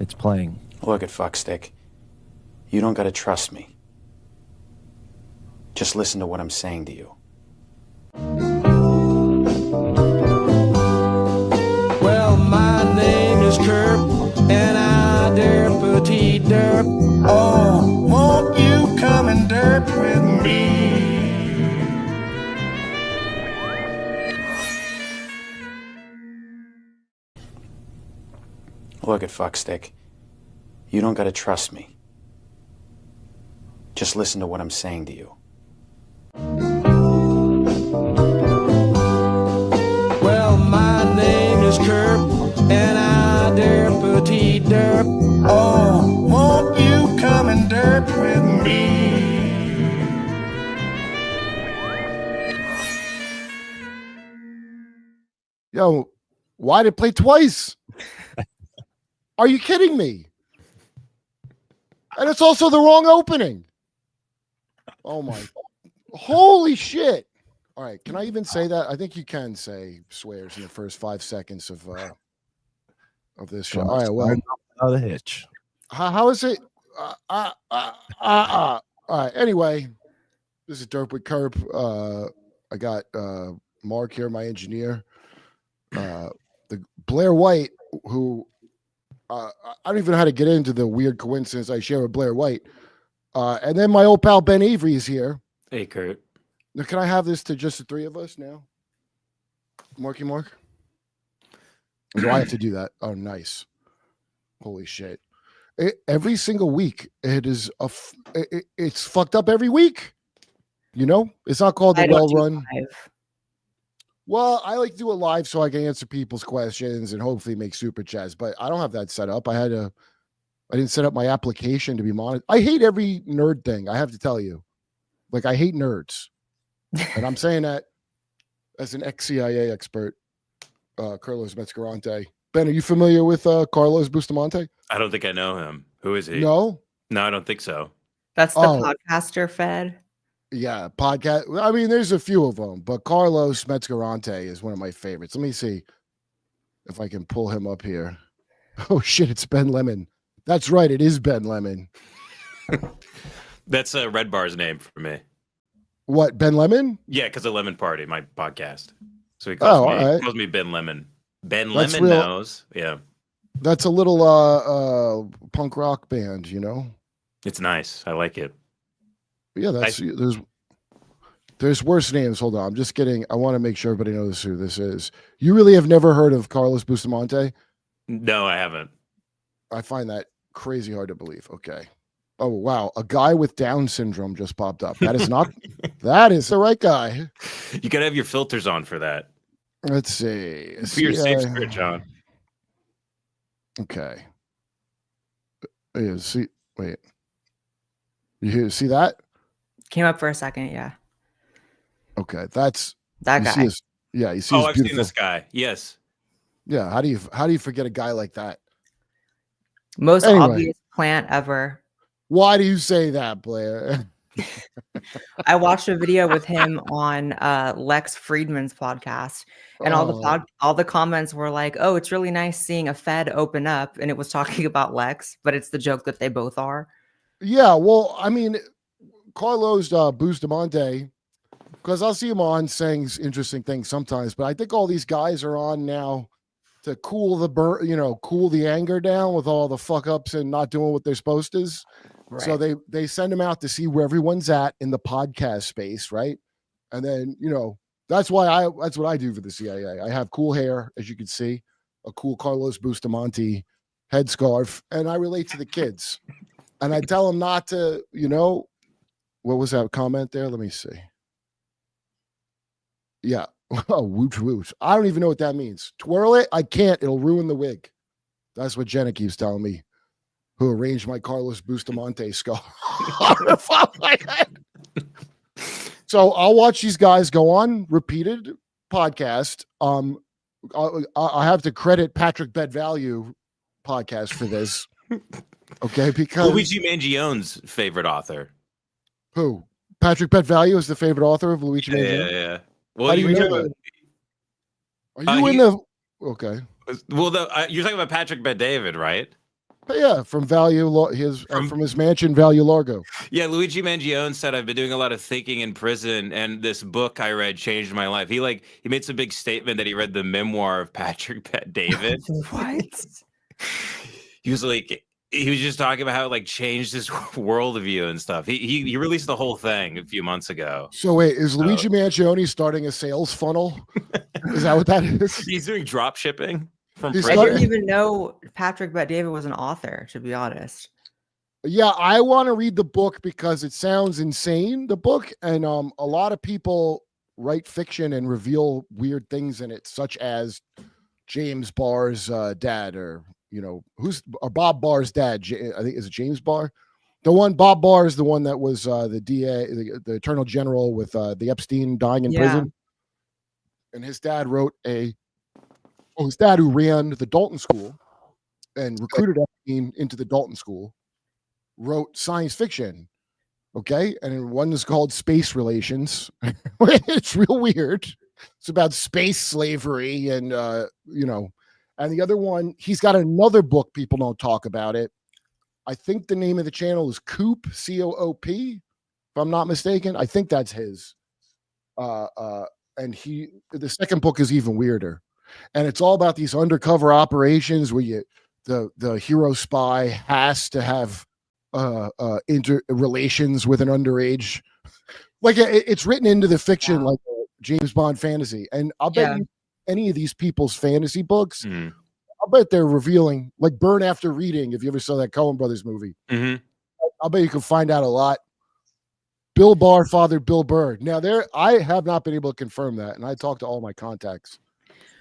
It's playing. Look at fuckstick. You don't gotta trust me. Just listen to what I'm saying to you. Well, my name is Kurp, and I derp petite derp. Oh, won't you come and derp with me? Look at fuckstick. You don't gotta trust me. Just listen to what I'm saying to you. Well, my name is Kurp, and I derp petite derp. Oh, won't you come and derp with me? Yo, why did it play twice? Are you kidding me? And it's also the wrong opening. Oh my. Holy shit. All right. Can I even say that? I think you can say swears in the first 5 seconds of this show. All right. Well, Without a hitch. how is it? All right. Anyway, this is Derp with Kurp. I got Mark here, my engineer. The Blair White, who I don't even know how to get into the weird coincidence I share with Blair White. And then my old pal Ben Avery is here. Hey, Kurt. Now, can I have this to just the three of us now? Marky Mark? Or do I have to do that? Oh, nice. Holy shit. Every single week, it is it's fucked up every week. You know? It's not called the well run. Well, I like to do it live so I can answer people's questions and hopefully make super chats, but I don't have that set up. I didn't set up my application to be monitored. I hate every nerd thing, I have to tell you. Like, I hate nerds. And I'm saying that as an ex-CIA expert, Carlos Metzgerante. Ben, are you familiar with Carlos Bustamante? I don't think I know him. Who is he? No? No, I don't think so. That's the podcaster fed. Yeah, podcast. I mean, there's a few of them, but Carlos Metzgerante is one of my favorites. Let me see if I can pull him up here. Oh, shit, it's Ben Lemon. That's right, it is Ben Lemon. That's Red Bar's name for me. What, Ben Lemon? Yeah, because of Lemon Party, my podcast. So he calls me Ben Lemon. Ben That's Lemon knows. Yeah. That's a little punk rock band, you know? It's nice. I like it. Yeah, there's worse names. Hold on. I'm just kidding. I want to make sure everybody knows who this is. You really have never heard of Carlos Bustamante? No, I haven't. I find that crazy hard to believe. Okay. Oh, wow. A guy with Down syndrome just popped up. That is not, that is the right guy. You got to have your filters on for that. Let's see. For your safe spirit, John. Okay. Yeah, see, wait. See that? Came up for a second, yeah. Okay, that's that guy. You see. Oh, I've seen this guy. Yes. Yeah. How do you forget a guy like that? Most obvious plant ever. Why do you say that, Blair? I watched a video with him on Lex Friedman's podcast, and all the comments were like, "Oh, it's really nice seeing a Fed open up," and it was talking about Lex, but it's the joke that they both are. Yeah, well, I mean, Carlos Bustamante, because I'll see him on saying interesting things sometimes, but I think all these guys are on now to cool the anger down with all the fuck ups and not doing what they're supposed to. Right. So they send them out to see where everyone's at in the podcast space, right? And then, that's what I do for the CIA. I have cool hair, as you can see, a cool Carlos Bustamante headscarf, and I relate to the kids. And I tell them not to, what was that comment there? Let me see. Yeah. Oh, wooch wooch. I don't even know what that means. Twirl it? I can't. It'll ruin the wig. That's what Jenna keeps telling me, who arranged my Carlos Bustamante skull on the top of my head. So I'll watch these guys go on repeated podcast. I have to credit Patrick Bet Value podcast for this. Okay, because Luigi Mangione's favorite author. Who? Patrick Bet Value is the favorite author of Luigi Mangione? Yeah. Well, how do you know that? Are you in the... Okay. Well, you're talking about Patrick Bet David, right? Yeah, from from his mansion, Value Largo. Yeah, Luigi Mangione said, I've been doing a lot of thinking in prison, and this book I read changed my life. He made some big statement that he read the memoir of Patrick Bet-David. What? He was just talking about how it changed his worldview and stuff. He released the whole thing a few months ago. So wait, is Luigi Mangione starting a sales funnel? Is that what that is? He's doing drop shipping. I didn't even know Patrick Bet-David was an author, to be honest. Yeah, I want to read the book because it sounds insane, the book. And a lot of people write fiction and reveal weird things in it, such as James Barr's dad, or, Bob Barr's dad. I think, is it James Barr? Bob Barr is the one that was the DA, the Attorney General with the Epstein dying in prison. And his dad wrote his dad, who ran the Dalton School and recruited Epstein into the Dalton School, wrote science fiction. Okay. And one is called Space Relations. It's real weird. It's about space slavery and, and the other one, he's got another book. People don't talk about it. I think the name of the channel is Coop, C-O-O-P, if I'm not mistaken. I think that's his. And the second book is even weirder. And it's all about these undercover operations where the hero spy has to have relations with an underage. It's written into the fiction like a James Bond fantasy. And I'll bet you any of these people's fantasy books, I'll bet they're revealing, like Burn After Reading, if you ever saw that Coen Brothers movie. Mm-hmm. I'll bet you can find out a lot. Bill Barr fathered Bill Burr. Now, I have not been able to confirm that, and I talked to all my contacts.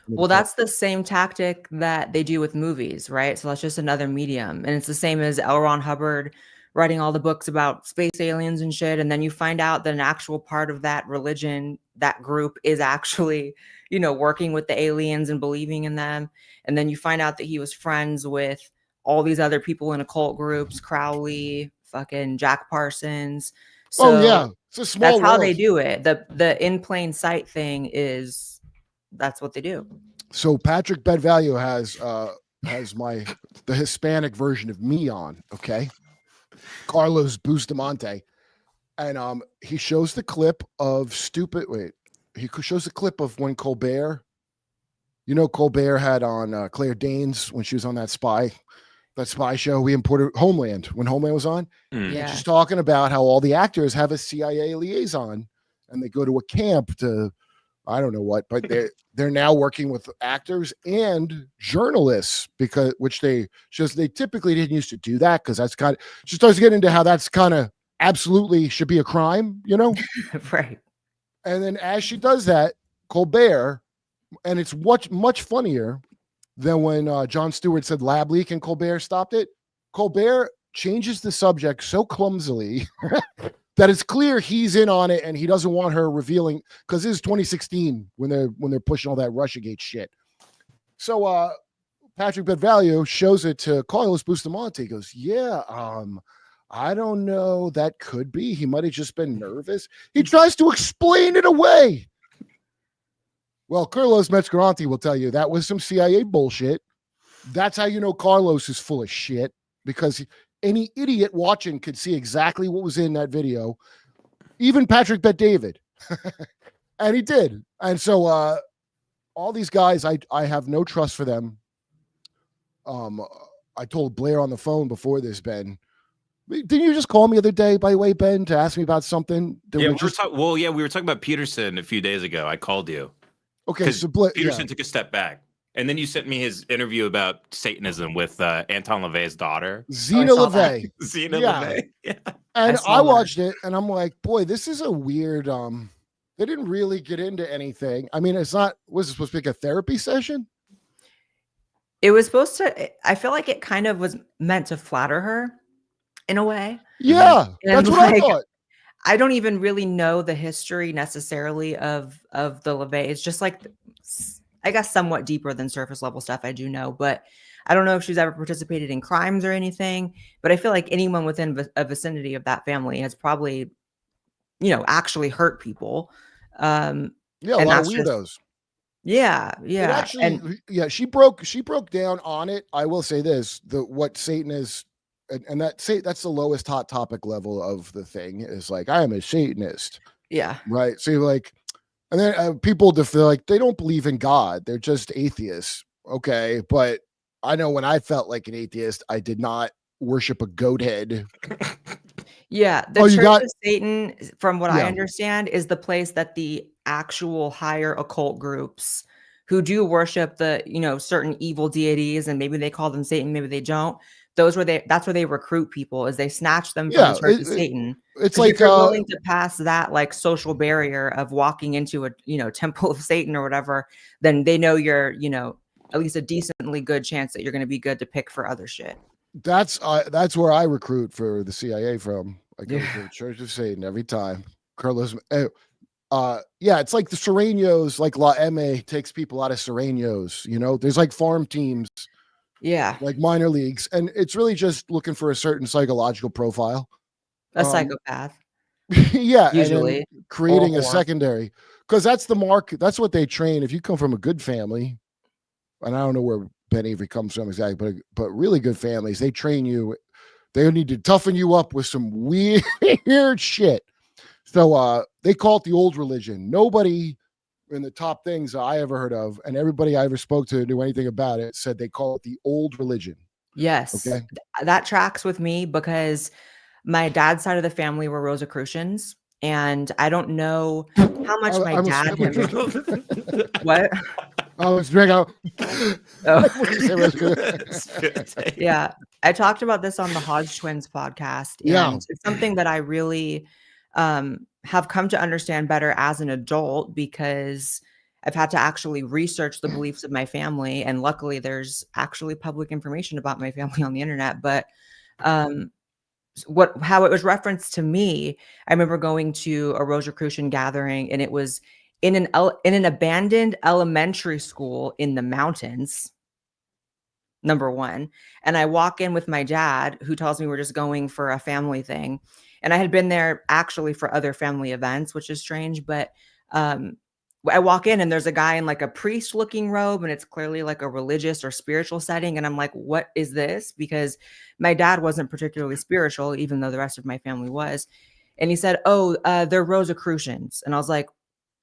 Well, that's the same tactic that they do with movies, right? So that's just another medium. And it's the same as L. Ron Hubbard writing all the books about space aliens and shit. And then you find out that an actual part of that religion, that group, is actually, working with the aliens and believing in them. And then you find out that he was friends with all these other people in occult groups, Crowley, fucking Jack Parsons. So it's a small that's world. how they do it. The in plain sight thing that's what they do. So Patrick Bet-Value has the Hispanic version of me on, okay? Carlos Bustamante. And he shows the clip of when Colbert, Colbert had on Claire Danes when she was on that spy show we imported, Homeland, when Homeland was on. Yeah. She's talking about how all the actors have a CIA liaison and they go to a camp to, I don't know what, but they're now working with actors and journalists which they typically didn't used to do that, because that's kind of, she starts getting into how that's kind of absolutely should be a crime, Right. And then as she does that, Colbert, and it's much funnier than when Jon Stewart said lab leak and Colbert stopped it. Colbert changes the subject so clumsily that it's clear he's in on it and he doesn't want her revealing, because this is 2016 when they're pushing all that Russiagate shit. So Patrick Bet-Value shows it to Carlos Bustamante. He goes, I don't know. That could be. He might have just been nervous. He tries to explain it away. Well, Carlos Metzgerante will tell you that was some CIA bullshit. That's how you know Carlos is full of shit, because any idiot watching could see exactly what was in that video. Even Patrick Bet-David. And he did. And so all these guys, I have no trust for them. I told Blair on the phone before this, Ben. Didn't you just call me the other day, by the way, Ben, to ask me about something? We were talking about Peterson a few days ago. I called you. Okay, so Peterson took a step back. And then you sent me his interview about Satanism with Anton LaVey's daughter. Zena LaVey. Zena LaVey. Yeah. And I watched it, and I'm like, boy, this is a weird, they didn't really get into anything. I mean, was it supposed to be like a therapy session? It was supposed to, I feel like it kind of was meant to flatter her in a way. Yeah, that's what I thought. I don't even really know the history necessarily of the LaVey. It's just like, I guess, somewhat deeper than surface level stuff I do know, but I don't know if she's ever participated in crimes or anything, but I feel like anyone within a vicinity of that family has probably, actually hurt people. A lot of weirdos. Yeah, It yeah. actually, yeah, she broke down on it. I will say this: what Satan is, and that's the lowest hot topic level of the thing is like, I am a Satanist, Yeah. right? So you're like, and then people feel like they don't believe in God; they're just atheists. Okay, but I know when I felt like an atheist, I did not worship a goat head. Yeah, the Oh, you Church got, of Satan, from what I yeah, understand, is the place that the actual higher occult groups who do worship the, certain evil deities, and maybe they call them Satan, maybe they don't. That's where they recruit people, is they snatch them from the yeah. Church of Satan. It's Because if like you're willing to pass that like social barrier of walking into a, temple of Satan or whatever, then they know you're, at least a decently good chance that you're going to be good to pick for other shit. that's where I recruit for the CIA from. I go to the Church of Satan every time. Carlos, yeah, it's like the Serenos, like La M takes people out of Serenos. There's like farm teams, Yeah, like minor leagues, and it's really just looking for a certain psychological profile. a psychopath, Yeah, and then usually, or a creating a whore. secondary, because that's the mark. That's what they train. If you come from a good family, and I don't know where Ben Avery comes from exactly, but really good families, they train you. They need to toughen you up with some weird shit. So they call it the old religion. Nobody in the top things I ever heard of, and everybody I ever spoke to knew anything about it, said they call it the old religion. Yes, Okay. that tracks with me because my dad's side of the family were Rosicrucians, and I don't know how much my I was, dad what? I was drinking out. Yeah, I talked about this on the Hodge Twins podcast, Yeah. and it's something that I really have come to understand better as an adult, because I've had to actually research the beliefs of my family, and luckily there's actually public information about my family on the internet. But how it was referenced to me, I remember going to a Rosicrucian gathering, and it was in an abandoned elementary school in the mountains, number one. And I walk in with my dad, who tells me we're just going for a family thing. And I had been there actually for other family events, which is strange. But I walk in and there's a guy in like a priest looking robe, and it's clearly like a religious or spiritual setting. And I'm like, what is this? Because my dad wasn't particularly spiritual, even though the rest of my family was. And he said, oh, they're Rosicrucians. And I was like,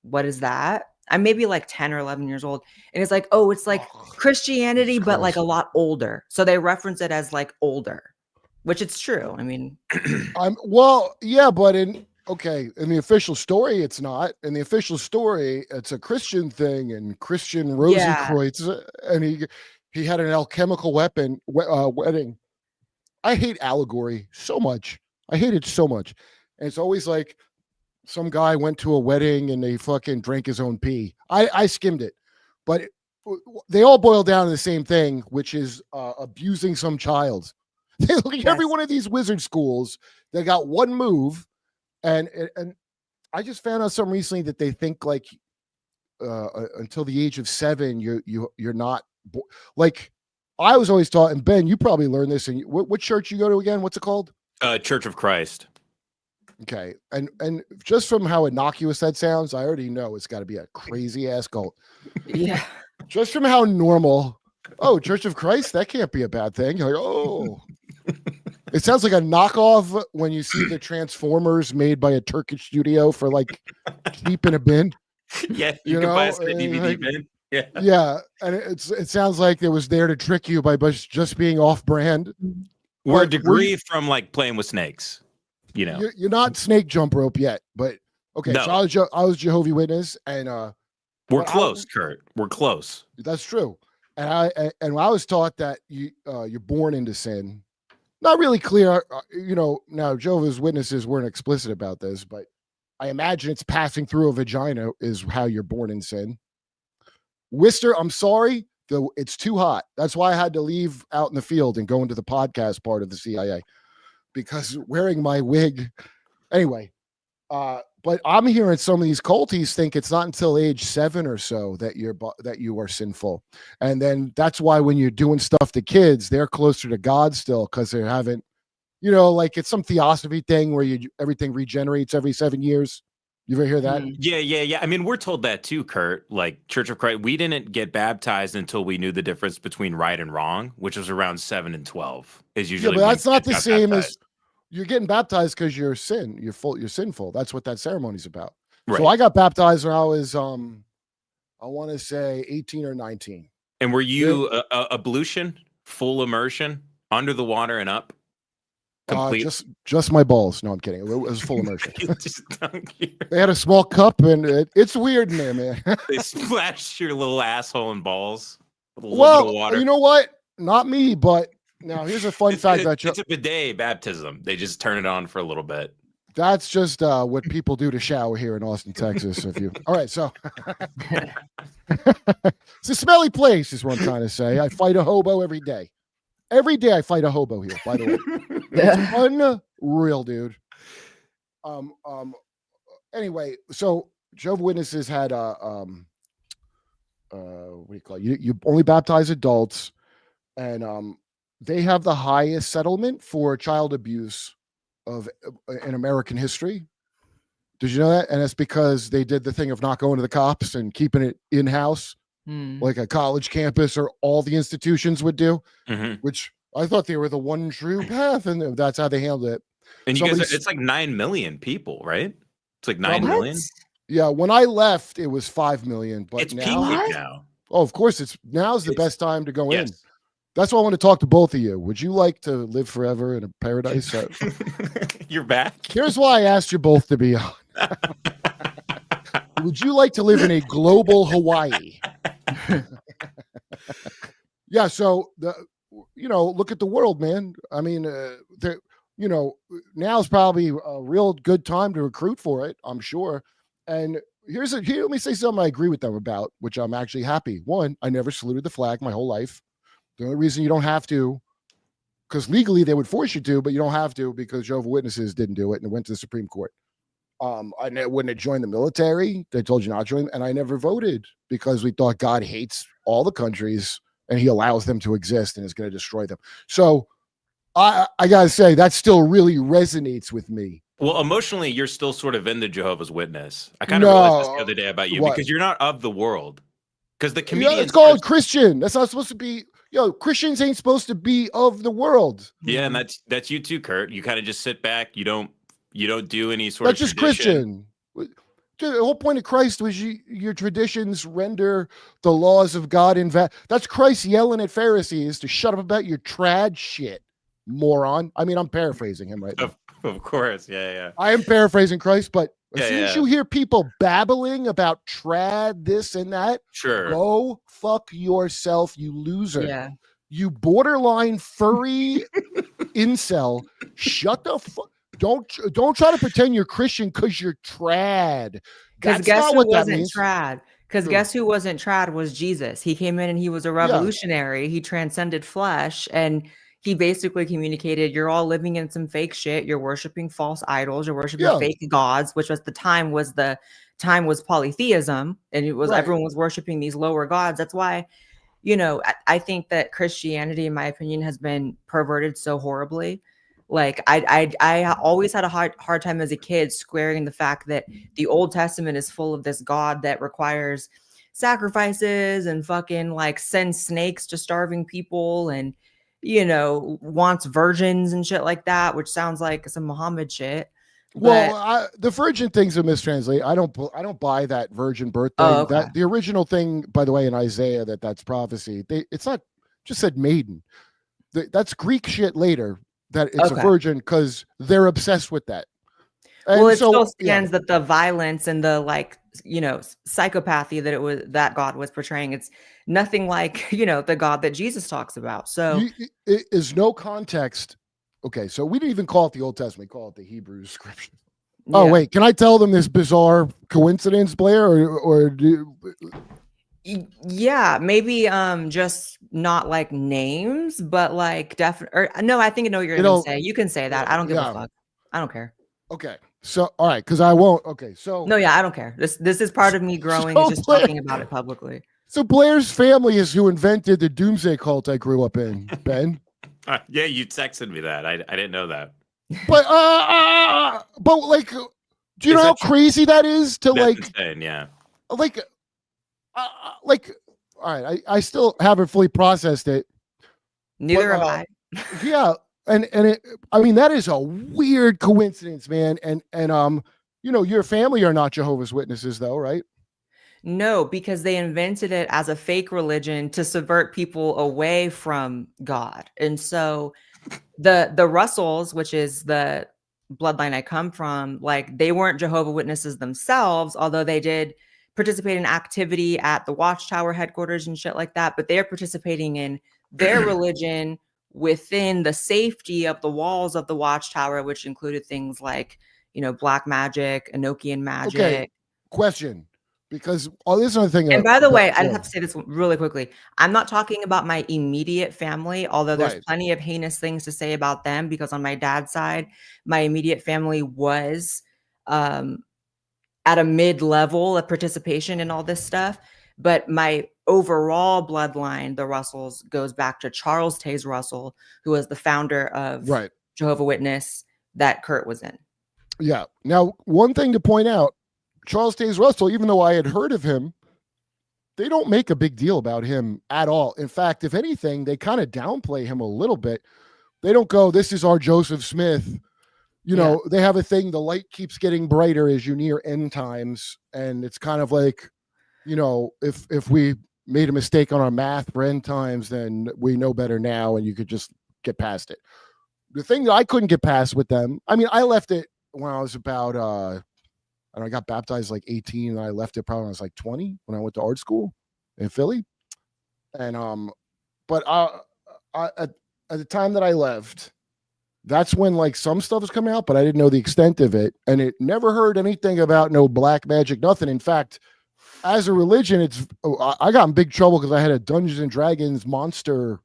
what is that? I'm maybe like 10 or 11 years old. And it's like, oh, it's like Christianity, but like a lot older. So they reference it as like older, which it's true. I mean, yeah, but in the official story, it's not. In the official story, it's a Christian thing, and Christian Rosenkreutz, and he had an alchemical wedding. I hate allegory so much. I hate it so much. And it's always like some guy went to a wedding and they fucking drank his own pee. I skimmed it, but they all boil down to the same thing, which is abusing some child. Every one of these wizard schools, they got one move, and I just found out something recently that they think like until the age of 7, you're not like. I was always taught, and Ben, you probably learned this. And what church you go to again? What's it called? Church of Christ. Okay, and just from how innocuous that sounds, I already know it's got to be a crazy ass cult. Yeah. Just from how normal. Oh, Church of Christ, that can't be a bad thing. You're like, oh, it sounds like a knockoff when you see the Transformers made by a Turkish studio for like cheap in a bin. Yeah, you can buy a DVD bin. Yeah, yeah, and it sounds like it was there to trick you by just being off-brand. We're a degree from like playing with snakes. You're not snake jump rope yet, but okay. No. So I was Jehovah's Witness, and we're close, Kurt. We're close. That's true. And I was taught that you're born into sin. Not really clear, Now Jehovah's Witnesses weren't explicit about this, but I imagine it's passing through a vagina is how you're born in sin. Worcester, I'm sorry, it's too hot. That's why I had to leave out in the field and go into the podcast part of the CIA, because wearing my wig. Anyway, but I'm hearing some of these culties think it's not until age 7 or so that you are sinful, and then that's why when you're doing stuff to kids, they're closer to God still, because they haven't, like it's some theosophy thing where everything regenerates every 7 years. You ever hear that? Mm. Yeah. I mean, we're told that too, Kurt. Like Church of Christ, we didn't get baptized until we knew the difference between right and wrong, which was around 7 and 12. Is Yeah, usually but when that's not kids the got same as baptized. you're getting baptized because you're sinful. That's what that ceremony's about. So Right. I got baptized when I was I want to say 18 or 19. And were you ablution, full immersion, under the water and up? Complete. Just my balls. No, I'm kidding. It was full immersion. Just dunk you. They had a small cup, and it's weird in there, man. They splashed your little asshole and balls with a little bit Well, of water. you know what? Not me, but now here's a fun fact about you. It's a bidet baptism. They just turn it on for a little bit. That's just what people do to shower here in Austin, Texas. All right, so it's a smelly place, is what I'm trying to say. I fight a hobo every day. Every day I fight a hobo here, by the way. It's unreal, dude. Anyway, so Jehovah's Witnesses had what do you call it? You only baptize adults, and they have the highest settlement for child abuse in American history. Did you know that? And it's because they did the thing of not going to the cops and keeping it in-house, like a college campus or all the institutions would do, which I thought they were the one true path, and that's how they handled it. And you guys, it's like 9 million people, right? It's like 9 million. Yeah, when I left, it was 5 million, but It's now, peaking now. oh, of course, now's the best time to go in. That's why I want to talk to both of you. Would you like to live forever in a paradise? You're back. Here's why I asked you both to be on. Would you like to live in a global Hawaii? Yeah. So look at the world, man. I mean, now's probably a real good time to recruit for it, I'm sure. And here, let me say something I agree with them about, which I'm actually happy. One, I never saluted the flag my whole life. The only reason you don't have to, because legally they would force you to, but you don't have to because Jehovah's Witnesses didn't do it and it went to the Supreme Court. I wouldn't have joined the military. They told you not to join, and I never voted because we thought God hates all the countries and he allows them to exist and is going to destroy them. So I got to say, that still really resonates with me. Well, emotionally, you're still sort of in the Jehovah's Witness. I kind of realized this the other day about you because you're not of the world. Because the comedians, it's called Christian. That's not supposed to be. Christians ain't supposed to be of the world. Yeah, and that's you too, Kurt. You kind of just sit back. You don't do any sort That's of just tradition. Christian. The whole point of Christ was your traditions render the laws of God invalid. That's Christ yelling at Pharisees to shut up about your trad shit, moron. I mean, I'm paraphrasing him right now. Of course, yeah. I am paraphrasing Christ, but as soon as yeah. you hear people babbling about trad, this and that, Sure. go fuck yourself, you loser. Yeah. You borderline furry incel. Shut the fuck. Don't try to pretend you're Christian because you're trad. Because That's guess not who what that wasn't means. trad? Because guess who wasn't trad was Jesus. He came in and he was a revolutionary. He transcended flesh, and he basically communicated, you're all living in some fake shit. You're worshiping false idols. You're worshiping fake gods, which was polytheism, and it was everyone was worshiping these lower gods. That's why, I think that Christianity, in my opinion, has been perverted so horribly. Like I always had a hard time as a kid squaring the fact that the Old Testament is full of this God that requires sacrifices and fucking like sends snakes to starving people and wants virgins and shit like that, which sounds like some Muhammad shit. Well, the virgin thing's a mistranslate. I don't buy that virgin birth thing. Oh, okay. That the original thing, by the way, in Isaiah, that's prophecy. It's not just said maiden. That's Greek shit later. That it's a virgin because they're obsessed with that. And well, it still stands that the violence and the psychopathy that God was portraying, it's nothing like the God that Jesus talks about. So it is no context. Okay, so we didn't even call it the Old Testament; we call it the Hebrew scripture. Yeah. Oh wait, can I tell them this bizarre coincidence, Blair, or yeah, maybe just not like names, but like definitely. No, I think I know what you're gonna say. You can say that. I don't give a fuck. I don't care. Okay, so all right, because I won't. Okay, so no, yeah, I don't care. This is part of me growing and just talking about it publicly. So Blair's family is who invented the doomsday cult I grew up in, Ben. Yeah, you texted me that. I didn't know that. But like, Do you know how crazy that is to That's insane, yeah. Like, all right, I still haven't fully processed it. Neither have I. Yeah, and I mean, that is a weird coincidence, man. And you know, your family are not Jehovah's Witnesses, though, right? No, because they invented it as a fake religion to subvert people away from God. And so the Russells, which is the bloodline I come from, like they weren't Jehovah Witnesses themselves, although they did participate in activity at the Watchtower headquarters and shit like that. But they're participating in their religion within the safety of the walls of the Watchtower, which included things like, you know, black magic, Enochian magic. Okay, question. Because this is another thing. And by the way, I have to say this really quickly. I'm not talking about my immediate family, although there's plenty of heinous things to say about them, because on my dad's side, my immediate family was at a mid-level of participation in all this stuff. But my overall bloodline, the Russells, goes back to Charles Taze Russell, who was the founder of Jehovah's Witness that Kurt was in. Yeah. Now, one thing to point out, Charles Taze Russell, even though I had heard of him, they don't make a big deal about him at all. In fact, if anything, they kind of downplay him a little bit. They don't go, this is our Joseph Smith. You know, they have a thing, the light keeps getting brighter as you near end times. And it's kind of like, you know, if we made a mistake on our math for end times, then we know better now and you could just get past it. The thing that I couldn't get past with them, I mean, I left it when I was about and I got baptized like 18, and I left it probably when I was like 20 when I went to art school in Philly. And but at the time that I left, that's when like some stuff was coming out, but I didn't know the extent of it, and it never heard anything about no black magic, nothing. In fact, as a religion, I got in big trouble because I had a Dungeons and Dragons monster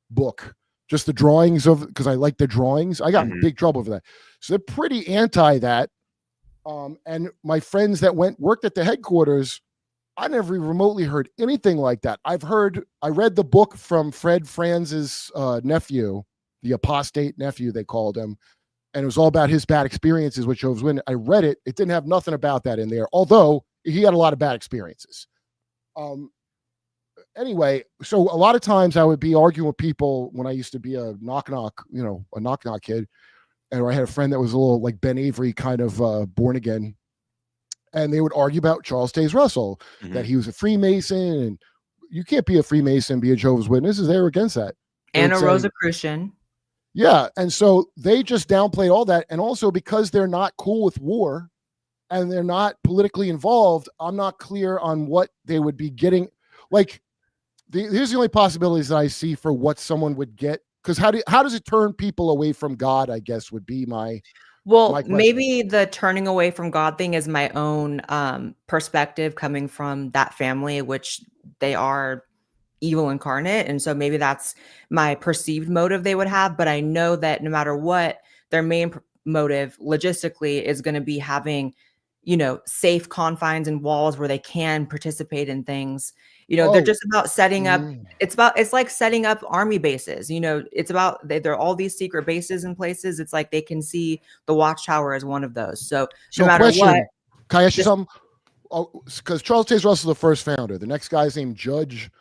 book, just the drawings of, because I like the drawings. I got in big trouble for that. So they're pretty anti that. And my friends that worked at the headquarters, I never remotely heard anything like that. I read the book from Fred Franz's nephew, the apostate nephew, they called him. And it was all about his bad experiences with Jehovah's Witness. I read it. It didn't have nothing about that in there, although he had a lot of bad experiences. Anyway, so a lot of times I would be arguing with people when I used to be a knock-knock kid. And I had a friend that was a little like Ben Avery kind of born again. And they would argue about Charles Taze Russell, that he was a Freemason. And you can't be a Freemason and be a Jehovah's Witness. They were against that. And a Rosicrucian. Yeah. And so they just downplayed all that. And also because they're not cool with war and they're not politically involved, I'm not clear on what they would be getting. Like, here's the only possibilities that I see for what someone would get. Because how does it turn people away from God, I guess, would be my maybe the turning away from God thing is my own perspective coming from that family, which they are evil incarnate. And so maybe that's my perceived motive they would have. But I know that no matter what, their main motive logistically is going to be having, you know, safe confines and walls where they can participate in things. You know, they're just about setting up. It's like setting up army bases. You know, it's about there are all these secret bases in places. It's like they can see the Watchtower as one of those. So no matter what, can I ask you something? Because Charles Taze Russell is the first founder. The next guy's named Judge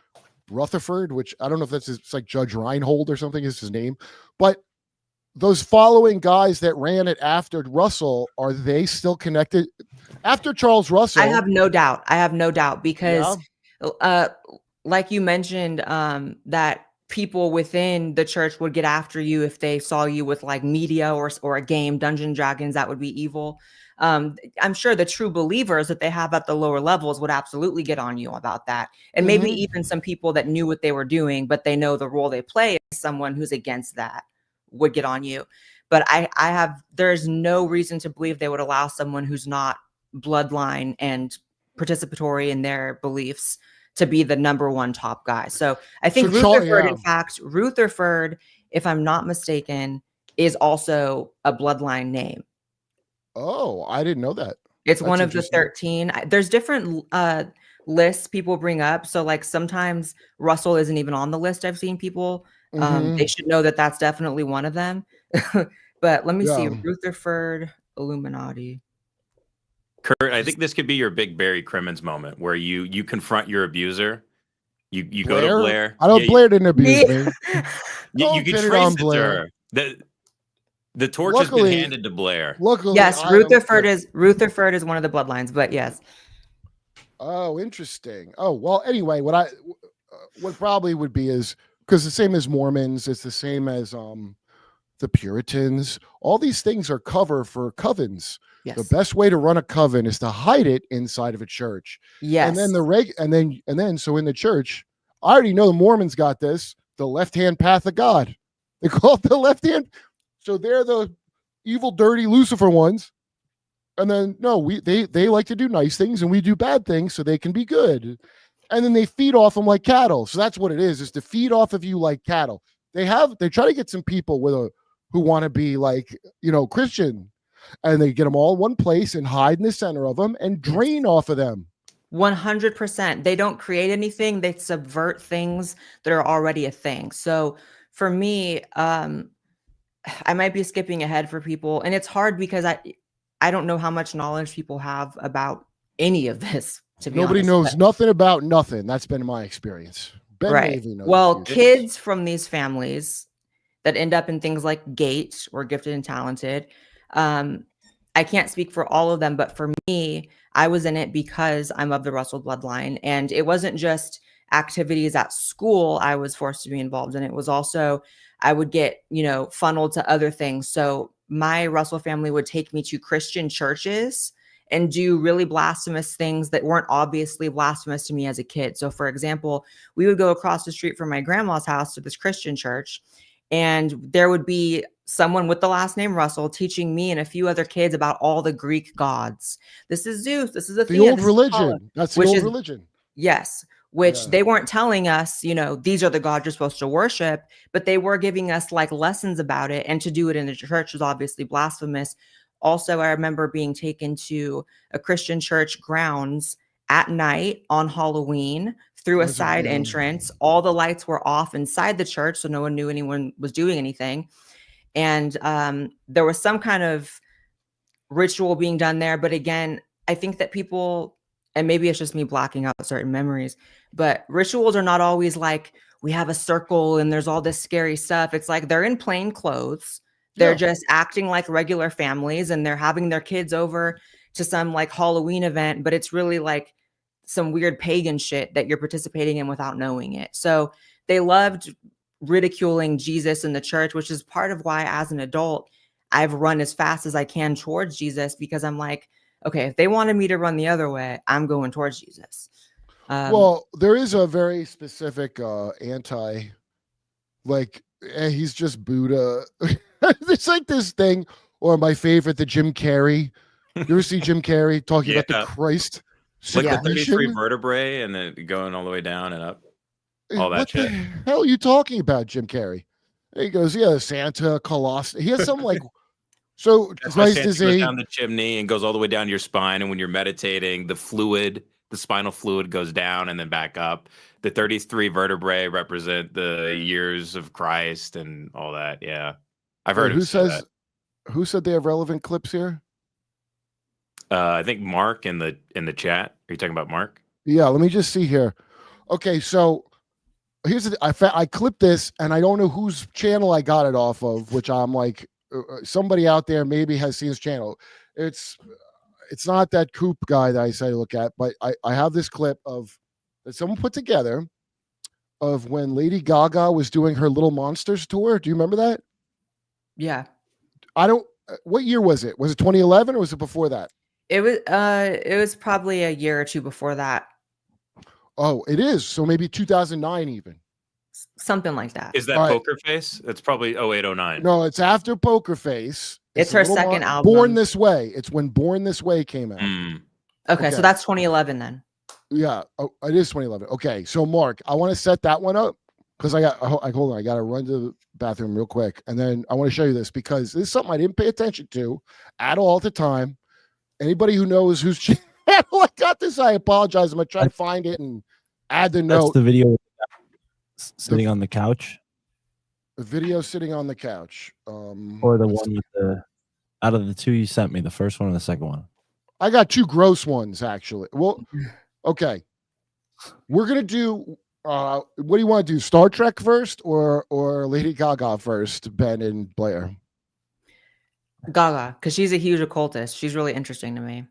Rutherford, which I don't know if it's like Judge Reinhold or something is his name. But those following guys that ran it after Russell, are they still connected after Charles Russell? I have no doubt because. Like you mentioned, that people within the church would get after you if they saw you with like media or a game, Dungeons and Dragons, that would be evil. I'm sure the true believers that they have at the lower levels would absolutely get on you about that. And maybe even some people that knew what they were doing, but they know the role they play as someone who's against that would get on you. But there's no reason to believe they would allow someone who's not bloodline and participatory in their beliefs to be the number one top guy. So I think Rutherford, if I'm not mistaken, is also a bloodline name. Oh, I didn't know that. It's one of the 13. There's different lists people bring up. So like sometimes Russell isn't even on the list. I've seen people. They should know that that's definitely one of them. But let me see. Rutherford Illuminati. Kurt, I think this could be your big Barry Crimmins moment where you confront your abuser. You go to Blair? Blair. I don't. Yeah, Blair didn't abuse Me? me. you Don't could get it trace on it to Blair. her. The torch has been Luckily, handed to Blair. Yes, I am. Rutherford is one of the bloodlines, but yes. Oh, interesting. Oh, well, anyway, what probably would be is because the same as Mormons, it's the same as the Puritans. All these things are cover for covens. Yes. The best way to run a coven is to hide it inside of a church. Yes. And then so in the church, I already know the Mormons got this, the left-hand path of God. They call it the left hand. So they're the evil, dirty Lucifer ones. And then they like to do nice things and we do bad things so they can be good. And then they feed off them like cattle. So that's what it is to feed off of you like cattle. They try to get some people who want to be like, Christian, and they get them all in one place and hide in the center of them and drain off of them. 100%. They don't create anything. They subvert things that are already a thing. So for me, I might be skipping ahead for people, and it's hard because I don't know how much knowledge people have about any of this. To be Nobody honest, knows nothing about nothing. That's been my experience. Ben right. Navy knows Well, kids from these families that end up in things like GATE or gifted and talented. I can't speak for all of them, but for me, I was in it because I'm of the Russell bloodline. And it wasn't just activities at school I was forced to be involved in. It was also, I would get, funneled to other things. So my Russell family would take me to Christian churches and do really blasphemous things that weren't obviously blasphemous to me as a kid. So for example, we would go across the street from my grandma's house to this Christian church, and there would be someone with the last name Russell teaching me and a few other kids about all the Greek gods. This is Zeus. This is Athena. The old religion. That's the old religion. Yes. Which they weren't telling us, these are the gods you're supposed to worship, but they were giving us like lessons about it. And to do it in the church was obviously blasphemous. Also, I remember being taken to a Christian church grounds at night on Halloween through a side entrance. All the lights were off inside the church, so no one knew anyone was doing anything. And there was some kind of ritual being done there. But again, I think that people, and maybe it's just me blocking out certain memories, but rituals are not always like we have a circle and there's all this scary stuff. It's like they're in plain clothes. They're just acting like regular families, and they're having their kids over to some like Halloween event, but it's really like some weird pagan shit that you're participating in without knowing it. So they loved ridiculing Jesus in the church, which is part of why as an adult, I've run as fast as I can towards Jesus, because I'm like, okay, if they wanted me to run the other way, I'm going towards Jesus. Well, there is a very specific he's just Buddha. It's like this thing, or my favorite, the Jim Carrey. You ever see Jim Carrey talking about the Christ? Like the 33 vertebrae and then going all the way down and up. All that shit. What the hell are you talking about, Jim Carrey? He goes, Santa, Colossus. He has some like, so it's nice Santa to see. Goes down the chimney and goes all the way down to your spine. And when you're meditating, the spinal fluid goes down and then back up. The 33 vertebrae represent the years of Christ and all that. Yeah. I've heard who said they have relevant clips here? I think Mark in the chat. Are you talking about Mark? Yeah, let me just see here. Okay, so here's I clipped this, and I don't know whose channel I got it off of, which I'm like, somebody out there maybe has seen his channel. It's not that Kurp guy that I say to look at, but I have this clip that someone put together of when Lady Gaga was doing her Little Monsters tour. Do you remember that? Yeah. What year was it? Was it 2011 or was it before that? It was probably a year or two before that. Oh, it is. So maybe 2009 even. Something like that. Is that Poker Face? That's probably 0809. No, it's after Poker Face. It's her second album. Born This Way. It's when Born This Way came out. Okay, so that's 2011 then. Yeah, it is 2011. Okay, so Mark, I want to set that one up because hold on, I got to run to the bathroom real quick, and then I want to show you this because this is something I didn't pay attention to at all at the time. Anybody who knows whose channel I got this, I apologize. I'm gonna try to find it and add the note. That's the video sitting on the couch. The video sitting on the couch. Or the one with out of the two you sent me, the first one or the second one? I got two gross ones actually. Well, okay. We're gonna do. What do you want to do? Star Trek first, or Lady Gaga first? Ben and Blair. Gaga, because she's a huge occultist. She's really interesting to me.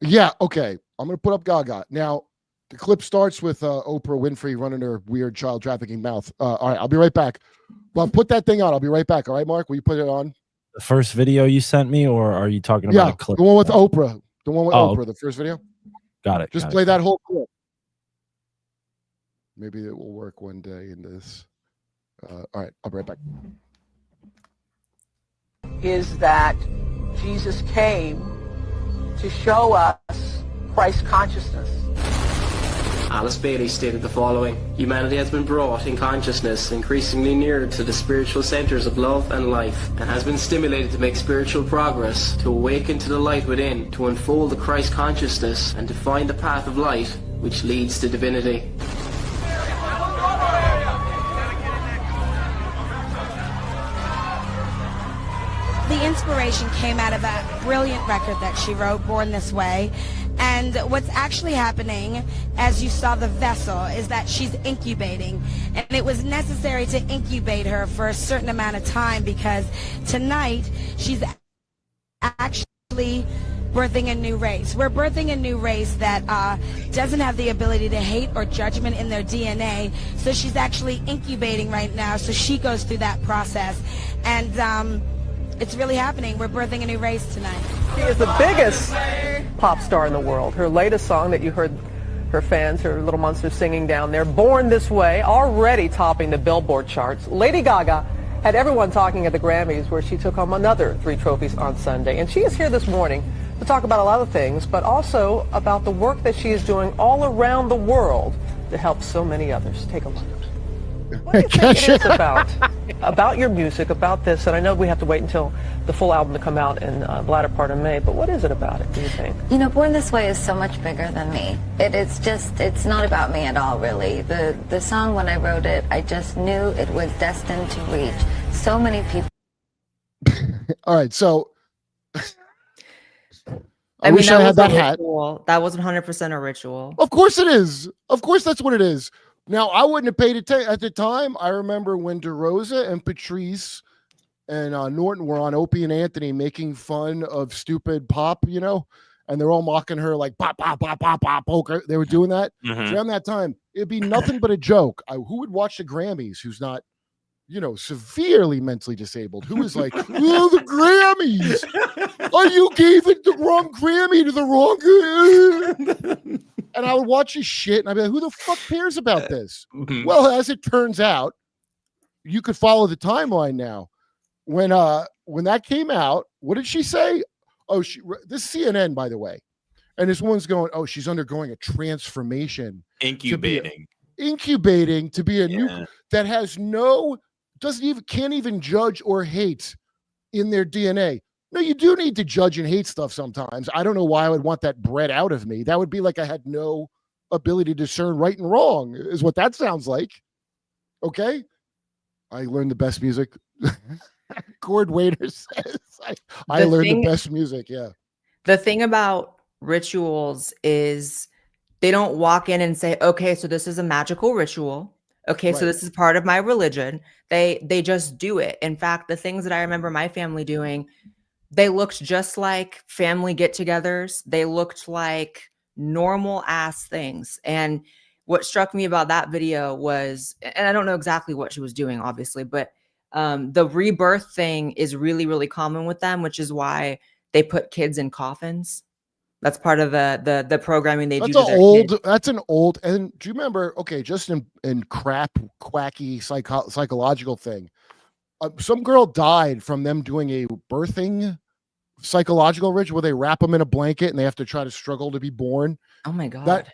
Yeah. Okay. I'm gonna put up Gaga now. The clip starts with Oprah Winfrey running her weird child trafficking mouth. All right. I'll be right back. Well, put that thing on. I'll be right back. All right, Mark. Will you put it on? The first video you sent me, or are you talking about a clip? The one with Oprah. The one with Oh, Oprah. The first video. Got it. Just play that whole clip. Maybe it will work one day in this. All right, I'll be right back. Is that Jesus came to show us Christ consciousness. Alice Bailey stated the following: humanity has been brought in consciousness increasingly nearer to the spiritual centers of love and life, and has been stimulated to make spiritual progress, to awaken to the light within, to unfold the Christ consciousness, and to find the path of light which leads to divinity. The inspiration came out of that brilliant record that she wrote, Born This Way. And what's actually happening, as you saw the vessel, is that she's incubating. And it was necessary to incubate her for a certain amount of time, because tonight she's actually birthing a new race. We're birthing a new race that doesn't have the ability to hate or judgment in their DNA. So she's actually incubating right now. So she goes through that process. And it's really happening. We're birthing a new race tonight. She is the biggest pop star in the world. Her latest song that you heard her fans, her little monsters singing down there, Born This Way, already topping the Billboard charts. Lady Gaga had everyone talking at the Grammys, where she took home another 3 trophies on Sunday. And she is here this morning to talk about a lot of things, but also about the work that she is doing all around the world to help so many others. Take a look. What do you think it is about your music, about this? And I know we have to wait until the full album to come out in the latter part of May, but what is it about it, do you think? You know, Born This Way is so much bigger than me. It's not about me at all, really. The song, when I wrote it, I just knew it was destined to reach so many people. All right, so I wish I had that hat. That was 100% a ritual. Of course it is. Of course that's what it is. Now, I wouldn't have paid attention at the time. I remember when DeRosa and Patrice and Norton were on Opie and Anthony making fun of stupid pop, you know, and they're all mocking her like pop, pop, pop, pop, pop, poker. They were doing that. Mhm. Around that time, it'd be nothing but a joke. Who would watch the Grammys who's not, you know, severely mentally disabled? Who is like, oh, the Grammys. Oh, you gave it the wrong Grammy to the wrong. And I would watch his shit and I'd be like, who the fuck cares about this? Mhm. Well, as it turns out, you could follow the timeline now. When that came out, what did she say? Oh, this is CNN, by the way. And this woman's going, oh, she's undergoing a transformation. Incubating. Incubating to be a new that has can't even judge or hate in their DNA. No, you do need to judge and hate stuff sometimes. I don't know why I would want that bred out of me. That would be like I had no ability to discern right and wrong, is what that sounds like. Okay? I learned the best music. Cord Waiter says I learned the best music, yeah. The thing about rituals is they don't walk in and say, okay, so this is a magical ritual. Okay, so this is part of my religion. They just do it. In fact, the things that I remember my family doing, they looked just like family get-togethers. They looked like normal ass things. And what struck me about that video was, and I don't know exactly what she was doing, obviously, but the rebirth thing is really, really common with them, which is why they put kids in coffins. That's part of the programming they do. That's an old. And do you remember? Okay, just in crap, quacky psychological thing. Some girl died from them doing a birthing psychological ritual where they wrap them in a blanket and they have to try to struggle to be born. Oh my God.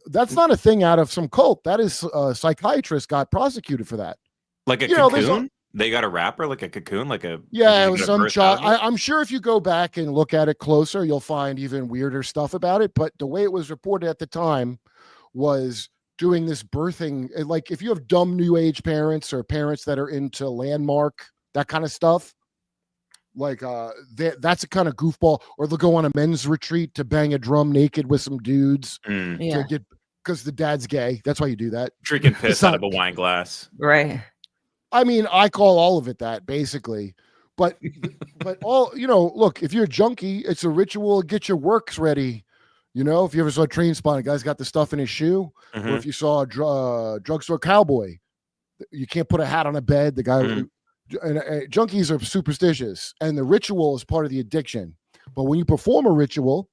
That's not a thing out of some cult. That is a psychiatrist got prosecuted for that. Like a cocoon? They got a wrapper, like a cocoon, like a... Yeah, it was some child. I'm sure if you go back and look at it closer, you'll find even weirder stuff about it. But the way it was reported at the time was doing this birthing. Like if you have dumb new age parents or parents that are into landmark, that kind of stuff, Like that's a kind of goofball. Or they'll go on a men's retreat to bang a drum naked with some dudes to get, because the dad's gay. That's why you do that. Drinking piss out of a wine glass. Right. I mean, I call all of it that, basically. But all, look, if you're a junkie, it's a ritual to get your works ready. If you ever saw Train Spot, a guy's got the stuff in his shoe, or if you saw a drugstore cowboy, you can't put a hat on a bed. The guy, junkies are superstitious, and the ritual is part of the addiction. But when you perform a ritual,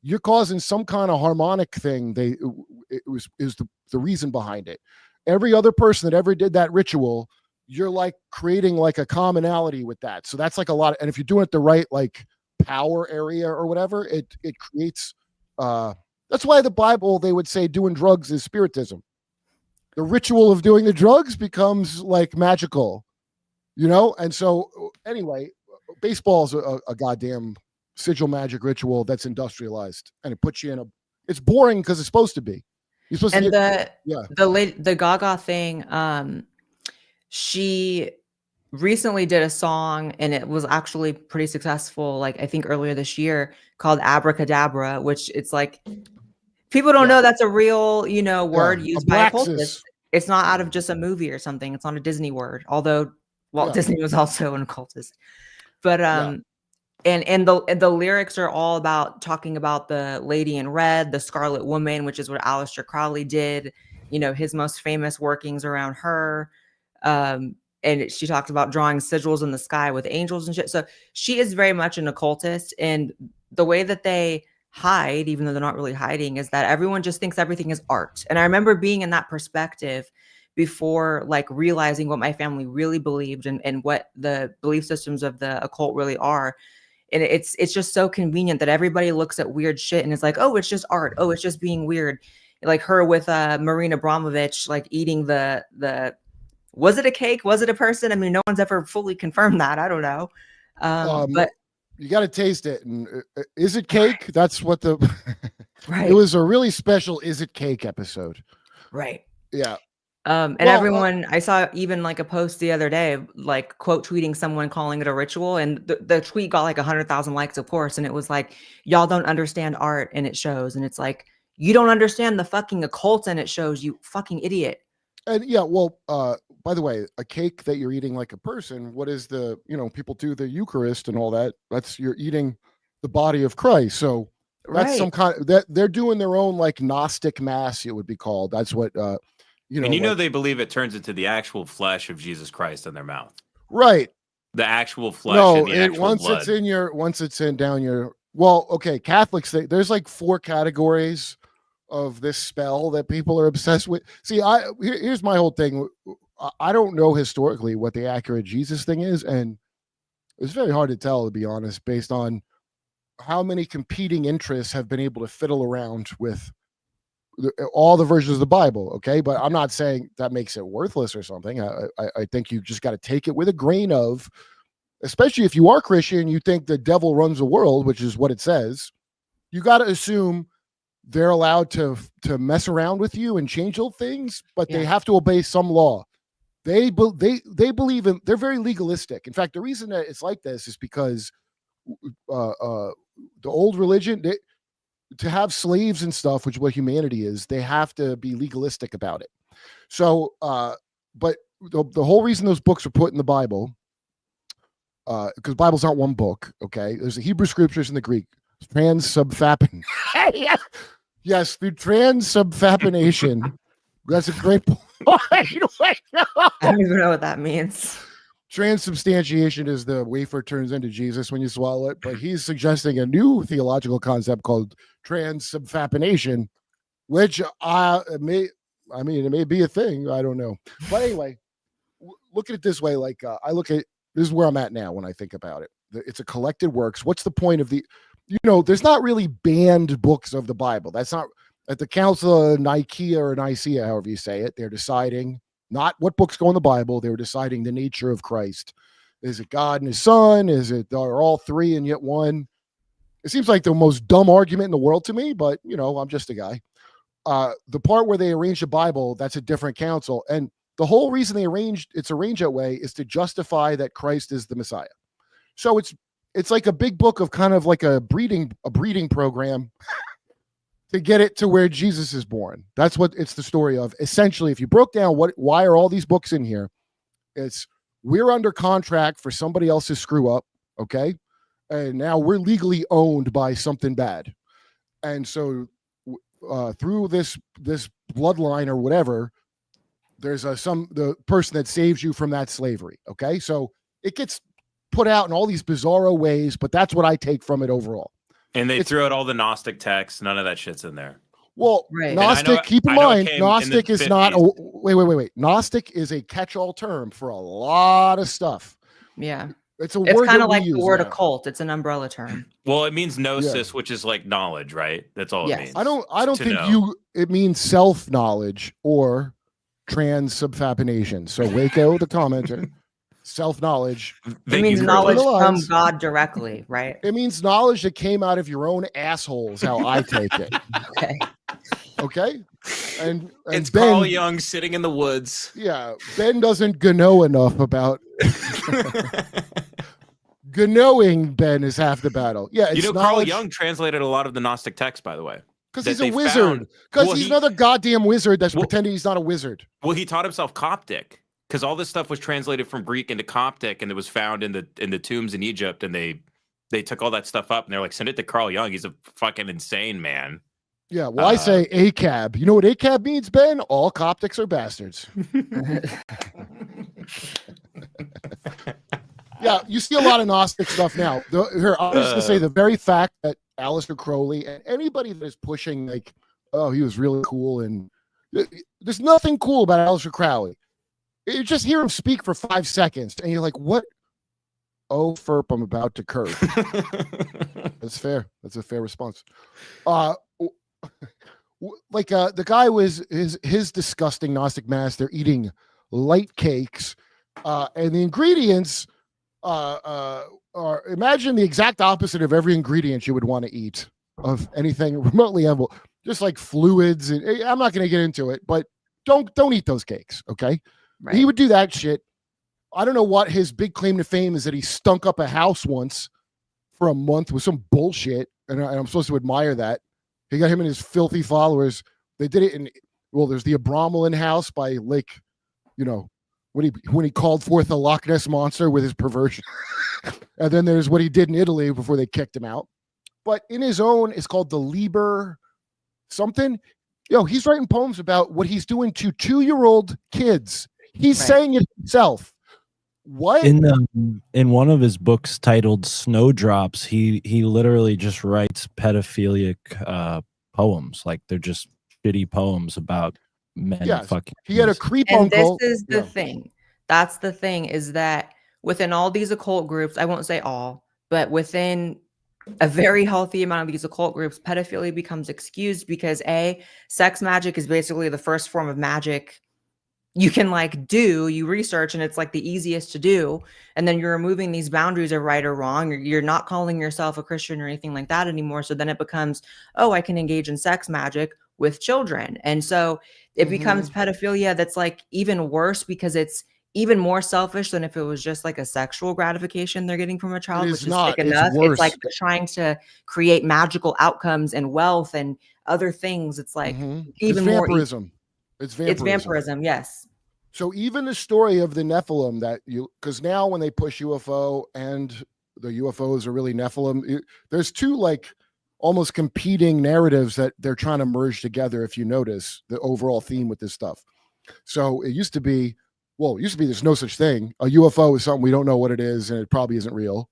you're causing some kind of harmonic thing. Is the reason behind it. Every other person that ever did that ritual, you're like creating like a commonality with that. So that's like a lot. And if you're doing it the right, like power area or whatever, it creates, that's why the Bible, they would say doing drugs is spiritism. The ritual of doing the drugs becomes like magical, And so anyway, baseball is a goddamn sigil magic ritual that's industrialized, and it puts you it's boring because it's supposed to be. You're supposed and to the Gaga thing, she recently did a song, and it was actually pretty successful, like I think earlier this year, called Abracadabra, which it's like people don't know that's a real word used by occultists. It's not out of just a movie or something. It's not a Disney word, although Disney was also an occultist. But and the lyrics are all about talking about the lady in red, the Scarlet Woman, which is what Aleister Crowley did, his most famous workings around her. And she talked about drawing sigils in the sky with angels and shit. So she is very much an occultist. And the way that they hide, even though they're not really hiding, is that everyone just thinks everything is art. And I remember being in that perspective before, like realizing what my family really believed and what the belief systems of the occult really are. And it's just so convenient that everybody looks at weird shit and is like, oh, it's just art. Oh, it's just being weird. Like her with Marina Abramovich, like eating the was it a cake? Was it a person? I mean, no one's ever fully confirmed that. I don't know. But you got to taste it. And is it cake? That's what right. It was a really special Is It Cake episode. Right. Yeah. And everyone, I saw even like a post the other day, like quote tweeting someone calling it a ritual, and the tweet got like 100,000 likes, of course. And it was like, y'all don't understand art, and it shows. And it's like, you don't understand the fucking occult, and it shows, you fucking idiot. And by the way, a cake that you're eating like a person, what is the, people do the Eucharist and all that. You're eating the body of Christ. So that's some kind of, that they're doing their own like Gnostic mass, it would be called. That's what, they believe it turns into the actual flesh of Jesus Christ in their mouth. Right. The actual flesh. No, and the actual once blood. it's in down your, well, okay, Catholics, there's like 4 categories of this spell that people are obsessed with. See, here's my whole thing. I don't know historically what the accurate Jesus thing is, and it's very hard to tell, to be honest, based on how many competing interests have been able to fiddle around with all the versions of the Bible. Okay, but I'm not saying that makes it worthless or something. I think you just got to take it with a grain of, especially if you are Christian, you think the devil runs the world, which is what it says. You got to assume they're allowed to mess around with you and change little things, but they have to obey some law. They believe in, they're very legalistic. In fact, the reason that it's like this is because the old religion, to have slaves and stuff, which is what humanity is, they have to be legalistic about it. So, but the whole reason those books are put in the Bible, because Bible's not one book, okay? There's the Hebrew scriptures and the Greek. Transubfapination. Yes, through transubfapination. That's a great point. I don't even know what that means. Transubstantiation is the wafer turns into Jesus when you swallow it, but he's suggesting a new theological concept called transubfapination, which it may be a thing. I don't know. But anyway, look at it this way. Like this is where I'm at now when I think about it. It's a collected works. What's the point of there's not really banned books of the Bible. That's not at the Council of Nicaea or Nicaea, however you say it. They're deciding not what books go in the Bible. They were deciding the nature of Christ. Is it God and his son? Are all three and yet one? It seems like the most dumb argument in the world to me, but I'm just a guy. The part where they arranged the Bible, that's a different council. And the whole reason it's arranged that way is to justify that Christ is the Messiah. So it's like a big book of kind of like a breeding program to get it to where Jesus is born. That's what it's the story of. Essentially, if you broke down why are all these books in here, it's we're under contract for somebody else's screw up, okay? And now we're legally owned by something bad. And so through this bloodline or whatever, there's the person that saves you from that slavery, okay? So it gets put out in all these bizarro ways, but that's what I take from it overall. And they threw out all the Gnostic texts. None of that shit's in there. Well, right. Gnostic, keep in mind, Gnostic is not wait. Gnostic is a catch-all term for a lot of stuff. Yeah. It's word kind of like the word occult. It's an umbrella term. Well, it means gnosis, which is like knowledge, right? That's all it means. I don't think it means self-knowledge or transubfapination. So Waco, the commenter, self-knowledge. It means knowledge from God directly, right? It means knowledge that came out of your own assholes, how I take it. Okay. And it's Ben, Carl Jung sitting in the woods. Yeah. Ben doesn't know enough about knowing Ben is half the battle. Yeah. It's Carl Jung translated a lot of the Gnostic texts, by the way. Because he's a wizard. Because he's another goddamn wizard that's pretending he's not a wizard. Well, he taught himself Coptic. Because all this stuff was translated from Greek into Coptic, and it was found in the tombs in Egypt, and they took all that stuff up, and they're like, send it to Carl Jung. He's a fucking insane man. Yeah, well, I say ACAB. You know what ACAB means, Ben? All Coptics are bastards. Yeah, you see a lot of Gnostic stuff now. Here, I was just going to say the very fact that Aleister Crowley and anybody that is pushing, like, oh, he was really cool, and there's nothing cool about Aleister Crowley. You just hear him speak for 5 seconds, and you're like, what? Oh, Furp, I'm about to curve. That's fair. That's a fair response. The guy was his disgusting Gnostic master eating light cakes, and the ingredients are imagine the exact opposite of every ingredient you would want to eat of anything remotely edible, just like fluids. And I'm not going to get into it, but don't eat those cakes, okay? Right. He would do that shit. I don't know what his big claim to fame is, that he stunk up a house once for a month with some bullshit, and I'm supposed to admire that. He got him and his filthy followers. They did it there's the Abramelin house by Lake, when he called forth the Loch Ness monster with his perversion. And then there's what he did in Italy before they kicked him out. But in his own, it's called the Liber something. He's writing poems about what he's doing to 2-year-old kids. He's saying it himself. What? In one of his books titled Snowdrops, he literally just writes pedophilic poems. Like, they're just shitty poems about men fucking. He had a creep and uncle. This is the thing. That's the thing, is that within all these occult groups, I won't say all, but within a very healthy amount of these occult groups, pedophilia becomes excused because sex magic is basically the first form of magic you can you research, and it's like the easiest to do. And then you're removing these boundaries of right or wrong. You're not calling yourself a Christian or anything like that anymore. So then it becomes, I can engage in sex magic with children. And so it becomes pedophilia that's like even worse, because it's even more selfish than if it was just like a sexual gratification they're getting from a child, which is like enough. It's like they're trying to create magical outcomes and wealth and other things. It's like even more vampirism. It's vampirism, yes. So even the story of the Nephilim because now when they push UFO and the UFOs are really Nephilim, there's two almost competing narratives that they're trying to merge together. If you notice the overall theme with this stuff. So it used to be there's no such thing. A UFO is something we don't know what it is, and it probably isn't real.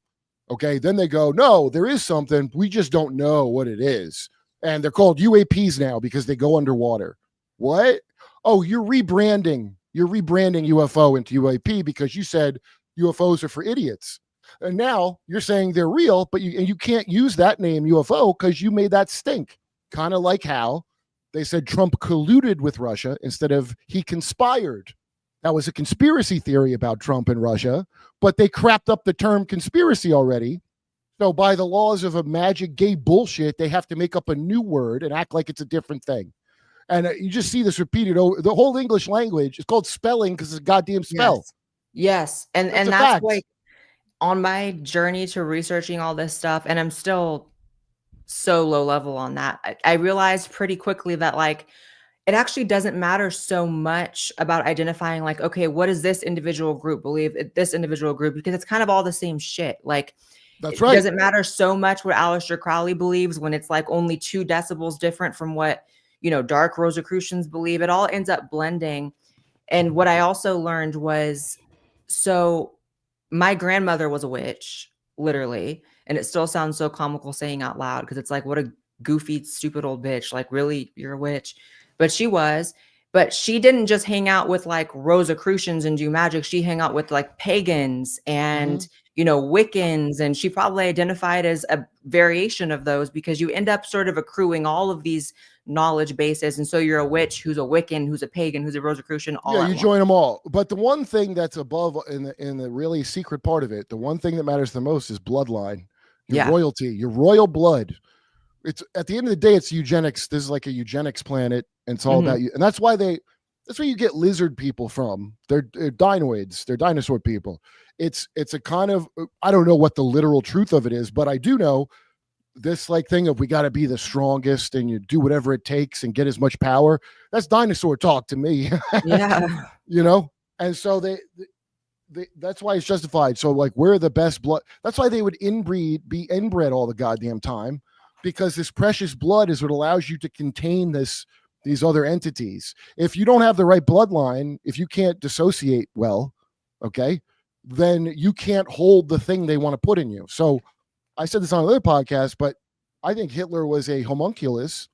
Okay. Then they go, no, there is something. We just don't know what it is. And they're called UAPs now because they go underwater. What? Oh, you're rebranding UFO into UAP because you said UFOs are for idiots. And now you're saying they're real, but you can't use that name UFO because you made that stink. Kind of like how they said Trump colluded with Russia instead of he conspired. That was a conspiracy theory about Trump and Russia, but they crapped up the term conspiracy already. So by the laws of a magic gay bullshit, they have to make up a new word and act like it's a different thing. And you just see this repeated over the whole English language. It's called spelling because it's a goddamn spell. Yes. And that's why on my journey to researching all this stuff, and I'm still so low level on that, I realized pretty quickly that like it actually doesn't matter so much about identifying like, okay, what does this individual group believe, this individual group, because it's kind of all the same shit. Like, That's it right. doesn't matter so much what Aleister Crowley believes when it's like only 2 decibels different from what, you know, dark Rosicrucians believe. It all ends up blending. And what I also learned was, so my grandmother was a witch, literally. And it still sounds so comical saying out loud because it's like, what a goofy, stupid old bitch. Like, really, you're a witch? But she was. But she didn't just hang out with like Rosicrucians and do magic. She hung out with like pagans and, you know, Wiccans. And she probably identified as a variation of those because you end up sort of accruing all of these knowledge bases. And so you're a witch who's a Wiccan, who's a pagan, who's a Rosicrucian. Yeah, you join them all. But the one thing that's above in the really secret part of it, the one thing that matters the most is bloodline, your royalty, your royal blood. It's at the end of the day, it's eugenics. This is like a eugenics planet, and it's all about you. And that's why you get lizard people from. They're dinoids. They're dinosaur people. It's a kind of, I don't know what the literal truth of it is, but I do know this like thing of we got to be the strongest and you do whatever it takes and get as much power. That's dinosaur talk to me. Yeah. You know? And so they that's why it's justified. So like we're the best blood. That's why they would be inbred all the goddamn time. Because this precious blood is what allows you to contain these other entities. If you don't have the right bloodline, if you can't dissociate well, okay, then you can't hold the thing they want to put in you. So I said this on another podcast, but I think Hitler was a homunculus.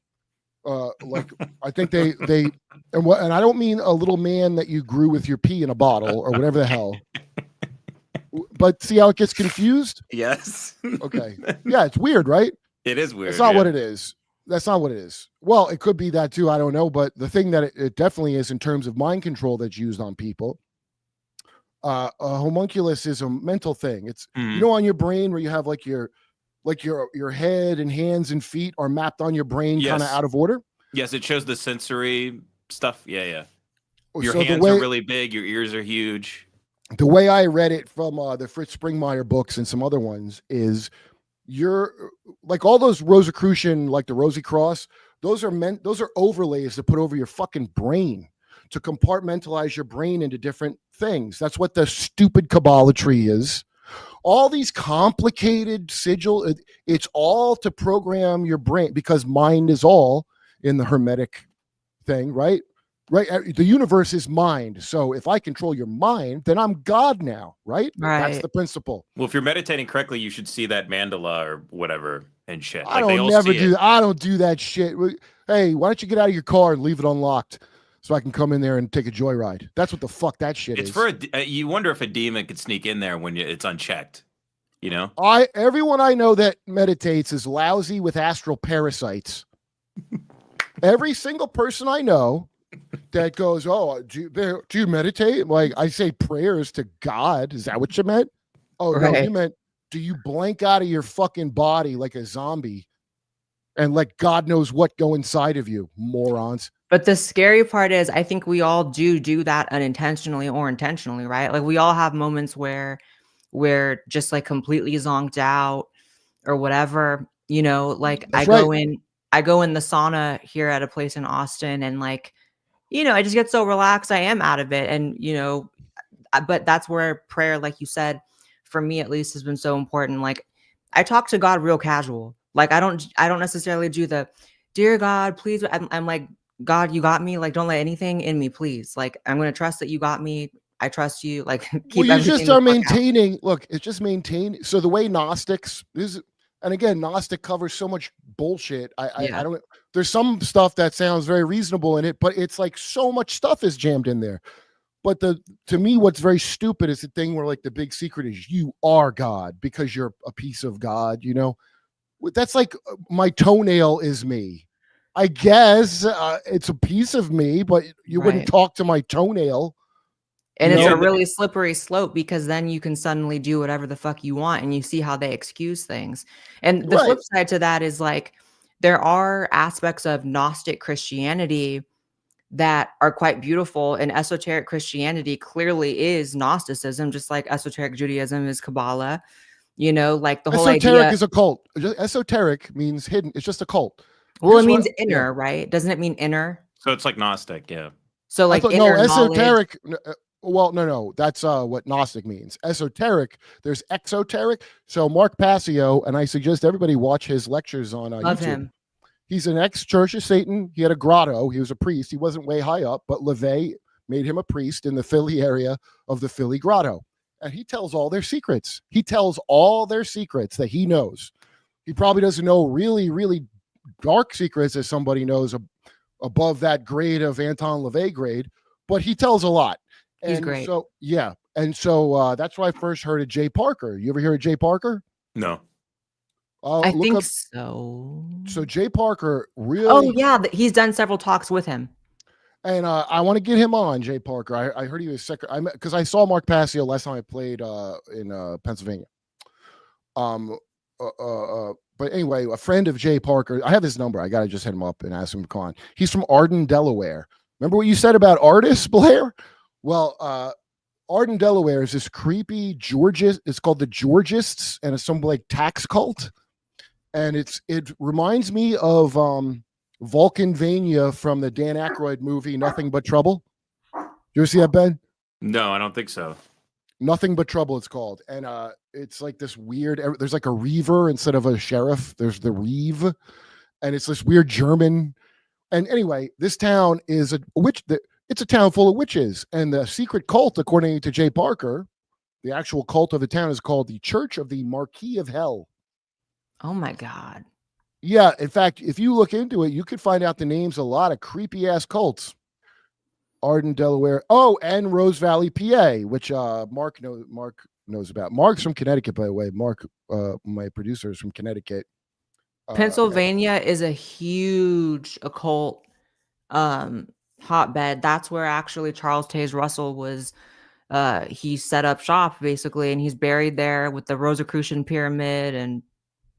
Like I think and I don't mean a little man that you grew with your pee in a bottle or whatever the hell. But see how it gets confused? Yes. Okay. Yeah, it's weird, right? It is weird. That's not what it is. That's not what it is. Well, it could be that too. I don't know. But the thing that it definitely is in terms of mind control that's used on people, a homunculus is a mental thing. It's, you know, on your brain where you have like your head and hands and feet are mapped on your brain kind of out of order. Yes, it shows the sensory stuff. Yeah. Your so hands are really big. Your ears are huge. The way I read it from the Fritz Springmeier books and some other ones is, you're like all those Rosicrucian, like the Rosy Cross, those are overlays to put over your fucking brain to compartmentalize your brain into different things. That's what the stupid Kabbalatry is. All these complicated sigil, it's all to program your brain because mind is all in the Hermetic thing, right? Right. The universe is mind. So if I control your mind, then I'm God now, right? That's the principle. Well, if you're meditating correctly, you should see that mandala or whatever and shit. I don't do that shit. Hey, why don't you get out of your car and leave it unlocked so I can come in there and take a joyride? That's what the fuck that shit is. It's for you wonder if a demon could sneak in there when it's unchecked. You know, everyone I know that meditates is lousy with astral parasites. Every single person I know that goes, oh, do you meditate? Like, I say prayers to God. Is that what you meant? Oh, right. No, you meant, do you blank out of your fucking body like a zombie and let God knows what go inside of you, morons? But the scary part is I think we all do that unintentionally or intentionally, right? Like we all have moments where we're just like completely zonked out or whatever, you know, like I go in the sauna here at a place in Austin and like, you know, I just get so relaxed. I am out of it. And, you know, but that's where prayer, like you said, for me, at least has been so important. Like I talk to God real casual. Like I don't necessarily do the dear God, please. I'm like, God, you got me. Like, don't let anything in me, please. Like, I'm going to trust that you got me. I trust you. Like, keep you just are maintaining. Look, it's just maintain. So the way Gnostics is, and again, Gnostic covers so much bullshit. I don't. There's some stuff that sounds very reasonable in it, but it's like so much stuff is jammed in there. But to me, what's very stupid is the thing where like the big secret is you are God because you're a piece of God. You know, that's like my toenail is me. I guess it's a piece of me, but you wouldn't talk to my toenail. And it's a really slippery slope because then you can suddenly do whatever the fuck you want and you see how they excuse things. And the flip side to that is like there are aspects of Gnostic Christianity that are quite beautiful. And esoteric Christianity clearly is Gnosticism, just like esoteric Judaism is Kabbalah. You know, like the whole esoteric idea is a cult. Esoteric means hidden. It's just a cult. Well, Here's it means what- inner, right? Doesn't it mean inner? So it's like Gnostic, yeah. So I like thought, inner no, knowledge. esoteric. Well, no. That's what Gnostic means. Esoteric. There's exoteric. So Mark Passio, and I suggest everybody watch his lectures on Love YouTube. him. He's an ex-Church of Satan. He had a grotto. He was a priest. He wasn't way high up, but LaVey made him a priest in the Philly area of the Philly grotto. And he tells all their secrets. He tells all their secrets that he knows. He probably doesn't know really, really dark secrets as somebody knows above that grade of Anton LaVey grade, but he tells a lot. And He's great. So, yeah. And so that's where I first heard of Jay Parker. You ever hear of Jay Parker? No. I Look think up. so. So Jay Parker really. Oh yeah, he's done several talks with him. And I want to get him on, Jay Parker. I heard he was sick. Because I saw Mark Passio last time I played in Pennsylvania. But anyway, a friend of Jay Parker. I have his number. I gotta just hit him up and ask him to come on. He's from Arden, Delaware. Remember what you said about artists, Blair? Well, Arden, Delaware is this creepy Georgist. It's called the Georgists, and it's some like tax cult. And it reminds me of Vulcanvania from the Dan Aykroyd movie Nothing But Trouble. You ever see that, Ben? No, I don't think so. Nothing But Trouble it's called. And it's like this weird, there's like a reaver instead of a sheriff. There's the reeve. And it's this weird German. And anyway, this town is a witch. It's a town full of witches. And the secret cult, according to Jay Parker, the actual cult of the town is called the Church of the Marquis of Hell. Oh my God. Yeah. In fact, if you look into it, you could find out the names of a lot of creepy ass cults. Arden, Delaware. Oh, and Rose Valley, PA, which Mark knows about. Mark's from Connecticut, by the way. Mark, my producer, is from Connecticut. Pennsylvania is a huge occult hotbed. That's where actually Charles Taze Russell was. He set up shop basically, and he's buried there with the Rosicrucian pyramid. And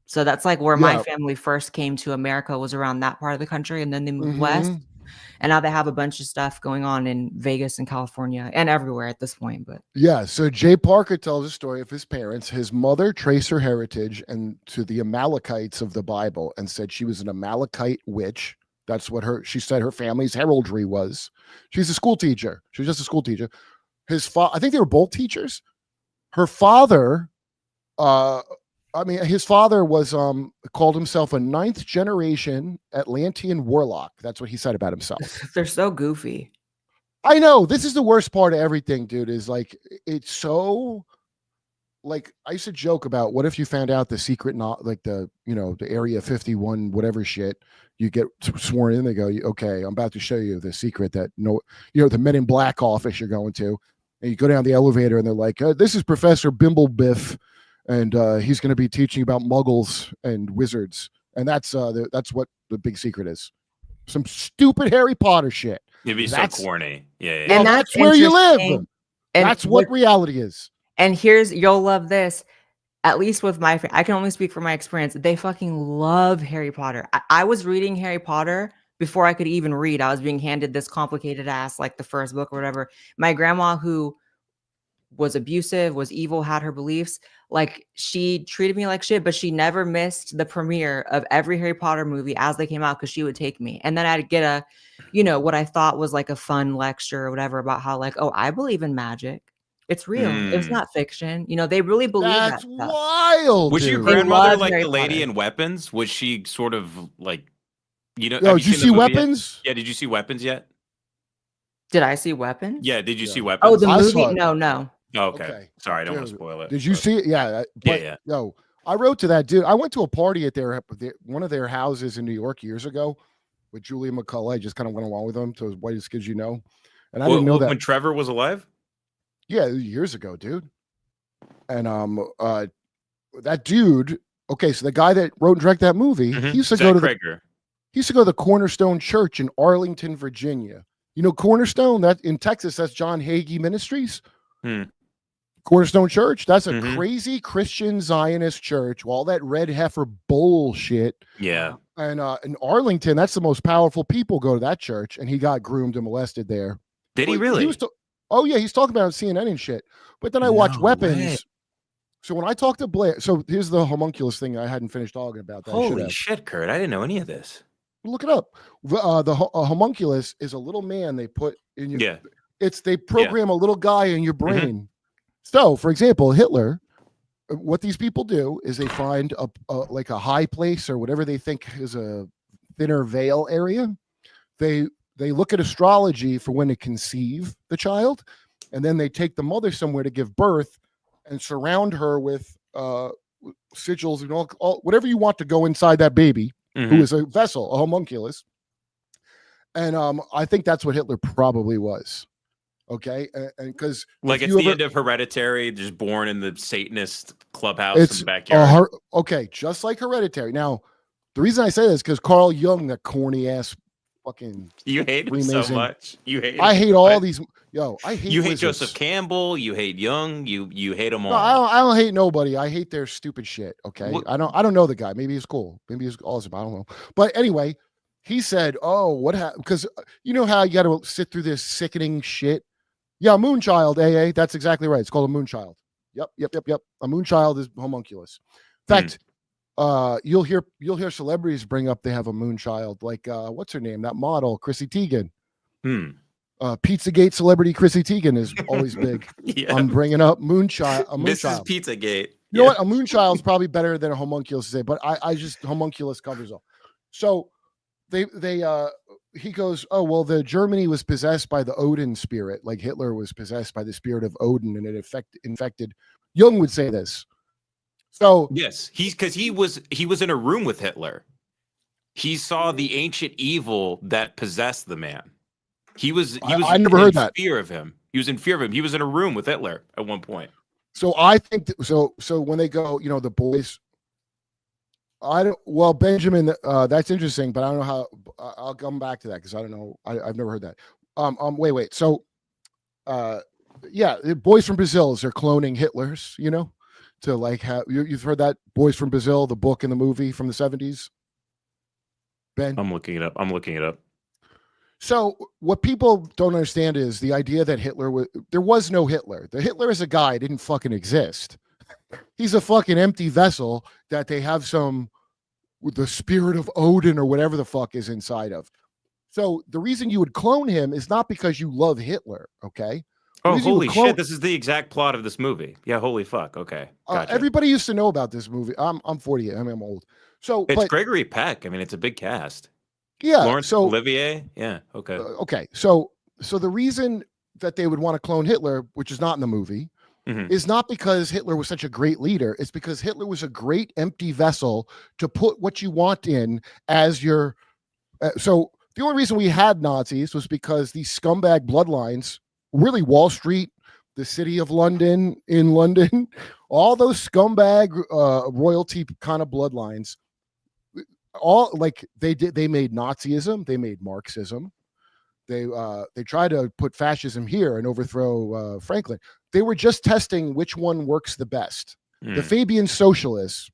so that's like where my family first came to America, was around that part of the country, and then they moved west. And now they have a bunch of stuff going on in Vegas and California and everywhere at this point. But yeah, so Jay Parker tells a story of his parents. His mother traced her heritage and to the Amalekites of the Bible, and said she was an Amalekite witch. That's what she said her family's heraldry was. She's a school teacher. She was just a school teacher. I think they were both teachers. Her father, his father was called himself a 9th generation Atlantean warlock. That's what he said about himself. They're so goofy. I know. This is the worst part of everything, dude, is like, it's so like, I used to joke about what if you found out the secret, not like the Area 51, whatever shit, you get sworn in, they go, okay, I'm about to show you the secret that the Men in Black office you're going to, and you go down the elevator and they're like, this is Professor Bimblebiff. And he's going to be teaching about muggles and wizards. And that's what the big secret is. Some stupid Harry Potter shit. It'd be so corny. Yeah. And that's where you live. And that's what reality is. And you'll love this. At least with I can only speak from my experience. They fucking love Harry Potter. I was reading Harry Potter before I could even read. I was being handed this complicated ass, like the first book or whatever. My grandma, who was abusive, was evil, had her beliefs, like she treated me like shit, but she never missed the premiere of every Harry Potter movie as they came out, because she would take me. And then I'd get what I thought was like a fun lecture or whatever about how like, oh, I believe in magic. It's real. It's not fiction. They really believe that's that stuff. Wild. Was dude. your grandmother like Harry the Lady Potter. in Weapons? Was she sort of like, Did you see Weapons? Yeah, did you see Weapons yet? Did I see Weapons? Yeah, did you see Weapons? Oh, the I movie? saw it. No. Oh, okay. Sorry, I don't want to spoil it. Did you see it? Yeah. Yeah. No, I wrote to that dude. I went to a party at one of their houses in New York years ago with Julia McCullough. I just kind of went along with them to as white as kids, and I didn't know that when Trevor was alive. Yeah, years ago, dude. And that dude. Okay, so the guy that wrote and directed that movie, he used to go to the Cornerstone Church in Arlington, Virginia. You know Cornerstone? That in Texas, that's John Hagee Ministries. Cornerstone Church. That's a crazy Christian Zionist church. All that red heifer bullshit. Yeah. And in Arlington, that's the most powerful people go to that church, and he got groomed and molested there. Did he really? Oh yeah, he's talking about it on CNN and shit. But then I watched Weapons. Way. So when I talked to Blair, so here's the homunculus thing I hadn't finished talking about. That Holy shit, Kurt! I didn't know any of this. Look it up. The homunculus is a little man they put in your. Yeah. They program a little guy in your brain. So, for example, Hitler. What these people do is they find like a high place or whatever they think is a thinner veil area. They look at astrology for when to conceive the child, and then they take the mother somewhere to give birth and surround her with sigils and all whatever you want to go inside that baby, who is a vessel, a homunculus. And I think that's what Hitler probably was. Okay, and because like it's the end of Hereditary, just born in the Satanist clubhouse in the backyard. Okay, just like Hereditary. Now, the reason I say this is because Carl Jung, that corny ass fucking you hate him so much. You hate. I hate all these. Yo, I hate. You hate Joseph Campbell. You hate Jung. You hate them all. No, I don't hate nobody. I hate their stupid shit. Okay, I don't know the guy. Maybe he's cool. Maybe he's awesome. I don't know. But anyway, he said, "Oh, what happened?" Because you know how you got to sit through this sickening shit. Yeah, Moonchild, AA. That's exactly right. It's called a Moonchild. Yep. A Moonchild is homunculus. In fact, you'll hear celebrities bring up they have a Moonchild. Like what's her name? That model, Chrissy Teigen. Pizzagate celebrity Chrissy Teigen is always big. I'm bringing up Moonchild. Mrs. Pizzagate. You know what? A Moonchild is probably better than a homunculus to say, but I just homunculus covers all. So he goes, oh, well, Germany was possessed by the Odin spirit, like Hitler was possessed by the spirit of Odin, and it infected. Jung would say this. So yes, because he was in a room with Hitler. He saw the ancient evil that possessed the man. I never heard that. Fear of him. He was in fear of him. He was in a room with Hitler at one point. So I think so when they go, the boys. Benjamin, that's interesting, but I don't know how. I'll come back to that because I don't know. I've never heard that. Wait. So, the boys from Brazil, they're cloning Hitlers, to like have you've heard that Boys from Brazil, the book and the movie from the 70s. Ben, I'm looking it up. So what people don't understand is the idea that there was no Hitler. The Hitler as a guy didn't fucking exist. He's a fucking empty vessel that they have the spirit of Odin or whatever the fuck is inside of. So the reason you would clone him is not because you love Hitler, okay? Oh, holy shit. This is the exact plot of this movie. Yeah, holy fuck. Okay. Gotcha. Everybody used to know about this movie. I'm 48. I mean, I'm old. So it's Gregory Peck. I mean, it's a big cast. Yeah. Laurence Olivier. Yeah. Okay. Okay. So the reason that they would want to clone Hitler, which is not in the movie, is not because Hitler was such a great leader. It's because Hitler was a great empty vessel to put what you want in as your. So the only reason we had Nazis was because these scumbag bloodlines, really Wall Street, the city of London, in London, all those scumbag royalty kind of bloodlines, all like they made Nazism, they made Marxism. They tried to put fascism here and overthrow Franklin. They were just testing which one works the best. The Fabian socialists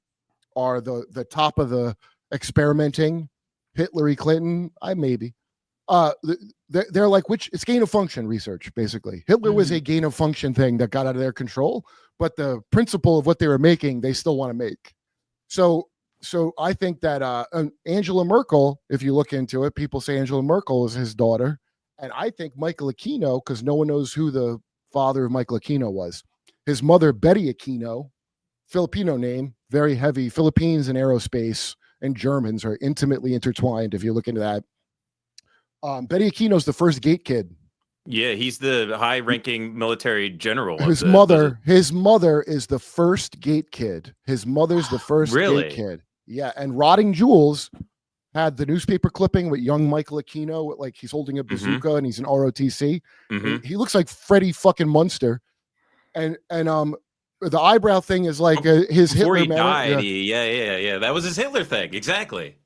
are the top of the experimenting. Hillary Clinton, maybe. They're like it's gain of function research, basically. Hitler was a gain of function thing that got out of their control, but the principle of what they were making, they still want to make. So I think that Angela Merkel, if you look into it, people say Angela Merkel is his daughter. And I think Michael Aquino, because no one knows who the father of Michael Aquino was. His mother, Betty Aquino, Filipino name, very heavy. Philippines and aerospace and Germans are intimately intertwined, if you look into that. Betty Aquino's the first gate kid. Yeah, he's the high-ranking military general. His mother is the first gate kid. His mother's the first gate kid. Yeah, and Rotting Jewels had the newspaper clipping with young Michael Aquino, like he's holding a bazooka and he's an ROTC. He looks like Freddie fucking Munster, and the eyebrow thing is like his before Hitler. He died. Yeah. That was his Hitler thing, exactly.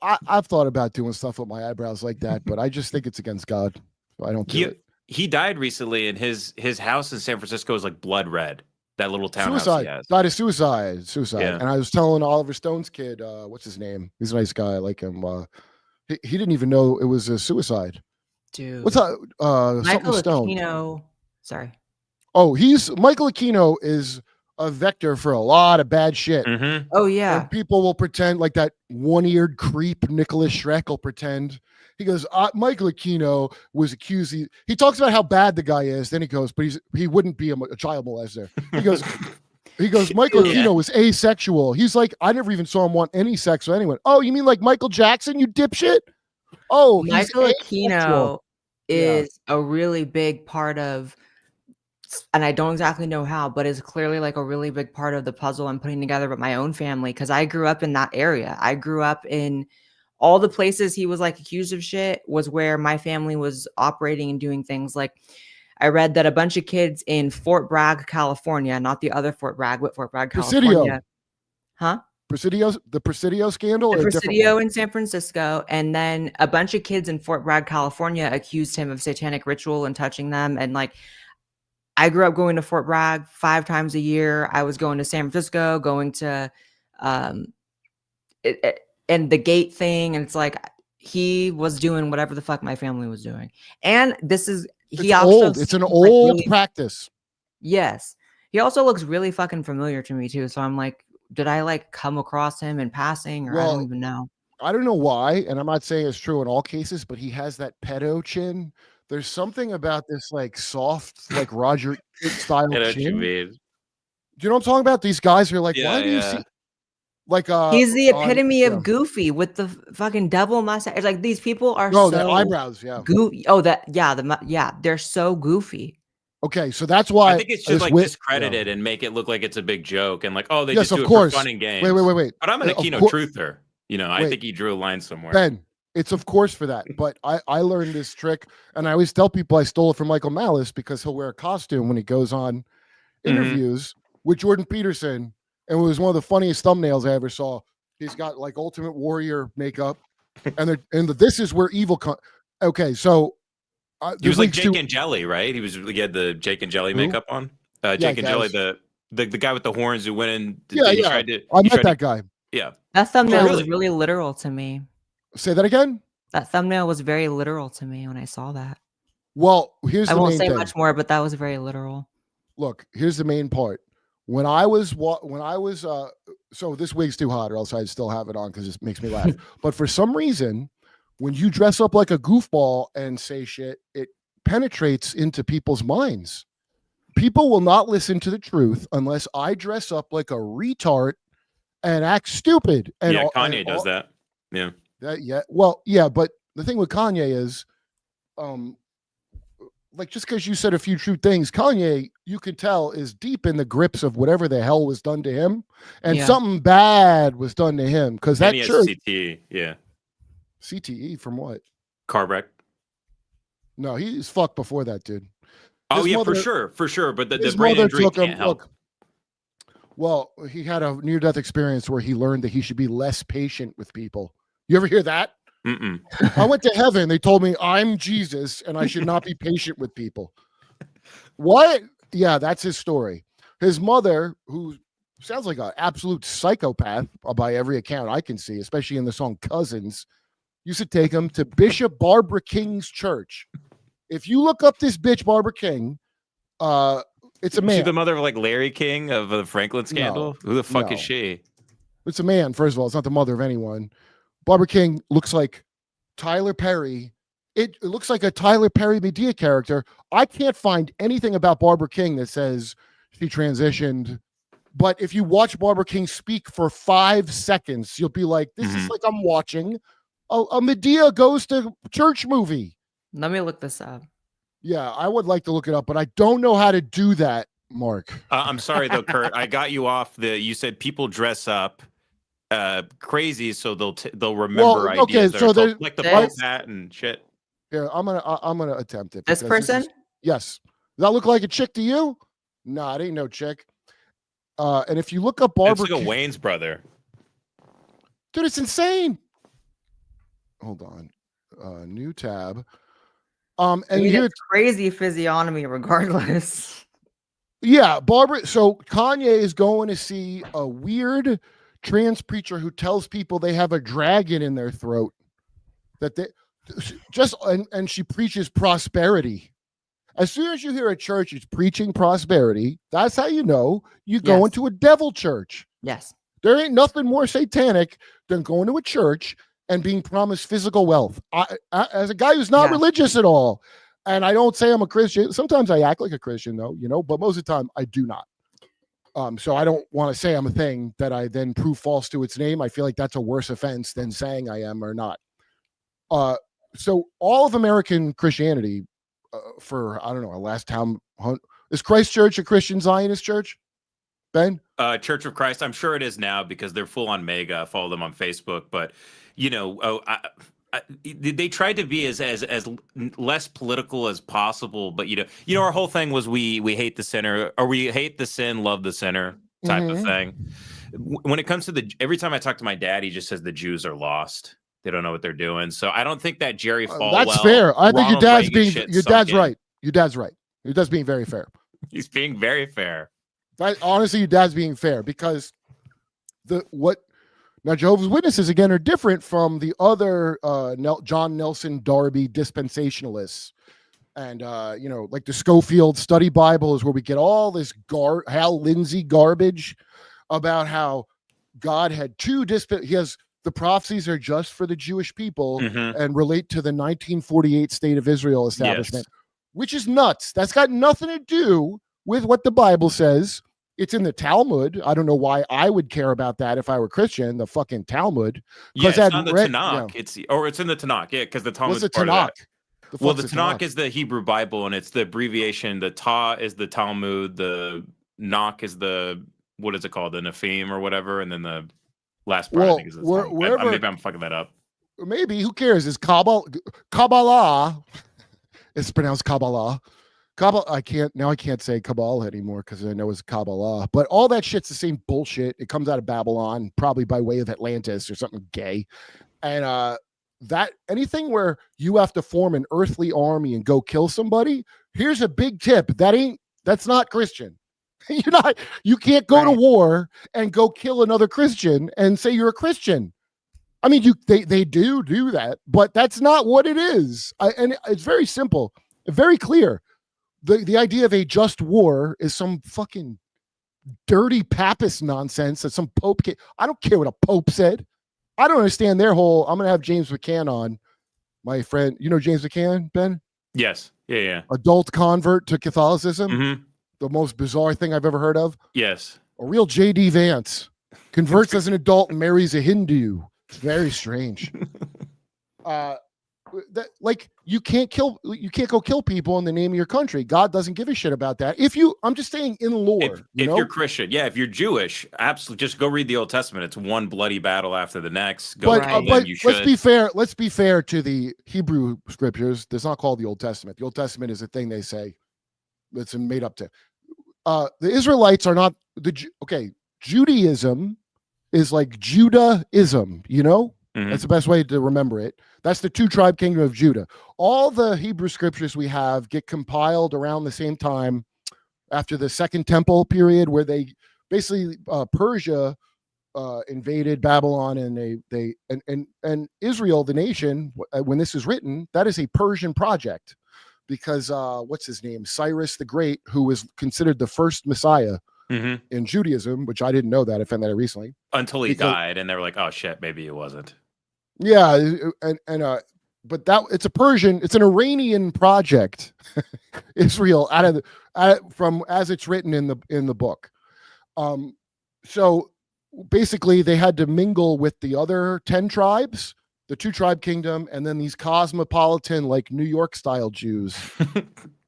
I've thought about doing stuff with my eyebrows like that, but I just think it's against God, so I don't do it. He died recently, and his house in San Francisco is like blood red. That little townhouse Suicide. he has. Died of suicide. Yeah. And I was telling Oliver Stone's kid, what's his name? He's a nice guy. I like him. He didn't even know it was a suicide. Dude. What's that? Michael Stone. Aquino. Sorry. Oh, Michael Aquino is a vector for a lot of bad shit. Mm-hmm. Oh yeah. And people will pretend like that one-eared creep Nicholas Schreck will pretend. He goes, Michael Aquino was accused. He talks about how bad the guy is. Then he goes, but he wouldn't be a child molester. He goes, Michael Aquino was asexual. He's like, I never even saw him want any sex with anyone. Oh, you mean like Michael Jackson, you dipshit? Oh, Michael Aquino is a really big part of, and I don't exactly know how, but is clearly like a really big part of the puzzle I'm putting together with my own family, because I grew up in that area. I grew up in all the places he was like accused of shit was where my family was operating and doing things. Like I read that a bunch of kids in Fort Bragg, California, not the other Fort Bragg, but Fort Bragg, California. Huh? The Presidio scandal? The Presidio in San Francisco. And then a bunch of kids in Fort Bragg, California accused him of satanic ritual and touching them. And like, I grew up going to Fort Bragg 5 times a year. I was going to San Francisco, going to and the gate thing. And it's like, he was doing whatever the fuck my family was doing. And this is, it's an old practice. Yes. He also looks really fucking familiar to me too. So I'm like, did I like come across him in passing, or I don't even know. I don't know why. And I'm not saying it's true in all cases, but he has that pedo chin. There's something about this like soft, like Roger style chin. Do you know what I'm talking about? These guys are like, why do you see? Like he's the epitome of goofy with the fucking devil mustache. Like these people are the eyebrows, they're so goofy. Okay, so that's why I think it should like discredit it and make it look like it's a big joke and like, oh, they just do it for fun and games. Wait. But I'm an Aquino truther. You know, I think he drew a line somewhere. Ben, it's of course for that. But I learned this trick, and I always tell people I stole it from Michael Malice because he'll wear a costume when he goes on interviews with Jordan Peterson. And it was one of the funniest thumbnails I ever saw. He's got like Ultimate Warrior makeup, and this is where evil. Okay, so he was like Jake and Jelly, right? He had the Jake and Jelly makeup on. Jake and Jelly, the guy with the horns who went in. I met that guy. Yeah, that thumbnail was really literal to me. Say that again. That thumbnail was very literal to me when I saw that. Well, here's I the won't main say thing. much more, but that was very literal. Look, here's the main part. When I was so this wig's too hot, or else I'd still have it on because it makes me laugh. But for some reason, when you dress up like a goofball and say shit, it penetrates into people's minds. People will not listen to the truth unless I dress up like a retard and act stupid. And Kanye does that. Yeah. But the thing with Kanye is, like, just because you said a few true things, Kanye, you can tell, is deep in the grips of whatever the hell was done to him, and something bad was done to him. Because that church, CTE, CTE from what? Car wreck. No, he's fucked before that, dude. Oh yeah, for sure. But the brain injury can't help. Look, well, he had a near-death experience where he learned that he should be less patient with people. You ever hear that? Mm-mm. I went to heaven. They told me I'm Jesus and I should not be patient with people. What? Yeah, that's his story. His mother, who sounds like an absolute psychopath by every account I can see, especially in the song Cousins, used to take him to Bishop Barbara King's church. If you look up this bitch, Barbara King, it's a man. Is she the mother of like Larry King of the Franklin scandal? No, Who the fuck is she? It's a man, first of all. It's not the mother of anyone. Barbara King looks like Tyler Perry. It looks like a Tyler Perry Medea character. I can't find anything about Barbara King that says she transitioned. But if you watch Barbara King speak for 5 seconds, you'll be like, this is like I'm watching a Medea goes to church movie. Let me look this up. Yeah, I would like to look it up, but I don't know how to do that, Mark. I'm sorry, though, Kurt. I got you off you said people dress up crazy so they'll remember ideas. Okay, so there's like the Pope hat and shit. Here, I'm gonna attempt it. This person? Yes. Does that look like a chick to you? No, it ain't no chick. And if you look up Barbara, it's like a Wayne's brother. Dude, it's insane. Hold on. New tab. And it's crazy physiognomy regardless. Yeah, Barbara. So Kanye is going to see a weird trans preacher who tells people they have a dragon in their throat. That they just and she preaches prosperity. As soon as you hear a church is preaching prosperity, that's how you know you go into a devil church. Yes. There ain't nothing more satanic than going to a church and being promised physical wealth. I as a guy who's not religious at all, and I don't say I'm a Christian. Sometimes I act like a Christian, though, but most of the time I do not. So I don't want to say I'm a thing that I then prove false to its name. I feel like that's a worse offense than saying I am or not. So all of American Christianity, for I don't know, a last time is Christ Church a Christian Zionist church? Ben? Church of Christ. I'm sure it is now because they're full on mega. I follow them on Facebook, but they tried to be as less political as possible. But our whole thing was we hate the sinner, or we hate the sin, love the sinner type of thing. When it comes to every time I talk to my dad, he just says the Jews are lost. They don't know what they're doing. So I don't think that Jerry Falwell. That's fair. I think your dad's right. Your dad's right. Your dad's being very fair. He's being very fair. Honestly, your dad's being fair because now Jehovah's Witnesses again are different from the other John Nelson Darby dispensationalists, and like the Schofield Study Bible is where we get all this Hal Lindsey garbage about how God had two he has. The prophecies are just for the Jewish people and relate to the 1948 State of Israel establishment, which is nuts. That's got nothing to do with what the Bible says. It's in the Talmud. I don't know why I would care about that if I were Christian. The fucking Talmud. Yeah, it's not the Tanakh. It's in the Tanakh. Yeah, because the Talmud is part Tanakh? of that. Well, the Tanakh is the Hebrew Bible, and it's the abbreviation. The Ta is the Talmud. The Nach is the what is it called? The Nephim or whatever, and then the last part, I think, is maybe I'm fucking that up. Maybe, who cares? Is Kabbalah. It's pronounced Kabbalah. I can't say Kabbalah anymore because I know it's Kabbalah. But all that shit's the same bullshit. It comes out of Babylon, probably by way of Atlantis or something gay. And that anything where you have to form an earthly army and go kill somebody, here's a big tip. That's not Christian. You can't go to war and go kill another Christian and say you're a Christian. I mean, they do that, but that's not what it is. And it's very simple, very clear. The idea of a just war is some fucking dirty papist nonsense that some pope I don't care what a pope said. I don't understand their whole. I'm gonna have James McCann on, my friend. You know James McCann, Ben? Yes. Yeah. Adult convert to Catholicism. Mm-hmm. The most bizarre thing I've ever heard of. Yes. A real J.D. Vance converts as an adult and marries a Hindu. Very strange. You can't go kill people in the name of your country. God doesn't give a shit about that. I'm just saying in lore. If you're Christian, if you're Jewish, absolutely, just go read the Old Testament. It's one bloody battle after the next. But let's be fair. Let's be fair to the Hebrew scriptures. It's not called the Old Testament. The Old Testament is a thing they say. It's made up to. The Israelites are not Judaism is like Judaism, That's the best way to remember it. That's the two-tribe kingdom of Judah. All the Hebrew scriptures we have get compiled around the same time after the Second Temple period, where they basically Persia invaded Babylon, and and Israel, the nation, when this is written, that is a Persian project. Because what's his name? Cyrus the Great, who was considered the first Messiah in Judaism, which I didn't know that. I found that out recently. Until he died, and they were like, "Oh shit, maybe it wasn't." Yeah, but it's an Iranian project. Israel from as it's written in the book. So basically, they had to mingle with the other 10 tribes. The two-tribe kingdom, and then these cosmopolitan, like New York style Jews.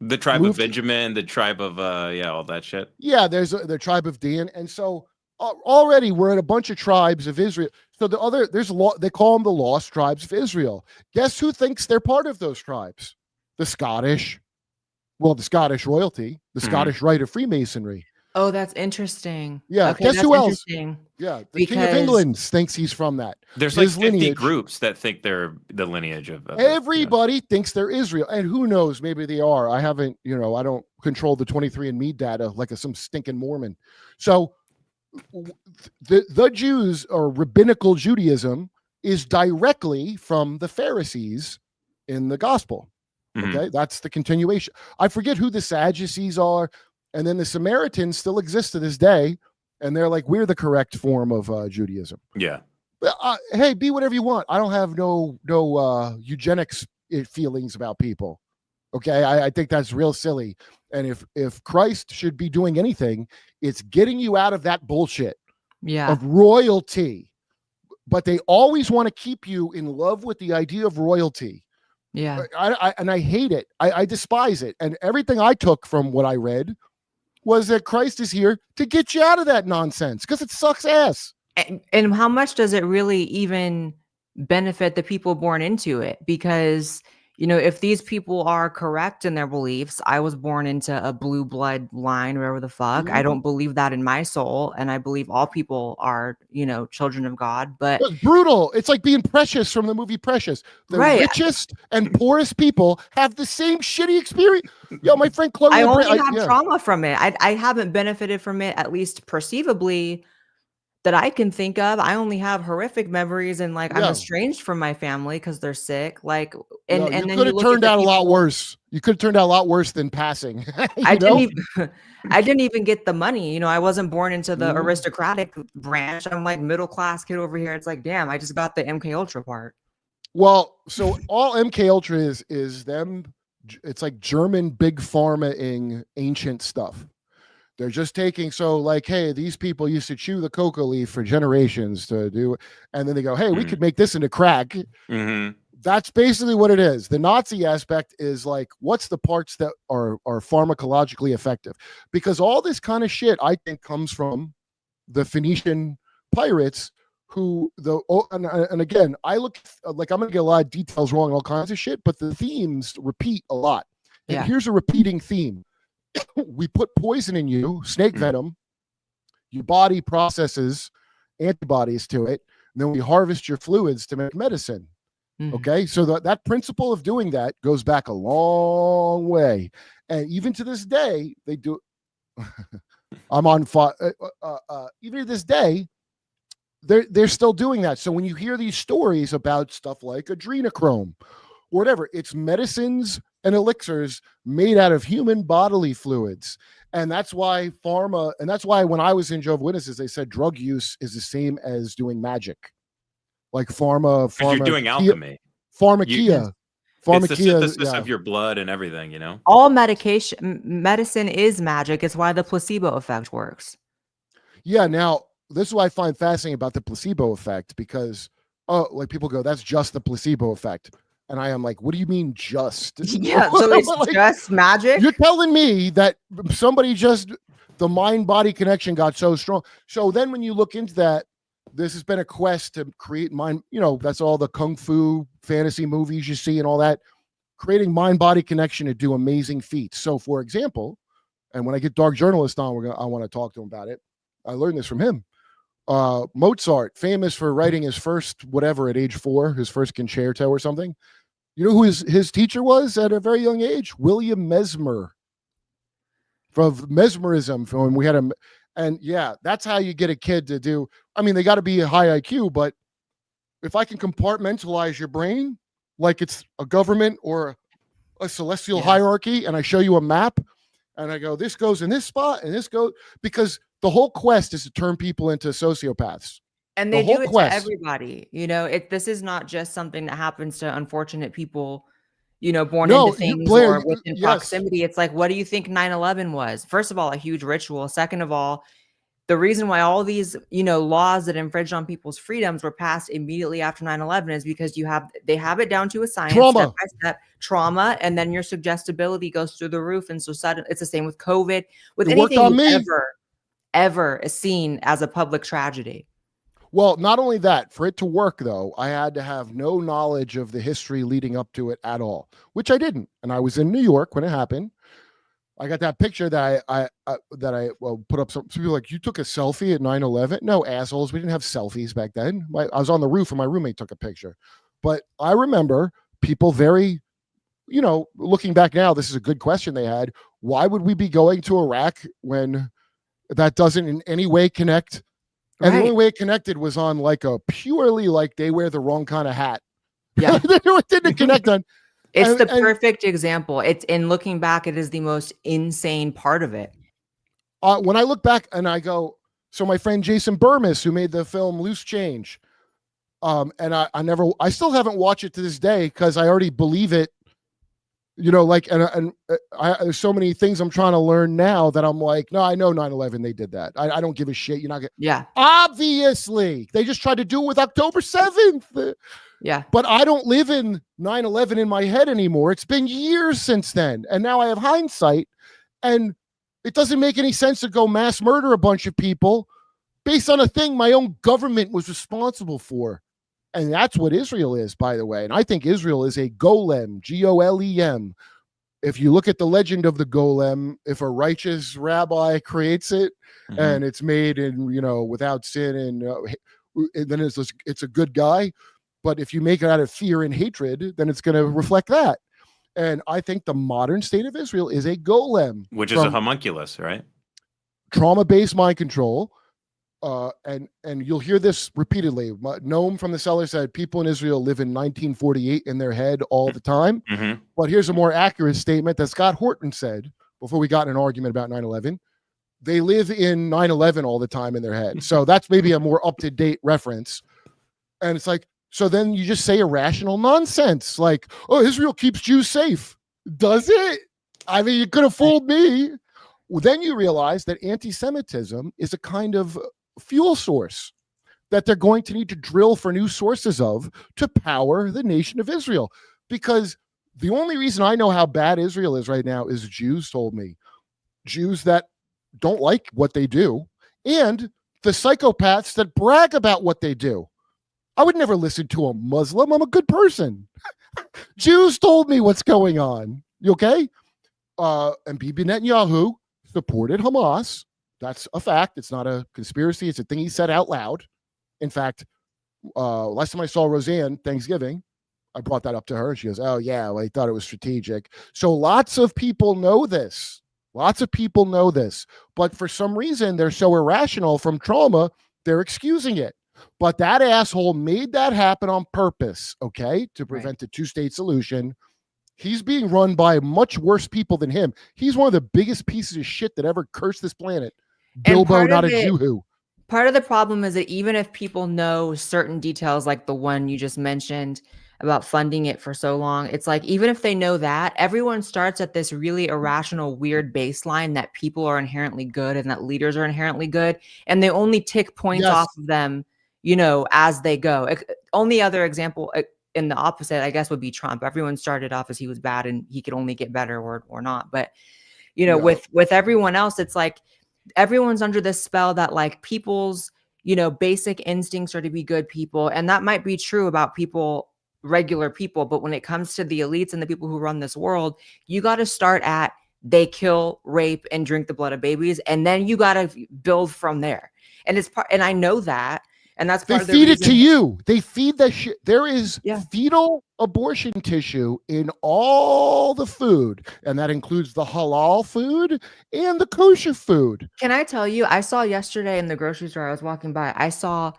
The tribe of Benjamin, the tribe of all that shit. Yeah, there's the tribe of Dan, and so already we're at a bunch of tribes of Israel. So they call them the lost tribes of Israel. Guess who thinks they're part of those tribes? The Scottish. Well, the Scottish royalty, the Scottish Rite of Freemasonry. Oh, that's interesting. Yeah, Okay, guess that's who else? interesting. Yeah, the King of Because England thinks he's from that. There's like His 50 lineage. groups that think they're the lineage of Everybody thinks they're Israel, and who knows? Maybe they are. I haven't, I don't control the 23andMe data like some stinking Mormon. So the Jews or rabbinical Judaism is directly from the Pharisees in the gospel. Okay, that's the continuation. I forget who the Sadducees are, and then the Samaritans still exist to this day, and they're like, we're the correct form of Judaism. Yeah. Hey, be whatever you want. I don't have no eugenics feelings about people. Okay, I think that's real silly. And if Christ should be doing anything, it's getting you out of that bullshit of royalty. But they always want to keep you in love with the idea of royalty. Yeah. I hate it. I despise it. And everything I took from what I read was that Christ is here to get you out of that nonsense because it sucks ass. And how much does it really even benefit the people born into it? Because, if these people are correct in their beliefs, I was born into a blue blood line, whatever the fuck. I don't believe that in my soul. And I believe all people are, children of God. But it's brutal. It's like being Precious from the movie Precious. The richest and poorest people have the same shitty experience. Yo, my friend Chloe. I only have trauma from it. I haven't benefited from it, at least perceivably, that I can think of. I only have horrific memories, and I'm estranged from my family because they're sick. And you then could have turned out a lot worse. You could have turned out a lot worse than passing. I didn't even get the money. I wasn't born into the aristocratic branch. I'm like middle class kid over here. It's like, damn, I just got the MK Ultra part. Well, so all MK Ultra is them. It's like German big pharma-ing ancient stuff. They're just taking, hey, these people used to chew the coca leaf for generations to do, and then they go, hey, we could make this into crack. That's basically what it is. The Nazi aspect is like, what's the parts that are pharmacologically effective? Because all this kind of shit, I think, comes from the Phoenician pirates and again, I look like I'm going to get a lot of details wrong and all kinds of shit, but the themes repeat a lot. And here's a repeating theme. We put poison in you, snake venom, your body processes antibodies to it, and then we harvest your fluids to make medicine. Okay, so that principle of doing that goes back a long way, and even to this day they do. I'm on fire. Even to this day, they're still doing that. So when you hear these stories about stuff like adrenochrome or whatever, it's medicines and elixirs made out of human bodily fluids. And that's why pharma, and that's why when I was in Jehovah's Witnesses, they said drug use is the same as doing magic. Like pharma you're doing alchemy. Pharmakia. It's the synthesis of your blood and everything, All medicine is magic. It's why the placebo effect works. Yeah, now, this is what I find fascinating about the placebo effect, because, people go, that's just the placebo effect. And I am like, what do you mean just? Yeah, so it's just magic? You're telling me that somebody the mind-body connection got so strong. So then when you look into that, this has been a quest to create mind, that's all the kung fu fantasy movies you see and all that, creating mind-body connection to do amazing feats. So for example, and when I get Dark Journalist on, I want to talk to him about it. I learned this from him. Mozart, famous for writing his first whatever at age 4, his first concerto or something. You know who his teacher was at a very young age? William Mesmer. From mesmerism, from when we had him. And yeah, that's how you get a kid to do. I mean, they got to be a high IQ, but if I can compartmentalize your brain like it's a government or a celestial hierarchy, and I show you a map and I go, this goes in this spot and this goes, because the whole quest is to turn people into sociopaths. And they do it to everybody. This is not just something that happens to unfortunate people, born into things Blair, or within proximity. It's like, what do you think 9/11 was? First of all, a huge ritual. Second of all, the reason why all these, laws that infringe on people's freedoms were passed immediately after 9/11 is because they have it down to a science, step by step, trauma, and then your suggestibility goes through the roof. And so it's the same with COVID, with anything ever seen as a public tragedy. Well, not only that, for it to work, though, I had to have no knowledge of the history leading up to it at all, which I didn't. And I was in New York when it happened. I got that picture that I put up. Some people like, you took a selfie at 9/11. No, assholes. We didn't have selfies back then. I was on the roof and my roommate took a picture. But I remember people very, looking back now, this is a good question they had. Why would we be going to Iraq when that doesn't in any way connect? And the only way it connected was on like a purely like they wear the wrong kind of hat. Yeah. It didn't connect on. It's the perfect example. It's in looking back, it is the most insane part of it. When I look back and I go, so my friend Jason Burmis, who made the film Loose Change, and I still haven't watched it to this day because I already believe it. There's so many things I'm trying to learn now that I'm like, no, I know 9/11 they did that. I don't give a shit. You're not gonna. Yeah. Obviously, they just tried to do it with October 7th. Yeah. But I don't live in 9/11 in my head anymore. It's been years since then. And now I have hindsight. And it doesn't make any sense to go mass murder a bunch of people based on a thing my own government was responsible for. And that's what Israel is, by the way. And I think Israel is a golem, Golem. If you look at the legend of the golem, if a righteous rabbi creates it and it's made in, without sin, and then it's a good guy. But if you make it out of fear and hatred, then it's going to reflect that. And I think the modern state of Israel is a golem. Which is a homunculus, right? Trauma-based mind control. And you'll hear this repeatedly. Noam from the Cellar said people in Israel live in 1948 in their head all the time. But here's a more accurate statement that Scott Horton said before we got in an argument about 9/11. They live in 9/11 all the time in their head. So that's maybe a more up-to-date reference. And it's like, so then you just say irrational nonsense like, oh, Israel keeps Jews safe. Does it? I mean, you could have fooled me. Well, then you realize that anti-Semitism is a kind of fuel source that they're going to need to drill for new sources of to power the nation of Israel. Because the only reason I know how bad Israel is right now is Jews told me. Jews that don't like what they do and the psychopaths that brag about what they do. I would never listen to a Muslim. I'm a good person. Jews told me what's going on. You okay? And Bibi Netanyahu supported Hamas. That's a fact. It's not a conspiracy. It's a thing he said out loud. In fact, last time I saw Roseanne, Thanksgiving, I brought that up to her. She goes, oh, yeah, well, I thought it was strategic. So lots of people know this. Lots of people know this. But for some reason, they're so irrational from trauma, they're excusing it. But that asshole made that happen on purpose, okay, to prevent the two-state solution. He's being run by much worse people than him. He's one of the biggest pieces of shit that ever cursed this planet. Bilbo, not a Jew who. Part of the problem is that even if people know certain details, like the one you just mentioned about funding it for so long, it's like, even if they know that, everyone starts at this really irrational, weird baseline that people are inherently good and that leaders are inherently good. And they only tick points off of them, as they go. Only other example in the opposite, I guess, would be Trump. Everyone started off as he was bad and he could only get better or not. But, with everyone else, it's like everyone's under this spell that like people's, basic instincts are to be good people. And that might be true about regular people. But when it comes to the elites and the people who run this world, you got to start at they kill, rape, and drink the blood of babies. And then you got to build from there. And and I know that. And that's part of the reason. They feed it to you. They feed that shit. There is fetal abortion tissue in all the food. And that includes the halal food and the kosher food. Can I tell you, I saw yesterday in the grocery store, I was walking by, I saw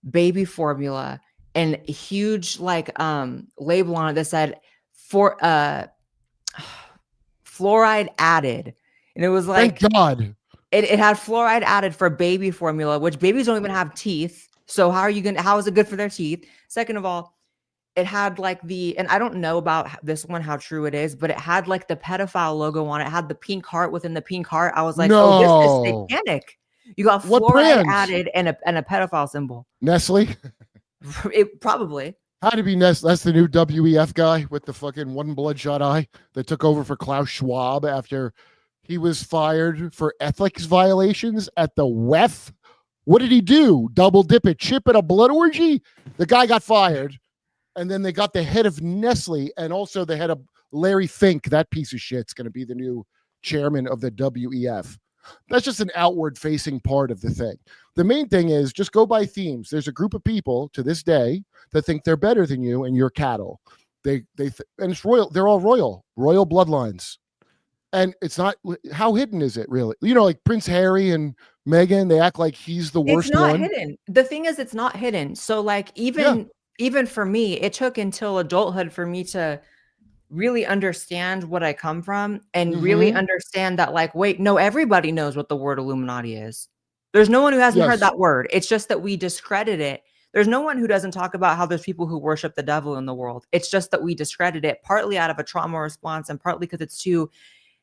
baby formula and a huge label on it that said fluoride added. And it was like, thank God. It had fluoride added for baby formula, which babies don't even have teeth. So how is it good for their teeth? Second of all, it had and I don't know about this one, how true it is, but it had the pedophile logo on it. It had the pink heart within the pink heart. I was like, oh, this is satanic. You got fluoride added and a pedophile symbol. Nestle? It probably. Had to be Nestle. That's the new WEF guy with the fucking one bloodshot eye that took over for Klaus Schwab after he was fired for ethics violations at the WEF. What did he do? Double dip a chip at a blood orgy? The guy got fired. And then they got the head of Nestle and also the head of Larry Fink. That piece of shit's going to be the new chairman of the WEF. That's just an outward facing part of the thing. The main thing is just go by themes. There's a group of people to this day that think they're better than you and you're cattle. And it's royal. They're all royal bloodlines. And it's not, how hidden is it really? You know, like Prince Harry and Meghan, they act like he's the worst one. It's not hidden. The thing is, it's not hidden. So like even for me, it took until adulthood for me to really understand what I come from and really understand that, like, wait, no, everybody knows what the word Illuminati is. There's no one who hasn't heard that word. It's just that we discredit it. There's no one who doesn't talk about how there's people who worship the devil in the world. It's just that we discredit it, partly out of a trauma response and partly because it's too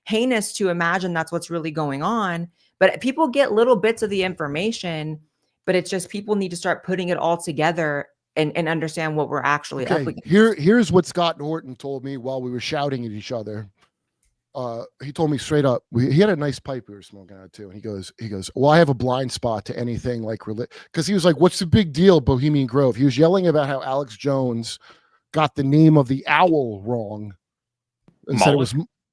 heinous to imagine that's what's really going on. But people get little bits of the information, but it's just people need to start putting it all together and understand what we're actually up against. Here's what Scott Norton told me while we were shouting at each other. He told me straight up, he had a nice pipe we were smoking out too. And he goes, well, I have a blind spot to anything like, because he was like, what's the big deal, Bohemian Grove? He was yelling about how Alex Jones got the name of the owl wrong and said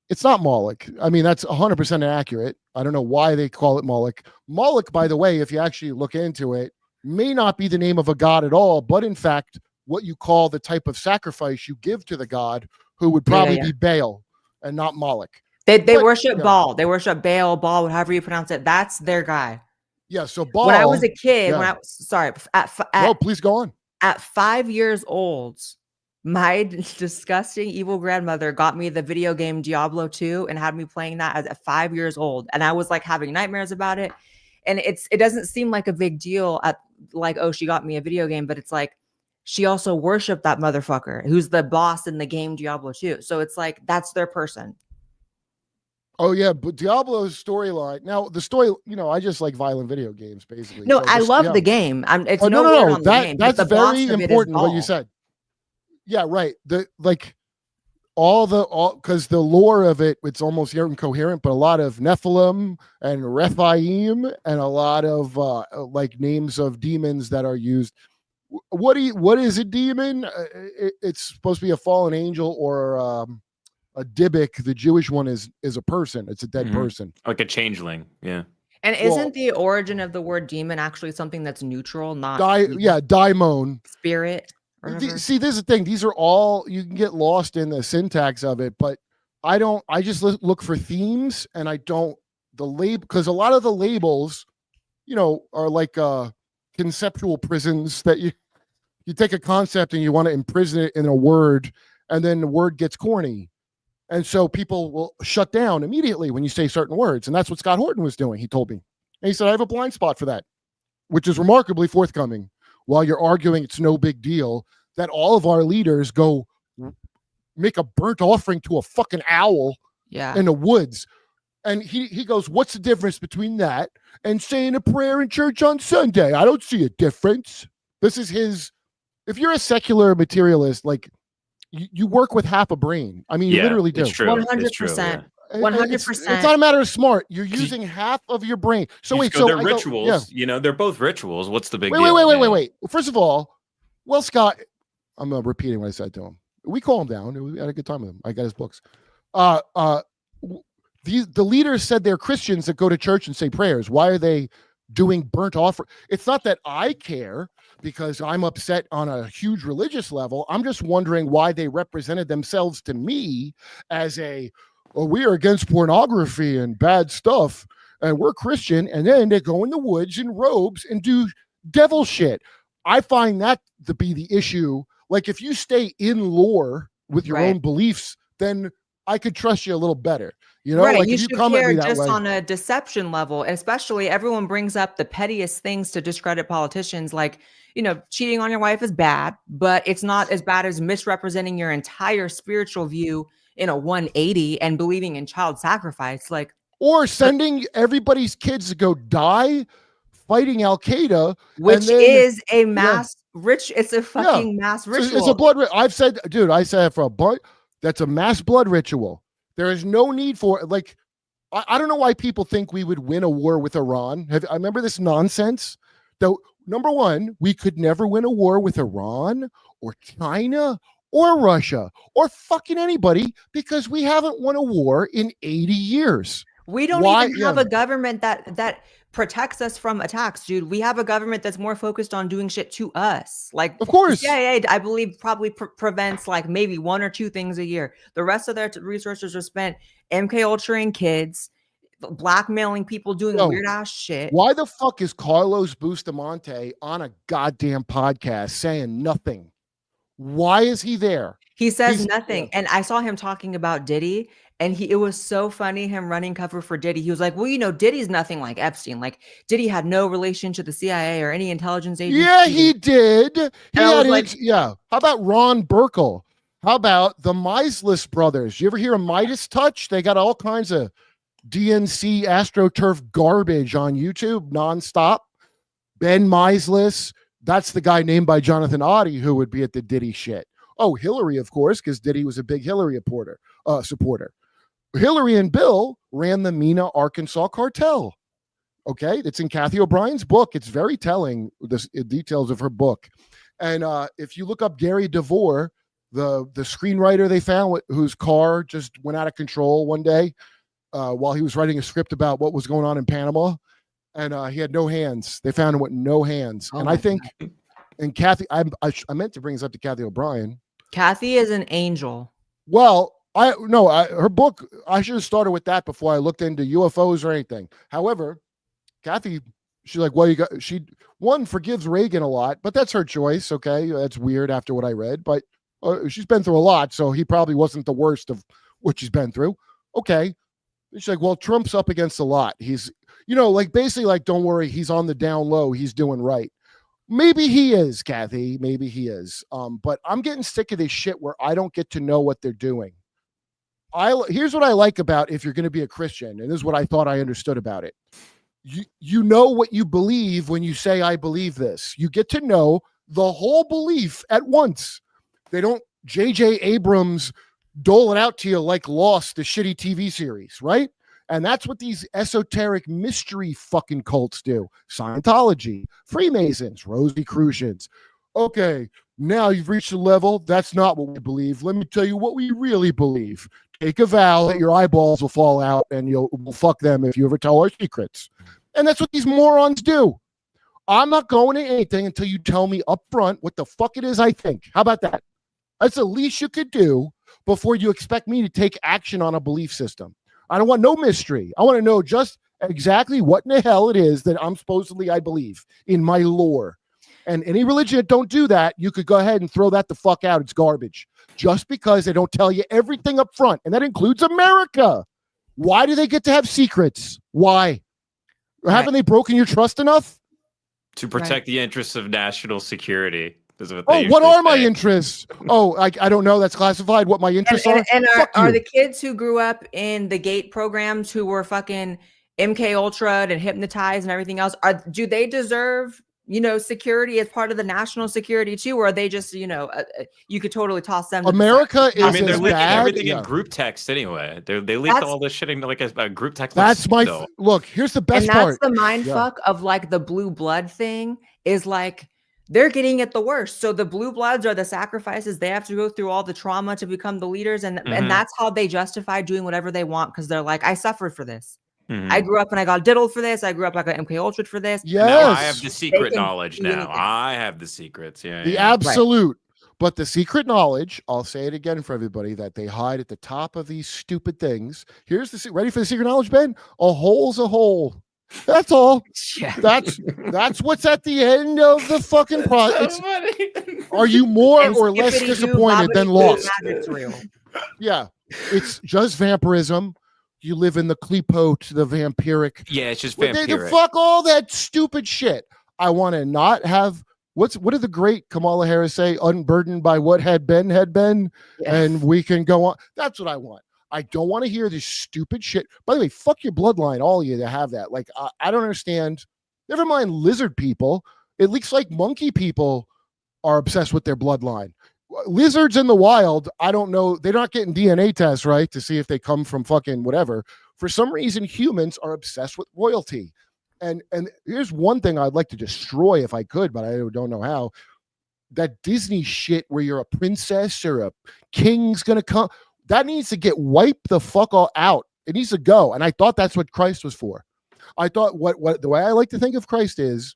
it's not Moloch. I mean, that's 100% inaccurate. I don't know why they call it Moloch. Moloch, by the way, if you actually look into it, may not be the name of a god at all, but in fact, what you call the type of sacrifice you give to the god, who would probably be Baal and not Moloch. They worship Baal. They worship Baal, however you pronounce it. That's their guy. Yeah. So Baal. When I was a kid, please go on. At 5 years old, my disgusting evil grandmother got me the video game Diablo 2 and had me playing that at 5 years old, and I was like having nightmares about it. And it doesn't seem like a big deal at like, oh, she got me a video game, but it's like she also worshiped that motherfucker who's the boss in the game Diablo 2. So it's like that's their person. Oh yeah, but Diablo's storyline. Now the story, you know, I just like violent video games, basically. No, I love the game. It's no. That's very important what you said. Yeah, right. Because the lore of it, it's almost incoherent, but a lot of Nephilim and Rephaim and a lot of like names of demons that are used. What is a demon? It's supposed to be a fallen angel or a Dybbuk. The Jewish one is a person. It's a dead person, like a changeling. Yeah. And isn't the origin of the word demon actually something that's neutral, not daimon, spirit? See, this is the thing. These are all, you can get lost in the syntax of it, but I just look for themes, and I don't the label, because a lot of the labels, you know, are like conceptual prisons that you take a concept and you want to imprison it in a word, and then the word gets corny. And so people will shut down immediately when you say certain words. And that's what Scott Horton was doing. He told me. And he said, I have a blind spot for that, which is remarkably forthcoming. While you're arguing it's no big deal that all of our leaders go make a burnt offering to a fucking owl in the woods. And he goes, what's the difference between that and saying a prayer in church on Sunday? I don't see a difference. This is his, if you're a secular materialist, like you work with half a brain. I mean, you literally do. It's true. 100%. 100%. It's not a matter of smart. You're using half of your brain. So wait, so they're rituals. You know, they're both rituals. What's the big deal? Wait. First of all, well, Scott, I'm repeating what I said to him. We calmed down. We had a good time with him. I got his books. The leaders said they're Christians that go to church and say prayers. Why are they doing burnt offering? It's not that I care because I'm upset on a huge religious level. I'm just wondering why they represented themselves to me as we are against pornography and bad stuff, and we're Christian, and then they go in the woods in robes and do devil shit. I find that to be the issue. Like, if you stay in lore with your own beliefs, then I could trust you a little better. You know, like you if you should come care at me that just way. on a deception level, and especially everyone brings up the pettiest things to discredit politicians, like, you know, cheating on your wife is bad, but it's not as bad as misrepresenting your entire spiritual view in a 180 and believing in child sacrifice, like, or sending everybody's kids to go die fighting Al Qaeda, which is a mass it's a fucking mass ritual. It's a blood. I've said, dude, I said for a blood, that's a mass blood ritual. There is no need for, like, I don't know why people think we would win a war with Iran. I remember this nonsense. Though, number one, we could never win a war with Iran or China or Russia or fucking anybody because we haven't won a war in 80 years. We don't even have a government that protects us from attacks, dude. We have a government that's more focused on doing shit to us. Like, of course, the CIA, I believe, probably prevents like maybe 1 or 2 things a year. The rest of their resources are spent MK Ultraing kids, blackmailing people, doing weird ass shit. Why the fuck is Carlos Bustamante on a goddamn podcast saying nothing? Why is he there? He says nothing. And I saw him talking about Diddy, and it was so funny, him running cover for Diddy. He was like, well, you know, Diddy's nothing like Epstein. Like, Diddy had no relation to the CIA or any intelligence agency. Yeah, he did. He had How about Ron Burkle? How about the Miseless brothers? You ever hear of Midas Touch? They got all kinds of DNC AstroTurf garbage on YouTube nonstop. Ben Miseless. That's the guy named by Jonathan Oddie who would be at the Diddy shit. Oh, Hillary, of course, because Diddy was a big Hillary supporter. Hillary and Bill ran the Mena, Arkansas cartel. Okay, it's in Kathy O'Brien's book. It's very telling, the details of her book. And if you look up Gary DeVore, the screenwriter they found whose car just went out of control one day while he was writing a script about what was going on in Panama. And he had no hands. They found him with no hands. And I think, and Kathy, I meant to bring this up to Kathy O'Brien. Kathy is an angel. Well, her book, I should have started with that before I looked into UFOs or anything. However, Kathy, she's like, well, she forgives Reagan a lot, but that's her choice. Okay. That's weird after what I read, but she's been through a lot. So he probably wasn't the worst of what she's been through. Okay. She's like, well, Trump's up against a lot. He's, like basically like, don't worry, he's on the down low. He's doing right. Maybe he is, Kathy. Maybe he is. But I'm getting sick of this shit where I don't get to know what they're doing. Here's what I like about if you're going to be a Christian, and this is what I thought I understood about it. You know what you believe when you say, I believe this. You get to know the whole belief at once. They don't J.J. Abrams dole it out to you like Lost, the shitty TV series, right? And that's what these esoteric mystery fucking cults do. Scientology, Freemasons, Rosicrucians. Okay, now you've reached a level. That's not what we believe. Let me tell you what we really believe. Take a vow that your eyeballs will fall out and we'll fuck them if you ever tell our secrets. And that's what these morons do. I'm not going to anything until you tell me up front what the fuck it is I think. How about that? That's the least you could do before you expect me to take action on a belief system. I don't want no mystery. I want to know just exactly what in the hell it is that I believe in my lore. And any religion that don't do that, you could go ahead and throw that the fuck out. It's garbage. Just because they don't tell you everything up front. And that includes America. Why do they get to have secrets? Why? Right. Haven't they broken your trust enough? To protect the interests of national security. What are my interests? I don't know. That's classified. What my interests are? And are the kids who grew up in the GATE programs who were fucking MK Ultra and hypnotized and everything else? Do they deserve, security as part of the national security too, or are they just, you could totally toss them? America is. They're leaking everything in group text anyway. They leaked all this shit into like a group text. That's look. Here's the best part. That's the mind fuck of like the blue blood thing is like. They're getting it the worst. So the blue bloods are the sacrifices. They have to go through all the trauma to become the leaders. And that's how they justify doing whatever they want. Because they're like, I suffered for this. I grew up and I got diddled for this. I grew up, I got MK Ultra for this. Yes. Now I have the secret knowledge now. Anything. I have the secrets. Yeah. The absolute. Right. But the secret knowledge, I'll say it again for everybody, that they hide at the top of these stupid things. Here's ready for the secret knowledge, Ben? A hole's a hole. That's all. Yeah. That's what's at the end of the fucking process. Are you more or less disappointed than lost? Yeah, it's just vampirism. You live in the Kleepote, the vampiric. Yeah, it's just vampiric. Fuck all that stupid shit. I want to not have what did the great Kamala Harris say? Unburdened by what had been, yes. And we can go on. That's what I want. I don't want to hear this stupid shit. By the way, fuck your bloodline, all of you that have that. Like, I don't understand. Never mind lizard people. It looks like monkey people are obsessed with their bloodline. Lizards in the wild, I don't know. They're not getting DNA tests, right, to see if they come from fucking whatever. For some reason, humans are obsessed with royalty. And here's one thing I'd like to destroy if I could, but I don't know how. that Disney shit where you're a princess or a king's gonna come. That needs to get wiped the fuck all out. It needs to go. And I thought that's what Christ was for. I thought what the way I like to think of Christ is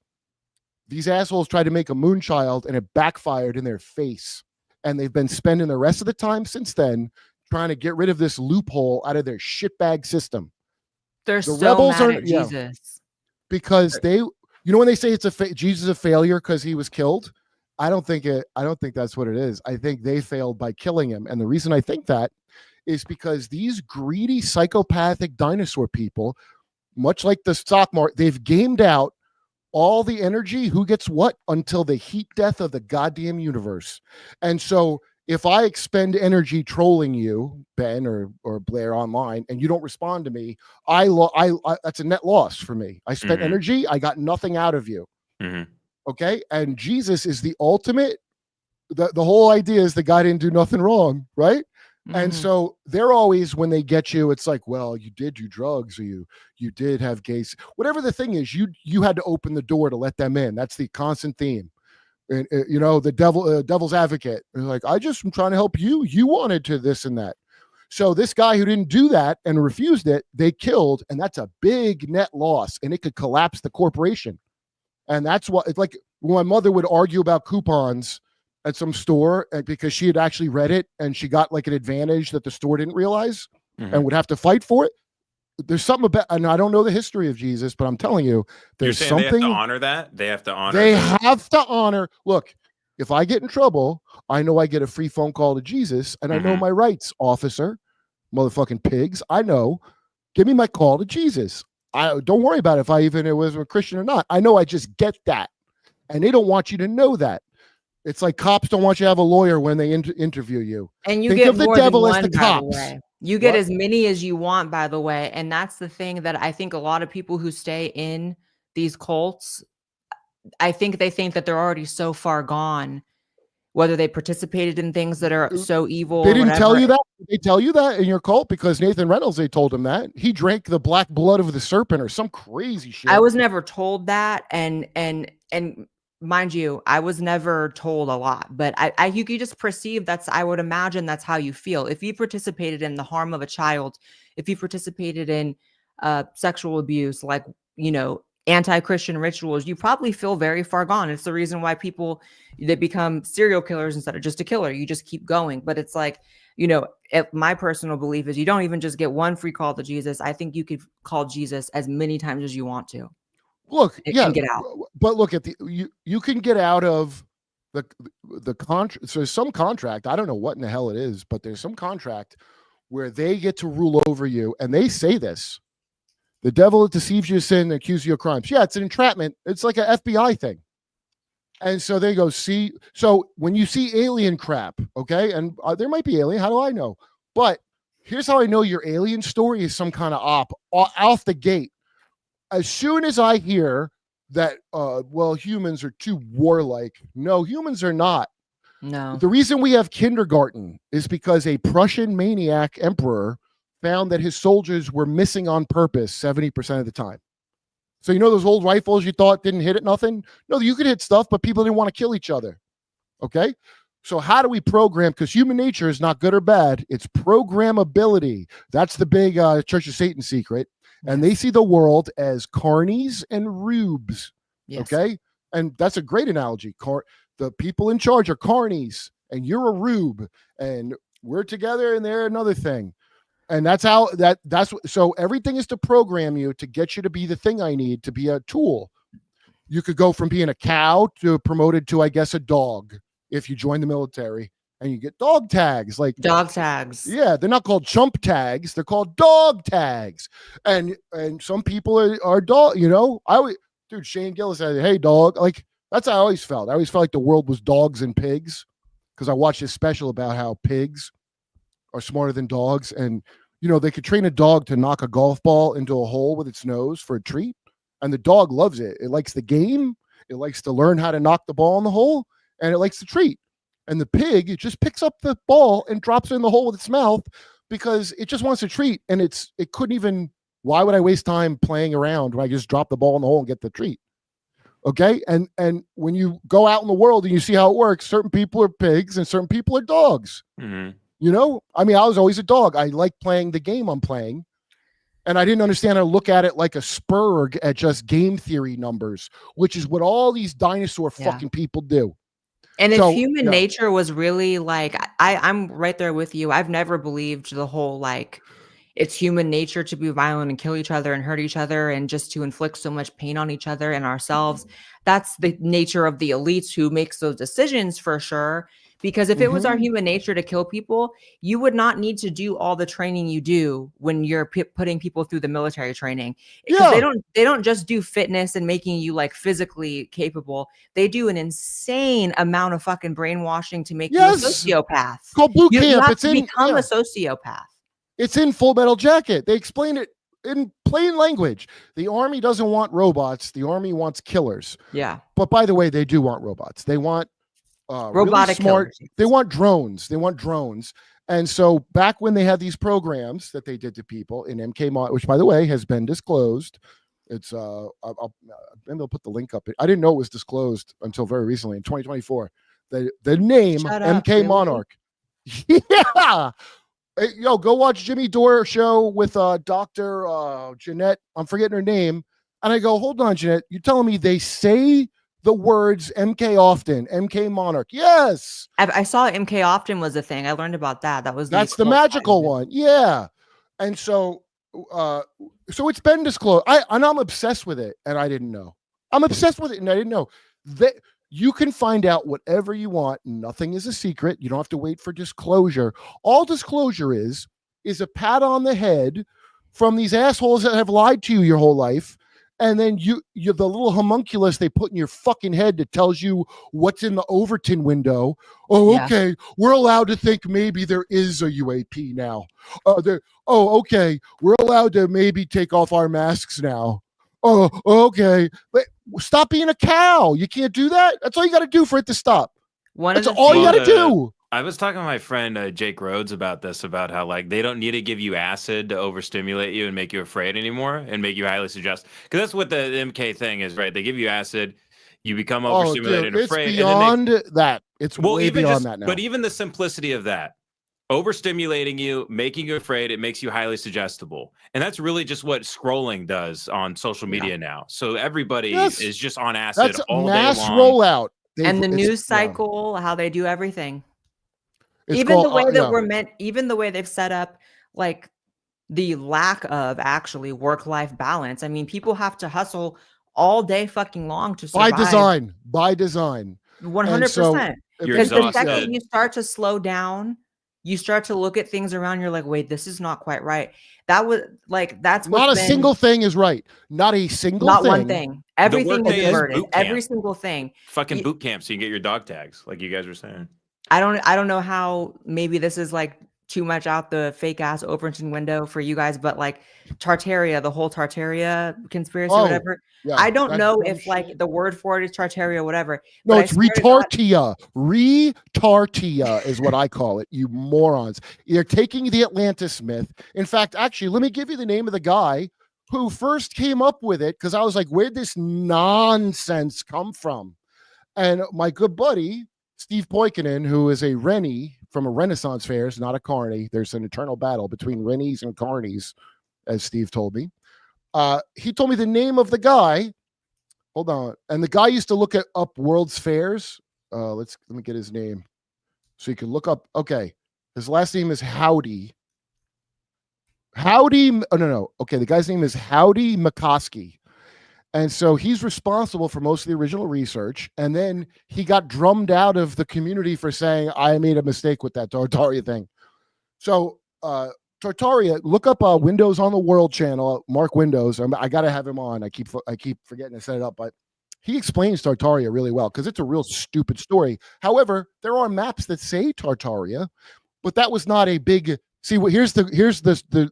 these assholes tried to make a moon child and it backfired in their face. And they've been spending the rest of the time since then trying to get rid of this loophole out of their shitbag system. They're the so rebels mad at Jesus. Because they, when they say it's Jesus a failure because he was killed, I don't think that's what it is. I think they failed by killing him. And the reason I think that is because these greedy psychopathic dinosaur people, much like the stock market, they've gamed out all the energy, who gets what, until the heat death of the goddamn universe. And so if I expend energy trolling you, Ben or Blair online, and you don't respond to me, I that's a net loss for me. I spent energy, I got nothing out of you. Okay. And Jesus is the ultimate. The whole idea is the guy didn't do nothing wrong, right? And so they're always, when they get you, it's like, well, you did do drugs, or you did have gays, whatever the thing is, you had to open the door to let them in. That's the constant theme. And the devil's advocate. They're like, I'm trying to help you. You wanted to this and that. So this guy who didn't do that and refused it, they killed, and that's a big net loss, and it could collapse the corporation. And that's what it's like when my mother would argue about coupons at some store because she had actually read it and she got like an advantage that the store didn't realize and would have to fight for it. There's something about, and I don't know the history of Jesus, but I'm telling you, there's something. They have to honor that. They have to honor. They have to honor. Look, if I get in trouble, I know I get a free phone call to Jesus, and I know my rights, officer, motherfucking pigs. I know. Give me my call to Jesus. I don't worry about if I even was a Christian or not. I know I just get that, and they don't want you to know that. It's like cops don't want you to have a lawyer when they interview you. And you think get of the more devil than one, as the cops. The you get as many as you want, by the way. And that's the thing that I think a lot of people who stay in these cults, I think they think that they're already so far gone, whether they participated in things that are so evil. They didn't tell you that? Did they tell you that in your cult? Because Nathan Reynolds, they told him that. He drank the black blood of the serpent or some crazy shit. I was never told that. And mind you, I was never told a lot, but you could just perceive I would imagine that's how you feel. If you participated in the harm of a child, if you participated in sexual abuse, like, anti-Christian rituals, you probably feel very far gone. It's the reason why they become serial killers instead of just a killer. You just keep going. But it's like, my personal belief is you don't even just get one free call to Jesus. I think you could call Jesus as many times as you want to. Look, can get out. But look at you can get out of the contract. So there's some contract. I don't know what in the hell it is, but there's some contract where they get to rule over you, and they say this: the devil deceives you of sin and accuses you of crimes. Yeah, it's an entrapment. It's like an FBI thing. And so they go, see. So when you see alien crap, okay, and there might be alien. How do I know? But here's how I know your alien story is some kind of op off the gate. As soon as I hear that, humans are too warlike. No, humans are not. No. The reason we have kindergarten is because a Prussian maniac emperor found that his soldiers were missing on purpose 70% of the time. So those old rifles you thought didn't hit at nothing? No, you could hit stuff, but people didn't want to kill each other. Okay? So how do we program? Because human nature is not good or bad. It's programmability. That's the big Church of Satan secret. And they see the world as carnies and rubes. Yes. Okay. And that's a great analogy. The people in charge are carnies and you're a rube and we're together and they're another thing. And that's how so everything is to program you to get you to be the thing I need to be a tool. You could go from being a cow to promoted to, I guess, a dog if you join the military. And you get dog tags, like dog tags. Yeah, they're not called chump tags; they're called dog tags. And some people are dog. Dude, Shane Gillis said, "Hey, dog." Like that's how I always felt. I always felt like the world was dogs and pigs because I watched this special about how pigs are smarter than dogs, and they could train a dog to knock a golf ball into a hole with its nose for a treat, and the dog loves it. It likes the game. It likes to learn how to knock the ball in the hole, and it likes the treat. And the pig, it just picks up the ball and drops it in the hole with its mouth because it just wants a treat. And it couldn't even, why would I waste time playing around when I just drop the ball in the hole and get the treat? Okay. And when you go out in the world and you see how it works, certain people are pigs and certain people are dogs. Mm-hmm. You know, I mean, I was always a dog. I like playing the game I'm playing. And I didn't understand how to look at it like a spurg at just game theory numbers, which is what all these dinosaur fucking people do. And if human nature was really like, I'm right there with you. I've never believed the whole like, it's human nature to be violent and kill each other and hurt each other and just to inflict so much pain on each other and ourselves. That's the nature of the elites who makes those decisions for sure. Because if it was our human nature to kill people, you would not need to do all the training you do when you're putting people through the military training. Because they don't just do fitness and making you like physically capable. They do an insane amount of fucking brainwashing to make you a sociopath. It's called boot camp. You have It's to become a sociopath. It's in Full Metal Jacket. They explain it in plain language. The army doesn't want robots. The army wants killers. Yeah. But by the way, they do want robots. They want robotic really smart. Killers. They want drones. They want drones. And so back when they had these programs that they did to people in MK, which by the way has been disclosed. It's maybe I'll put the link up. I didn't know it was disclosed until very recently in 2024. The name MK really? Monarch. Yeah. Hey, yo, go watch Jimmy Dore show with Dr. Jeanette. I'm forgetting her name. And I go, hold on, Jeanette. You're telling me they say the words MK often, MK Monarch. Yes. I saw MK often was a thing. I learned about that. That's the magical one. Yeah. And so it's been disclosed. And I'm obsessed with it. And I didn't know. I'm obsessed with it. And I didn't know that you can find out whatever you want. Nothing is a secret. You don't have to wait for disclosure. All disclosure is a pat on the head from these assholes that have lied to you your whole life. And then you're the little homunculus they put in your fucking head that tells you what's in the Overton window. Oh, okay. We're allowed to think maybe there is a UAP now. Okay. We're allowed to maybe take off our masks now. Oh, okay. But stop being a cow. You can't do that. That's all you got to do for it to stop. That's all you got to do. I was talking to my friend Jake Rhodes about this, about how like they don't need to give you acid to overstimulate you and make you afraid anymore and make you highly suggest. Because that's what the MK thing is, right? They give you acid, you become overstimulated and afraid. It's beyond that. It's way beyond that now. But even the simplicity of that, overstimulating you, making you afraid, it makes you highly suggestible. And that's really just what scrolling does on social media now. So everybody is just on acid that's all mass day long. Rollout. And the news cycle, how they do everything. Even the way that even the way they've set up like the lack of actually work-life balance. I mean, people have to hustle all day fucking long to survive. By design. 100%. Because the second you start to slow down, you start to look at things around, you're like, wait, this is not quite right. That's not a single thing is right. Not a single thing. Not one thing. Everything is inverted. Every single thing. Fucking boot camp so you can get your dog tags, like you guys were saying. I don't know how maybe this is like too much out the fake ass Overton window for you guys, but like Tartaria, the whole Tartaria conspiracy, whatever. Yeah, I don't know if like the word for it is Tartaria, whatever. No, it's retartia. Retartia is what I call it, you morons. You're taking the Atlantis myth. In fact, actually, let me give you the name of the guy who first came up with it, because I was like, where'd this nonsense come from? And my good buddy, Steve Poikinen, who is a Rennie from a Renaissance fair, is not a carny. There's an eternal battle between Rennies and carnies, as Steve told me. He told me the name of the guy. Hold on. And the guy used to look up World's Fairs. Let me get his name. So you can look up. Okay. His last name is Howdy. No. Okay. The guy's name is Howdy McCoskey. And so he's responsible for most of the original research. And then he got drummed out of the community for saying, I made a mistake with that Tartaria thing. So Tartaria, look up Windows on the World channel, Mark Windows. I got to have him on. I keep forgetting to set it up, but he explains Tartaria really well because it's a real stupid story. However, there are maps that say Tartaria, but that was not a big, here's the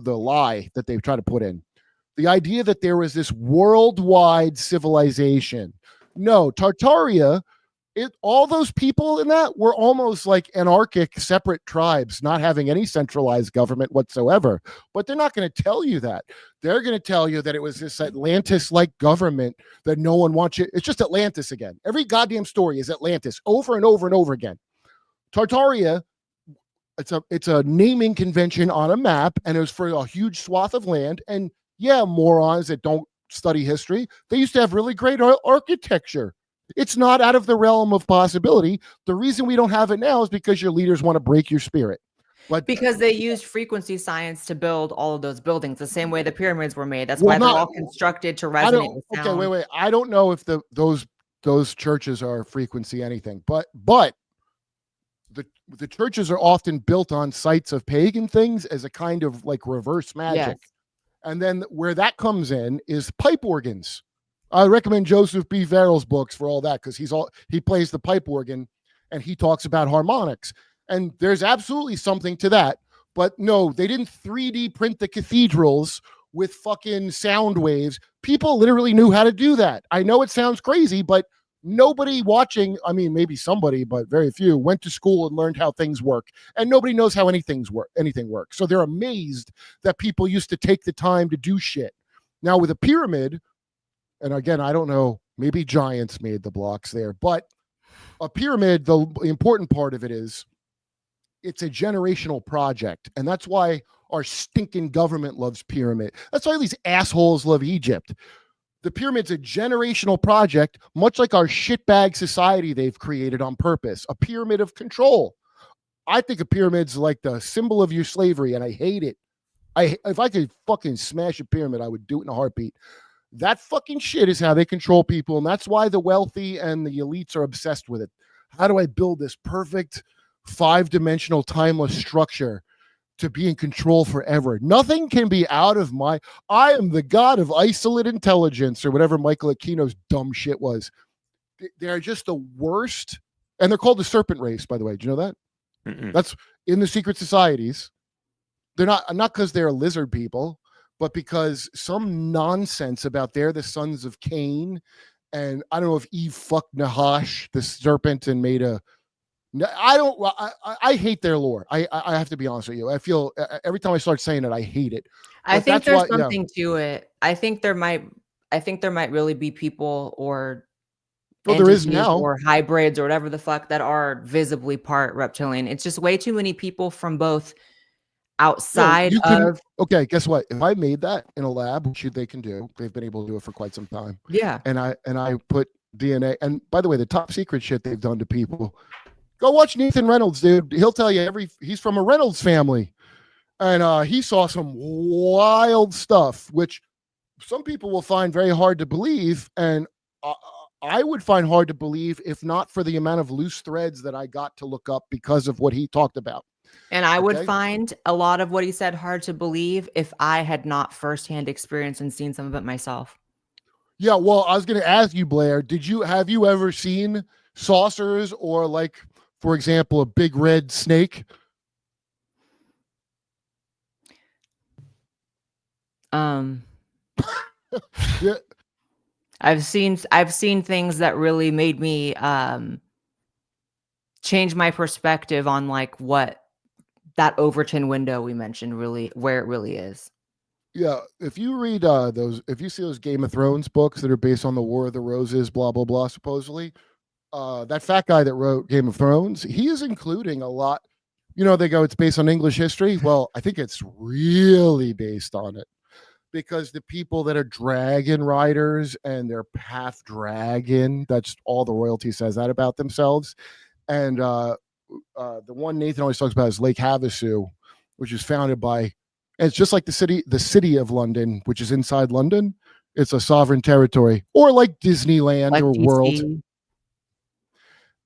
lie that they've tried to put in. The idea that there was this worldwide civilization. No, Tartaria all those people in that were almost like anarchic separate tribes, not having any centralized government whatsoever. But they're not going to tell you that. They're going to tell you that it was this Atlantis-like government that no one wants you. It's just Atlantis again. Every goddamn story is Atlantis over and over and over again. Tartaria, it's a naming convention on a map, and it was for a huge swath of land. And yeah, morons that don't study history, they used to have really great architecture. It's not out of the realm of possibility. The reason we don't have it now is because your leaders want to break your spirit. But because they used frequency science to build all of those buildings the same way the pyramids were made. That's why they're all constructed to resonate with sound. Okay, wait. I don't know if those churches are frequency anything, but the churches are often built on sites of pagan things as a kind of like reverse magic. Yes. And then where that comes in is pipe organs. I recommend Joseph B. Verrill's books for all that, because he plays the pipe organ and he talks about harmonics. And there's absolutely something to that. But no, they didn't 3D print the cathedrals with fucking sound waves. People literally knew how to do that. I know it sounds crazy, but nobody watching, I mean, maybe somebody, but very few, went to school and learned how things work. And nobody knows how anything works. So they're amazed that people used to take the time to do shit. Now with a pyramid, and again, I don't know, maybe giants made the blocks there, but a pyramid, the important part of it is it's a generational project. And that's why our stinking government loves pyramid. That's why these assholes love Egypt. The pyramid's a generational project, much like our shitbag society they've created on purpose, a pyramid of control. I think a pyramid's like the symbol of your slavery, and I hate it. If I could fucking smash a pyramid, I would do it in a heartbeat. That fucking shit is how they control people, and that's why the wealthy and the elites are obsessed with it. How do I build this perfect 5-dimensional timeless structure to be in control forever? Nothing can be out of I am the god of isolate intelligence, or whatever Michael Aquino's dumb shit was. They're just the worst, and they're called the serpent race, by the way. Do you know that? Mm-mm. That's in the secret societies. They're not because they're lizard people, but because some nonsense about they're the sons of Cain. And I don't know if Eve fucked Nahash, the serpent, and made a. I hate their lore. I have to be honest with you. I feel every time I start saying it, I hate it. I think there's something to it. I think there might really be people or there is now, or hybrids or whatever the fuck that are visibly part reptilian. It's just way too many people from both outside of. Okay, guess what? If I made that in a lab, which they can do, they've been able to do it for quite some time. Yeah. And I put DNA, and by the way, the top secret shit they've done to people. Go watch Nathan Reynolds, dude. He'll tell you he's from a Reynolds family. And he saw some wild stuff, which some people will find very hard to believe. And I would find hard to believe if not for the amount of loose threads that I got to look up because of what he talked about. And I would find a lot of what he said hard to believe if I had not firsthand experienced and seen some of it myself. Yeah, well, I was going to ask you, Blair, have you ever seen saucers or, like, for example, a big red snake? Yeah. I've seen things that really made me change my perspective on like what that Overton window we mentioned really, where it really is. Yeah, if you read if you see those Game of Thrones books that are based on the War of the Roses, blah blah blah, supposedly, that fat guy that wrote Game of Thrones, he is including a lot. You know, they go, it's based on English history. Well, I think it's really based on it, because the people that are dragon riders and they're half dragon, that's all the royalty says that about themselves. And the one Nathan always talks about is Lake Havasu, which is founded by. And it's just like the city of London, which is inside London. It's a sovereign territory, or like Disneyland or DC. World.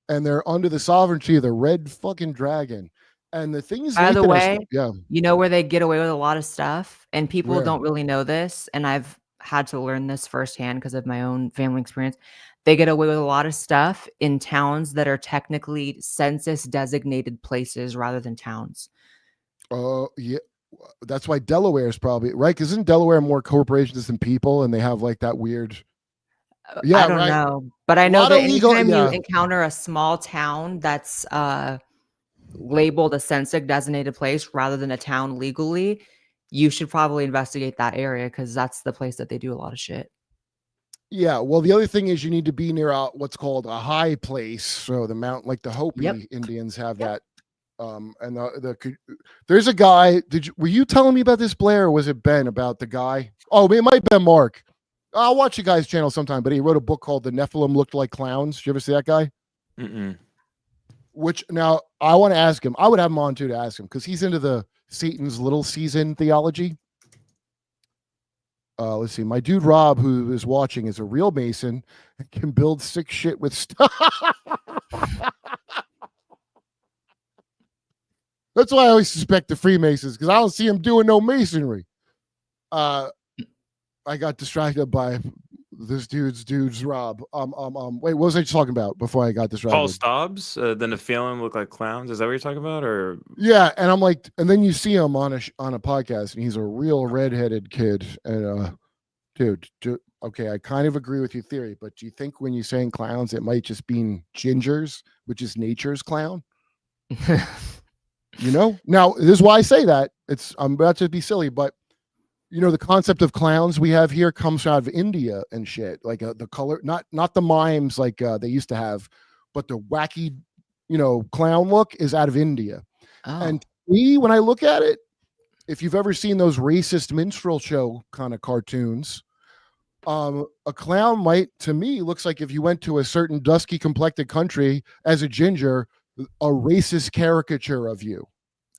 And they're under the sovereignty of the red fucking dragon. And the thing is, by the way, you know where they get away with a lot of stuff, and people don't really know this. And I've had to learn this firsthand because of my own family experience. They get away with a lot of stuff in towns that are technically census designated places rather than towns. Oh, yeah. That's why Delaware is probably right. Because isn't Delaware more corporations than people, and they have like that weird? Yeah, I don't right. know, but I know lot that of legal- anytime yeah. you encounter a small town that's labeled a census designated place rather than a town legally, you should probably investigate that area because that's the place that they do a lot of shit. Yeah, well, the other thing is you need to be near what's called a high place. So the mountain, like the Hopi Indians have that. And there's a guy. Were you telling me about this, Blair, or was it Ben about the guy? Oh, it might have been Mark. I'll watch the guy's channel sometime, but he wrote a book called The Nephilim Looked Like Clowns. Did you ever see that guy? Mm-mm. Which now I want to ask him. I would have him on too to ask him because he's into the Satan's little season theology. Let's see. My dude Rob, who is watching, is a real Mason and can build sick shit with stuff. That's why I always suspect the Freemasons because I don't see them doing no masonry. I got distracted by this dude's Rob. Wait, what was I talking about before I got distracted? Paul Stobbs, the Nephilim look like clowns. Is that what you're talking about? Or yeah, and I'm like, and then you see him on a podcast, and he's a real redheaded kid. And dude, okay, I kind of agree with your theory, but do you think when you're saying clowns, it might just be gingers, which is nature's clown? You know, now this is why I say that. I'm about to be silly, but you know, the concept of clowns we have here comes out of India and shit. Like the color, not the mimes like they used to have, but the wacky, you know, clown look is out of India. Oh. And me, when I look at it, if you've ever seen those racist minstrel show kind of cartoons, a clown might, to me, looks like if you went to a certain dusky complected country as a ginger, a racist caricature of you.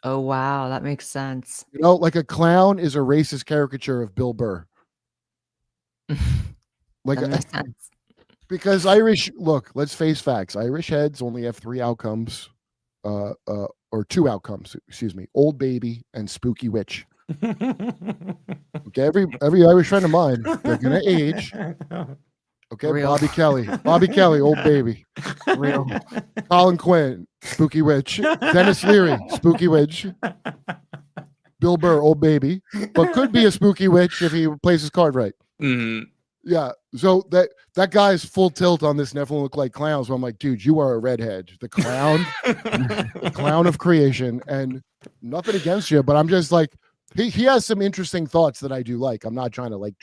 Oh, wow. That makes sense. You know, like a clown is a racist caricature of Bill Burr. Like that makes sense. Because Irish, look, let's face facts. Irish heads only have 3 outcomes, or 2 outcomes, excuse me. Old baby and spooky witch. Okay, every Irish friend of mine, they're gonna age. Okay, Real. Bobby Kelly, old baby. Real. Colin Quinn, spooky witch. Dennis Leary, spooky witch. Bill Burr, old baby, but could be a spooky witch if he plays his card right. Mm-hmm. Yeah, so that guy's full tilt on this Nephilim look like clowns. So I'm like, dude, you are a redhead, the clown, the clown of creation, and nothing against you, but I'm just like, he has some interesting thoughts that I do like. I'm not trying to like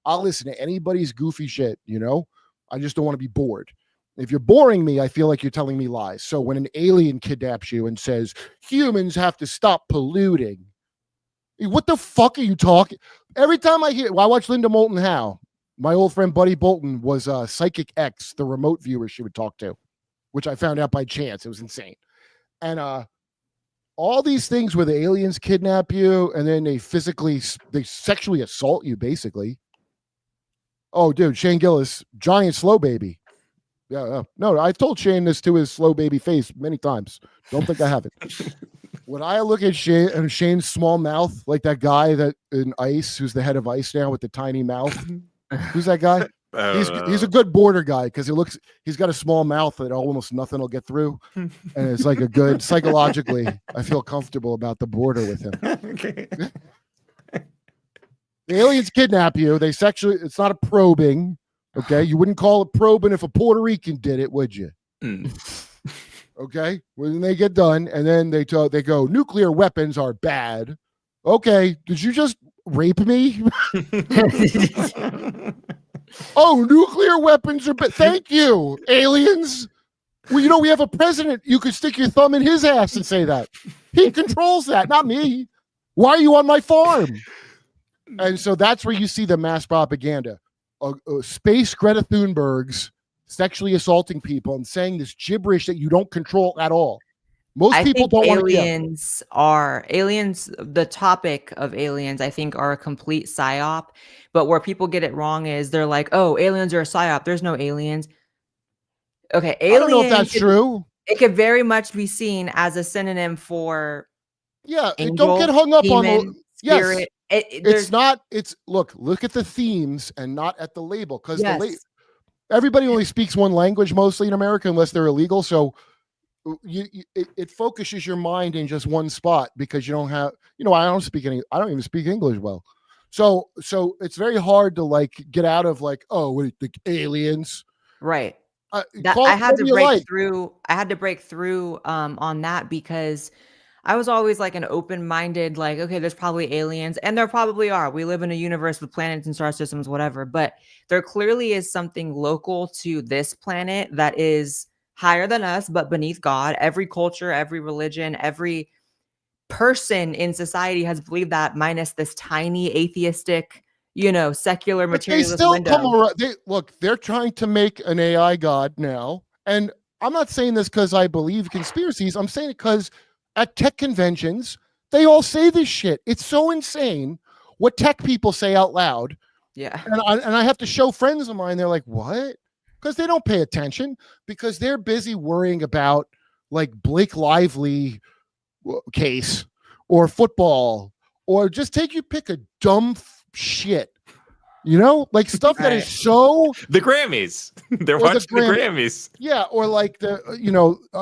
I'll listen to anybody's goofy shit, you know. I just don't want to be bored. If you're boring me, I feel like you're telling me lies. So when an alien kidnaps you and says humans have to stop polluting, what the fuck are you talking? Every time I watch Linda Moulton Howe. My old friend Buddy Bolton was Psychic X, the remote viewer she would talk to, which I found out by chance. It was insane. And all these things where the aliens kidnap you and then they sexually assault you, basically. Oh, dude, Shane Gillis, giant slow baby. Yeah, no, I've told Shane this to his slow baby face many times. Don't think I haven't. When I look at Shane's small mouth, like that guy that in Ice, who's the head of Ice now with the tiny mouth. Who's that guy? He's a good border guy because he's got a small mouth that almost nothing will get through, and it's like a good psychologically. I feel comfortable about the border with him. Okay. The aliens kidnap you. They sexually. It's not a probing. Okay, you wouldn't call it probing if a Puerto Rican did it, would you? Okay, when they get done, and then they go, nuclear weapons are bad. Okay, did you just rape me? Oh, nuclear weapons are bad. Thank you, aliens. Well, you know, we have a president. You could stick your thumb in his ass and say that. He controls that, not me. Why are you on my farm? And so that's where you see the mass propaganda. Space Greta Thunberg's sexually assaulting people and saying this gibberish that you don't control at all. Most people don't want to. Aliens. The topic of aliens, I think, are a complete psyop. But where people get it wrong is they're like, "Oh, aliens are a psyop." There's no aliens. Okay, aliens. I don't know if that's true. It could very much be seen as a synonym for. Yeah, angel, don't get hung up demon, on. Spirit. Yes, it's not. It's look at the themes and not at the label because everybody only speaks one language mostly in America unless they're illegal. So. It focuses your mind in just one spot because you don't have, I don't even speak English well. So it's very hard to like get out of like, oh, wait, the aliens. Right. That I had to break through. I had to break through on that because I was always like an open-minded, like, okay, there's probably aliens, and there probably are. We live in a universe with planets and star systems, whatever. But there clearly is something local to this planet that is higher than us, but beneath God. Every culture, every religion, every person in society has believed that, minus this tiny atheistic, secular materialist they still window. come around. They're trying to make an AI god now, and I'm not saying this because I believe conspiracies. I'm saying it because at tech conventions they all say this shit. It's so insane what tech people say out loud. Yeah, and I have to show friends of mine. They're like, "What?" Because they don't pay attention because they're busy worrying about like Blake Lively case or football or just pick a dumb shit, like stuff that is so the Grammys. They're watching the Grammys. Yeah, or like the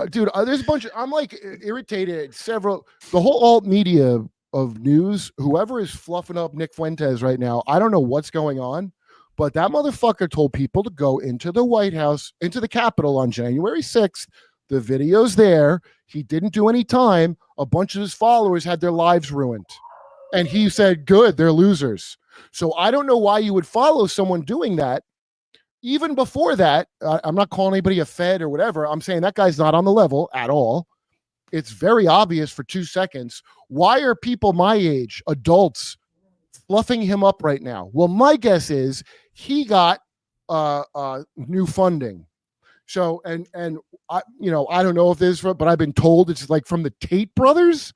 dude, there's a bunch of, I'm like irritated. The whole alt media of news, whoever is fluffing up Nick Fuentes right now, I don't know what's going on, but that motherfucker told people to go into the White House, into the Capitol on January 6th. The video's there. He didn't do any time. A bunch of his followers had their lives ruined. And he said, good, they're losers. So I don't know why you would follow someone doing that. Even before that, I'm not calling anybody a Fed or whatever. I'm saying that guy's not on the level at all. It's very obvious for 2 seconds. Why are people my age, adults, fluffing him up right now? Well, my guess is he got new funding. So, and I, I don't know if this is, but I've been told it's like from the Tate brothers.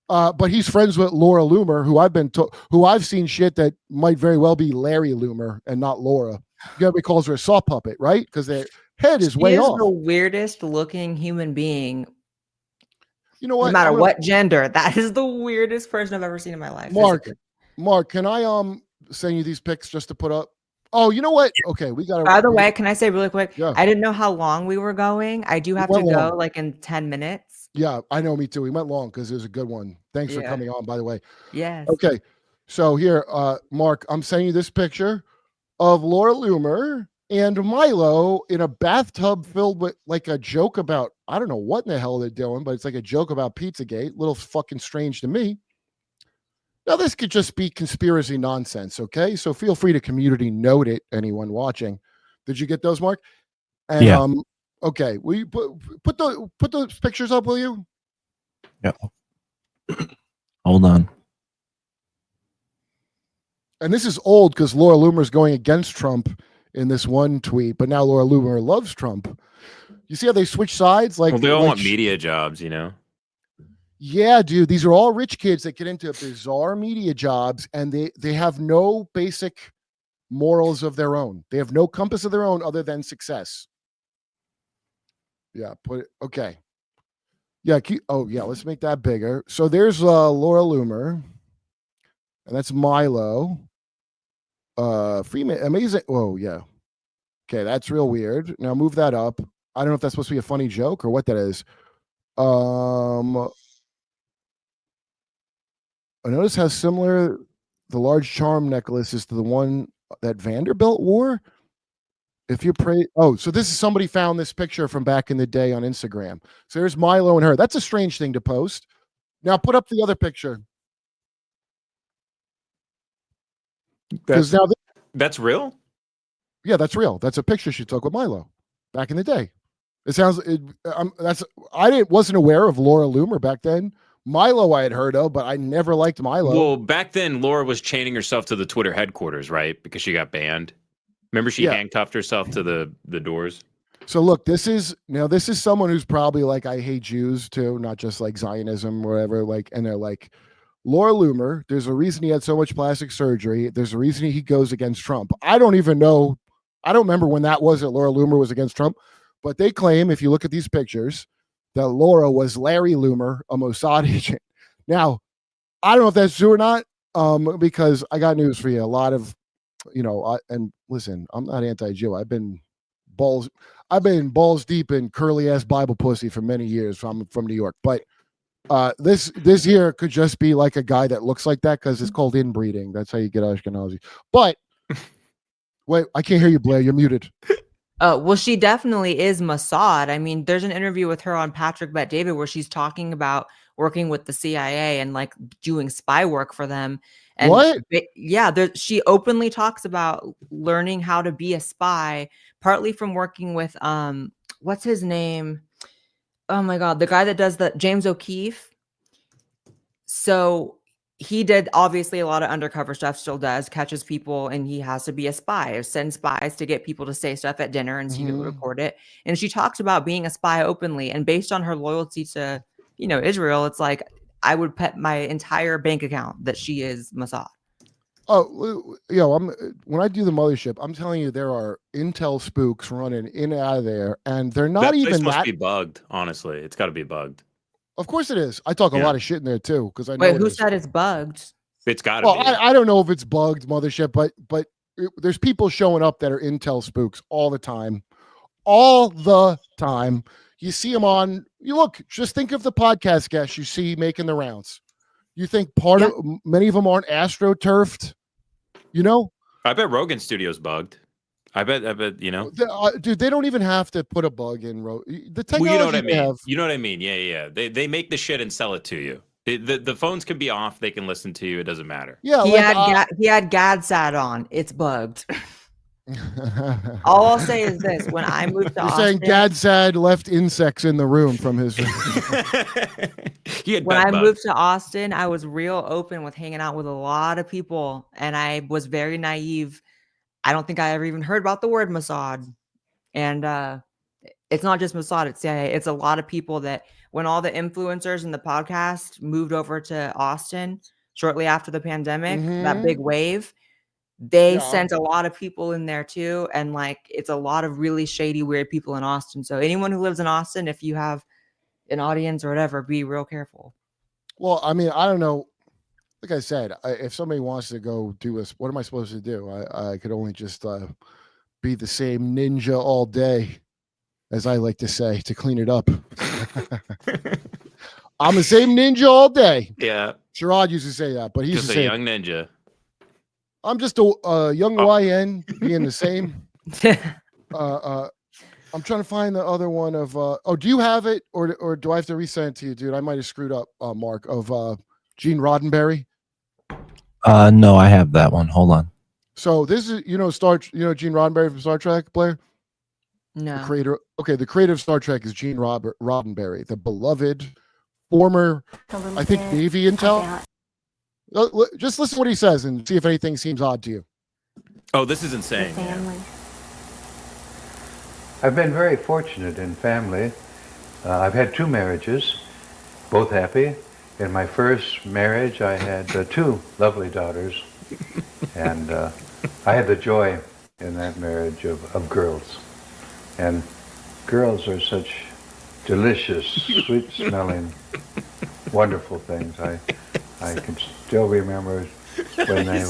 But he's friends with Laura Loomer, who I've seen shit that might very well be Larry Loomer and not Laura. Everybody calls her a saw puppet, right? Because their head is way off. The weirdest looking human being. You know what? No matter what gender, that is the weirdest person I've ever seen in my life. Mark, can I send you these pics just to put up? Oh, you know what? Okay, we got to. By the way, can I say really quick? Yeah. I didn't know how long we were going. I do have to go like in 10 minutes. Yeah, I know, me too. We went long because it was a good one. Thanks for coming on, by the way. Yes. Okay, so here, Mark, I'm sending you this picture of Laura Loomer and Milo in a bathtub filled with like a joke about, I don't know what in the hell they're doing, but it's like a joke about Pizzagate. Little fucking strange to me. Now, this could just be conspiracy nonsense, okay? So feel free to community note it, anyone watching. Did you get those, Mark? And, yeah. Okay, will you put those pictures up, will you? Yeah. Hold on. And this is old because Laura Loomer is going against Trump in this one tweet, but now Laura Loomer loves Trump. You see how they switch sides? Like, well, they all want media jobs, Yeah, dude. These are all rich kids that get into bizarre media jobs, and they have no basic morals of their own. They have no compass of their own other than success. Yeah, put it. Okay. Yeah. Let's make that bigger. So there's Laura Loomer, and that's Milo. Freeman, amazing. Oh yeah. Okay, that's real weird. Now move that up. I don't know if that's supposed to be a funny joke or what that is. I notice how similar the large charm necklace is to the one that Vanderbilt wore. If you pray, so this is somebody found this picture from back in the day on Instagram. So there's Milo and her. That's a strange thing to post. Now put up the other picture. That's real? Yeah, that's real. That's a picture she took with Milo back in the day. It sounds wasn't aware of Laura Loomer back then. Milo I had heard of, but I never liked Milo. Well, back then Laura was chaining herself to the Twitter headquarters, right? Because she got banned. Remember, she handcuffed herself to the doors. So look, this is someone who's probably like, I hate Jews too, not just like Zionism or whatever. Like, and they're like, Laura Loomer, there's a reason he had so much plastic surgery. There's a reason he goes against Trump. I don't even know. I don't remember when that was that Laura Loomer was against Trump, but they claim, if you look at these pictures, that Laura was Larry Loomer, a Mossad agent. Now, I don't know if that's true or not, because I got news for you. A lot of, and listen, I'm not anti-Jew. I've been balls deep in curly ass Bible pussy for many years. From New York, but This here could just be like a guy that looks like that because it's called inbreeding. That's how you get Ashkenazi. But wait, I can't hear you, Blair. You're muted. Well, she definitely is Mossad. I mean, there's an interview with her on Patrick Bet David where she's talking about working with the CIA and like doing spy work for them. And what? She openly talks about learning how to be a spy, partly from working with what's his name? Oh my God, the guy that does the James O'Keefe. So he did obviously a lot of undercover stuff, still does, catches people, and he has to be a spy or send spies to get people to say stuff at dinner and secretly record it. And she talks about being a spy openly, and based on her loyalty to, Israel, it's like I would bet my entire bank account that she is Mossad. Oh, when I do the mothership, I'm telling you, there are intel spooks running in and out of there, and they're not that even place must be bugged. Honestly, it's got to be bugged. Of course it is. I talk a lot of shit in there too because I know. Wait, who said it's bugged? It's got to be. I don't know if it's bugged, mothership, but there's people showing up that are intel spooks all the time. You see them on. You look. Just think of the podcast guests you see making the rounds. You think many of them aren't astroturfed? I bet Rogan Studio's bugged. I bet. Dude, they don't even have to put a bug in. The technology you know what I mean. have. You know what I mean? Yeah. They make the shit and sell it to you. The phones can be off. They can listen to you. It doesn't matter. Yeah, he had GadSat on. It's bugged. All I'll say is this: when I moved to You're Austin, saying GadSat left insects in the room from his. When I moved to Austin, I was real open with hanging out with a lot of people, and I was very naive. I don't think I ever even heard about the word Mossad. And it's not just Mossad, it's CIA. It's a lot of people that when all the influencers in the podcast moved over to Austin shortly after the pandemic, that big wave, they sent a lot of people in there too. And like, it's a lot of really shady, weird people in Austin. So anyone who lives in Austin, if you have an audience or whatever, be real careful. Well, I mean, I don't know. Like I said, if somebody wants to go do this, what am I supposed to do? I could only just be the same ninja all day, as I like to say, to clean it up. I'm the same ninja all day. Yeah. Sherrod used to say that, but he's just a young ninja. I'm just a young YN being the same. I'm trying to find the other one of. Do you have it, or do I have to resend it to you, dude? I might have screwed up, Mark, of Gene Roddenberry. No, I have that one. Hold on. So this is, Gene Roddenberry from Star Trek, Blair? No. The creator. Okay, the creator of Star Trek is Gene Roddenberry, the beloved former, I think, Navy intel. Just listen to what he says and see if anything seems odd to you. Oh, this is insane. I've been very fortunate in family. I've had 2 marriages, both happy. In my first marriage, I had 2 lovely daughters, and I had the joy in that marriage of girls. And girls are such delicious, sweet-smelling, wonderful things. I can still remember when they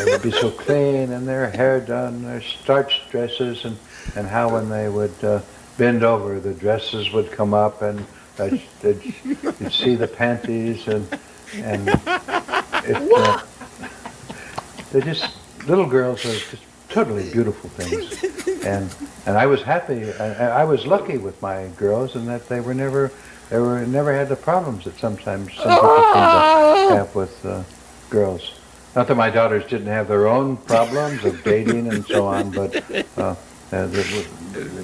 would be so clean and their hair done, their starched dresses, and how when they would bend over, the dresses would come up, and you'd see the panties, and they're just, little girls are just totally beautiful things, and I was happy. I was lucky with my girls in that they never had the problems that sometimes some people seem to have with girls. Not that my daughters didn't have their own problems of dating and so on, but it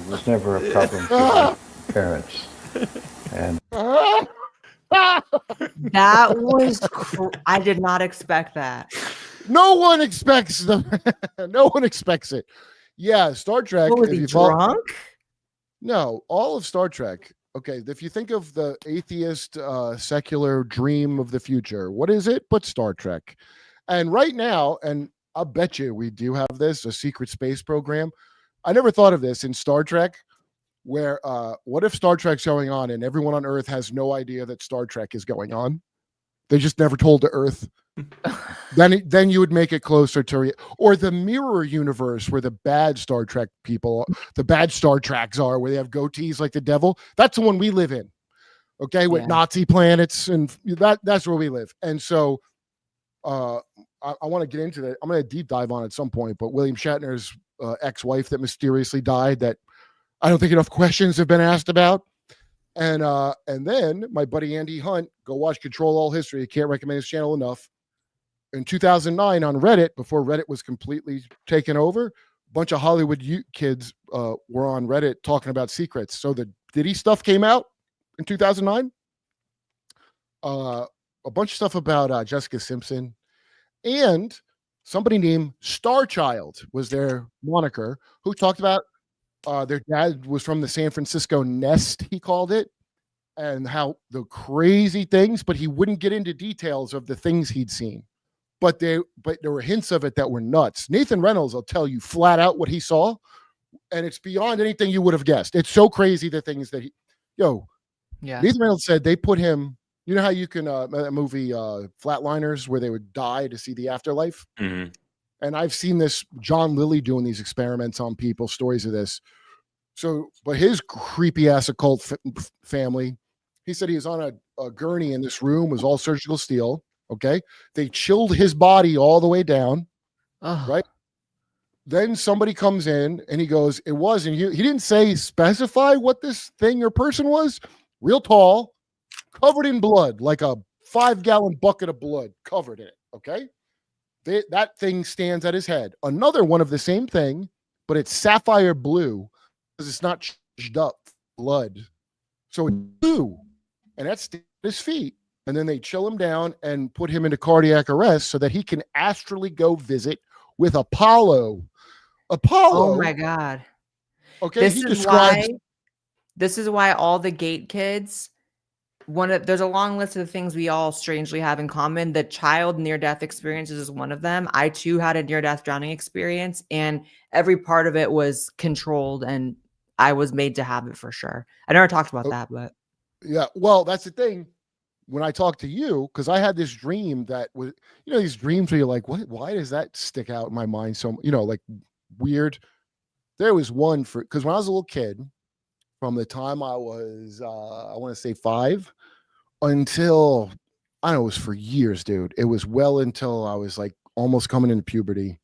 was never a problem for my parents. And that was I did not expect that. No one expects no one expects it. Yeah, Star Trek. What, was he drunk? No, all of Star Trek. Okay, if you think of the atheist, secular dream of the future, what is it but Star Trek? And right now, and I'll bet you we do have this, a secret space program. I never thought of this in Star Trek, where what if Star Trek's going on and everyone on Earth has no idea that Star Trek is going on? They just never told the Earth. Then you would make it closer to or the mirror universe where the bad Star Trek people, the bad Star Treks are, where they have goatees like the devil. That's the one we live in. Okay, with Nazi planets and that's where we live. And so I want to get into that. I'm going to deep dive on it at some point. But William Shatner's ex-wife that mysteriously died, that I don't think enough questions have been asked about. And then my buddy Andy Hunt, go watch Control All History. I can't recommend his channel enough. In 2009 on Reddit, before Reddit was completely taken over, a bunch of Hollywood kids were on Reddit talking about secrets. So the Diddy stuff came out in 2009. A bunch of stuff about Jessica Simpson, and somebody named Starchild was their moniker, who talked about their dad was from the San Francisco Nest, he called it, and how the crazy things, but he wouldn't get into details of the things he'd seen. But there were hints of it that were nuts. Nathan Reynolds will tell you flat out what he saw, and it's beyond anything you would have guessed. It's so crazy, the things that Nathan Reynolds said they put him. You know how you can that movie Flatliners, where they would die to see the afterlife. Mm-hmm. And I've seen this John Lilly doing these experiments on people, stories of this. So, but his creepy ass occult family, he said he was on a gurney in this room, was all surgical steel. Okay. They chilled his body all the way down. Right. Then somebody comes in and he goes, it was, and he didn't specify what this thing or person was. Real tall, covered in blood, like a 5-gallon bucket of blood covered in it. Okay. That thing stands at his head. Another one of the same thing, but it's sapphire blue because it's not charged up blood. So it's blue, and that's his feet. And then they chill him down and put him into cardiac arrest so that he can astrally go visit with Apollo. Oh my God. Okay. This is why all the gate kids, there's a long list of things we all strangely have in common. The child near-death experiences is one of them. I too had a near-death drowning experience, and every part of it was controlled, and I was made to have it for sure. I never talked about that, but yeah. Well, that's the thing. When I talked to you, because I had this dream that was, these dreams where you're like, what? Why does that stick out in my mind? So, like weird. There was one because when I was a little kid, from the time I was, I want to say 5 until, I don't know, it was for years, dude. It was well until I was like almost coming into puberty.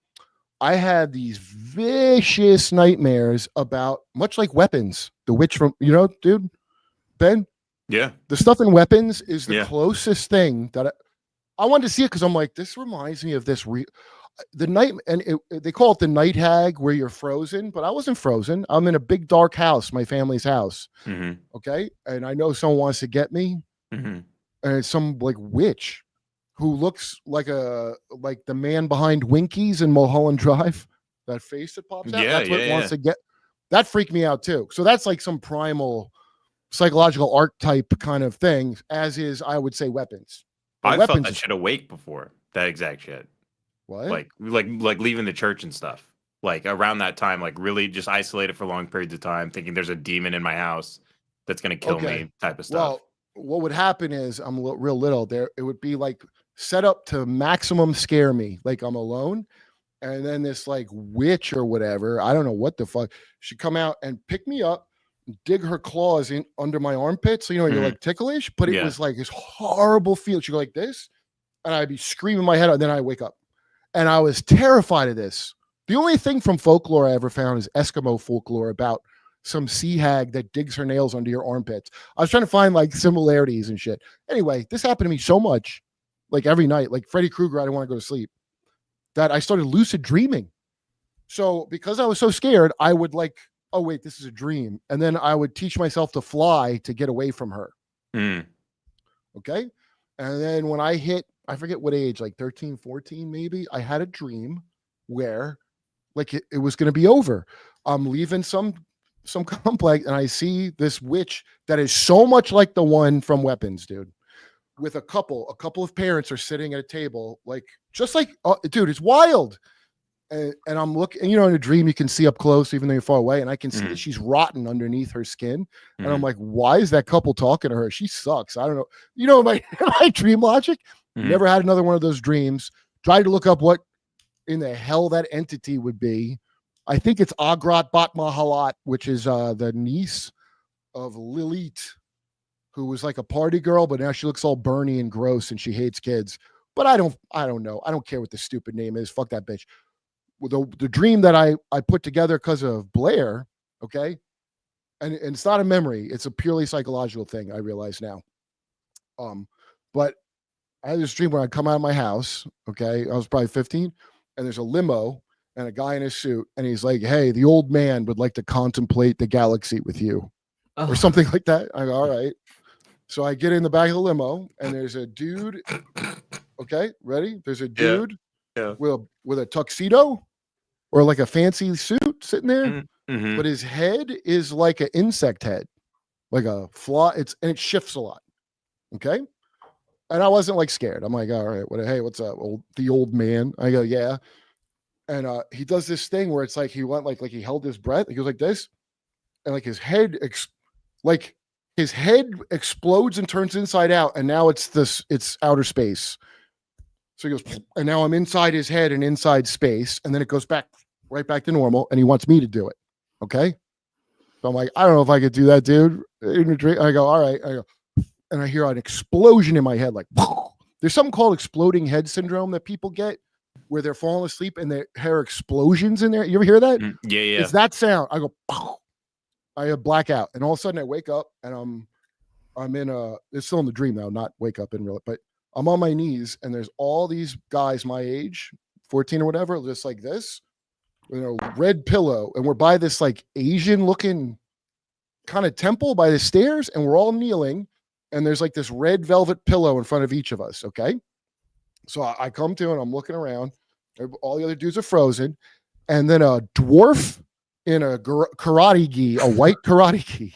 I had these vicious nightmares about, much like Weapons, the witch from, dude, Ben? Yeah. The stuff in Weapons is the closest thing that I wanted to see it because I'm like, this reminds me of this. The night, and they call it the night hag, where you're frozen, but I wasn't frozen. I'm in a big dark house, my family's house. Mm-hmm. Okay. And I know someone wants to get me. Mm-hmm. And it's some like witch who looks like the man behind Winkies in Mulholland Drive. That face that pops out. That's what it wants to get. That freaked me out too. So that's like some primal psychological archetype kind of thing, as is, I would say, Weapons. I felt that shit awake before, that exact shit. What? Like leaving the church and stuff. Like around that time, like really just isolated for long periods of time, thinking there's a demon in my house that's gonna kill me, type of stuff. Well, what would happen is I'm real little there. It would be like set up to maximum scare me, like I'm alone, and then this like witch or whatever, I don't know what the fuck, she'd come out and pick me up, dig her claws in under my armpit, so you're like ticklish, but it was like this horrible feel. She'd go like this, and I'd be screaming my head out, and then I wake up. And I was terrified of this. The only thing from folklore I ever found is Eskimo folklore about some sea hag that digs her nails under your armpits. I was trying to find like similarities and shit. Anyway, this happened to me so much, like every night, like Freddy Krueger, I didn't want to go to sleep, that I started lucid dreaming. So because I was so scared, I would like, oh wait, this is a dream. And then I would teach myself to fly to get away from her. Mm. Okay. And then when I hit, I forget what age, like 13, 14, maybe, I had a dream where like it was going to be over. I'm leaving some complex, and I see this witch that is so much like the one from Weapons, dude, with a couple of parents are sitting at a table, like, just like, dude, it's wild. and I'm looking, and in a dream you can see up close even though you're far away, and I can see that she's rotten underneath her skin, and I'm like, why is that couple talking to her? She sucks. I don't know. My dream logic. Never had another one of those dreams. Tried to look up what in the hell that entity would be. I think it's Agrat Bat Mahalat, which is the niece of Lilith, who was like a party girl, but now she looks all burny and gross and she hates kids. But I don't know. I don't care what the stupid name is. Fuck that bitch. The dream that I put together because of Blair, okay? And it's not a memory. It's a purely psychological thing, I realize now. But I had this dream where I'd come out of my house, okay? I was probably 15, and there's a limo and a guy in a suit, and he's like, hey, the old man would like to contemplate the galaxy with you. Or something like that. I go, all right. So I get in the back of the limo, and there's a dude. Okay, ready? There's a dude with a tuxedo or like a fancy suit sitting there, but his head is like an insect head, like a fly. And it shifts a lot. Okay, and I wasn't like scared. I'm like, all right, hey, what's up, the old man? I go, yeah. And he does this thing where it's like he went like he held his breath. He goes like this, and like his head explodes and turns inside out, and now it's outer space. So he goes, and now I'm inside his head and inside space, and then it goes right back to normal, and he wants me to do it. Okay. So I'm like, I don't know if I could do that, dude. In a dream, I go, all right. I go, and I hear an explosion in my head, like there's something called exploding head syndrome that people get, where they're falling asleep and their hair explosions in there. You ever hear that? Yeah. It's that sound. I go, I have blackout, and all of a sudden I wake up, and I'm in it's still in the dream now, not wake up in real, but I'm on my knees, and there's all these guys my age, 14 or whatever, just like this, with a red pillow, and we're by this like Asian looking kind of temple by the stairs, and we're all kneeling, and there's like this red velvet pillow in front of each of us. Okay. So I come to, and I'm looking around, all the other dudes are frozen, and then a dwarf in a karate gi, a white karate gi,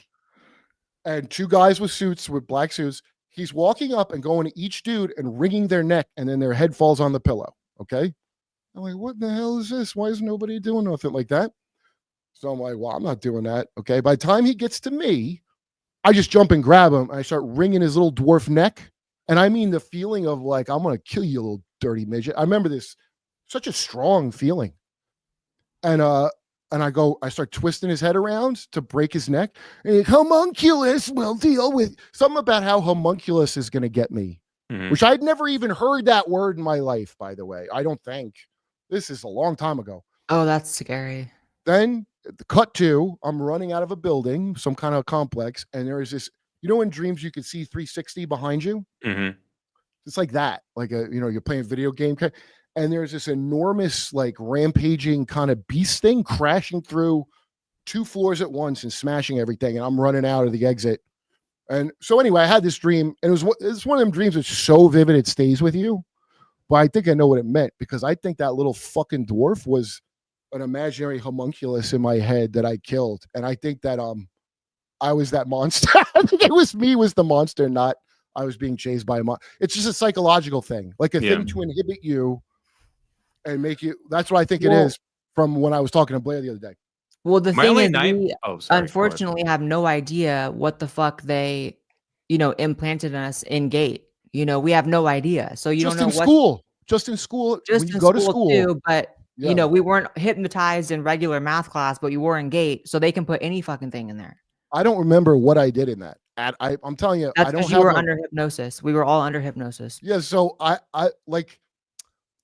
and two guys with suits, with black suits. He's walking up and going to each dude and wringing their neck, and then their head falls on the pillow. Okay. I'm like, what the hell is this? Why is nobody doing nothing like that? So I'm like, well, I'm not doing that. Okay. By the time he gets to me, I just jump and grab him. And I start wringing his little dwarf neck. And I mean the feeling of like, I'm going to kill you, little dirty midget. I remember this, such a strong feeling. And I start twisting his head around to break his neck. And homunculus will deal with something about how homunculus is going to get me, which I'd never even heard that word in my life, by the way. I don't think. This is a long time ago. Oh, that's scary. Then cut to, I'm running out of a building, some kind of complex. And there is this, in dreams you can see 360 behind you. It's like that, like you're playing a video game. And there's this enormous, like, rampaging kind of beast thing crashing through 2 floors at once and smashing everything. And I'm running out of the exit. And so anyway, I had this dream, and it's one of them dreams that's so vivid it stays with you. But I think I know what it meant, because I think that little fucking dwarf was an imaginary homunculus in my head that I killed. And I think that I was that monster. I think it was me was the monster, not I was being chased by a monster. It's just a psychological thing, like a thing to inhibit you and make you. That's what I think it is, from when I was talking to Blair the other day. Well, the thing is, we unfortunately have no idea what the fuck they, implanted in us in gate. We have no idea. So you don't know what. Just in school. Just when you in go to school too, but yeah. We weren't hypnotized in regular math class, but you were in gate, so they can put any fucking thing in there. I don't remember what I did in that. I'm telling you, that's I don't. You were under hypnosis. We were all under hypnosis. Yeah. So I think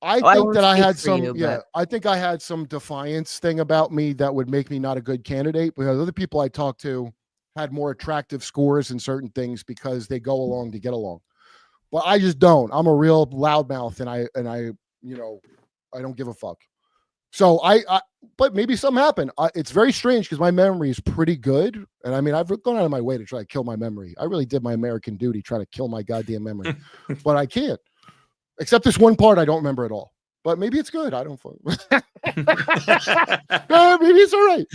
that I had some. I think I had some defiance thing about me that would make me not a good candidate. Because other people I talked to had more attractive scores in certain things because they go along to get along. But I just don't. I'm a real loudmouth, and I I don't give a fuck. So but maybe something happened. It's very strange because my memory is pretty good. And I mean, I've gone out of my way to try to kill my memory. I really did my American duty, trying to kill my goddamn memory, but I can't. Except this one part I don't remember at all. But maybe it's good. I don't. Maybe it's all right.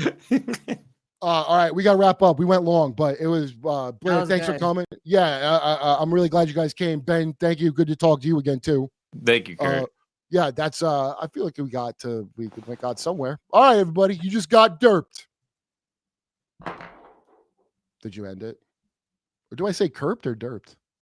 All right, we got to wrap up. We went long, but it was Blair. Thanks for coming. Yeah, I'm really glad you guys came. Ben, thank you. Good to talk to you again too. Thank you, Kurt. yeah, that's I feel like we got somewhere. All right, everybody, you just got derped. Did you end it? Or do I say Kurped or derped?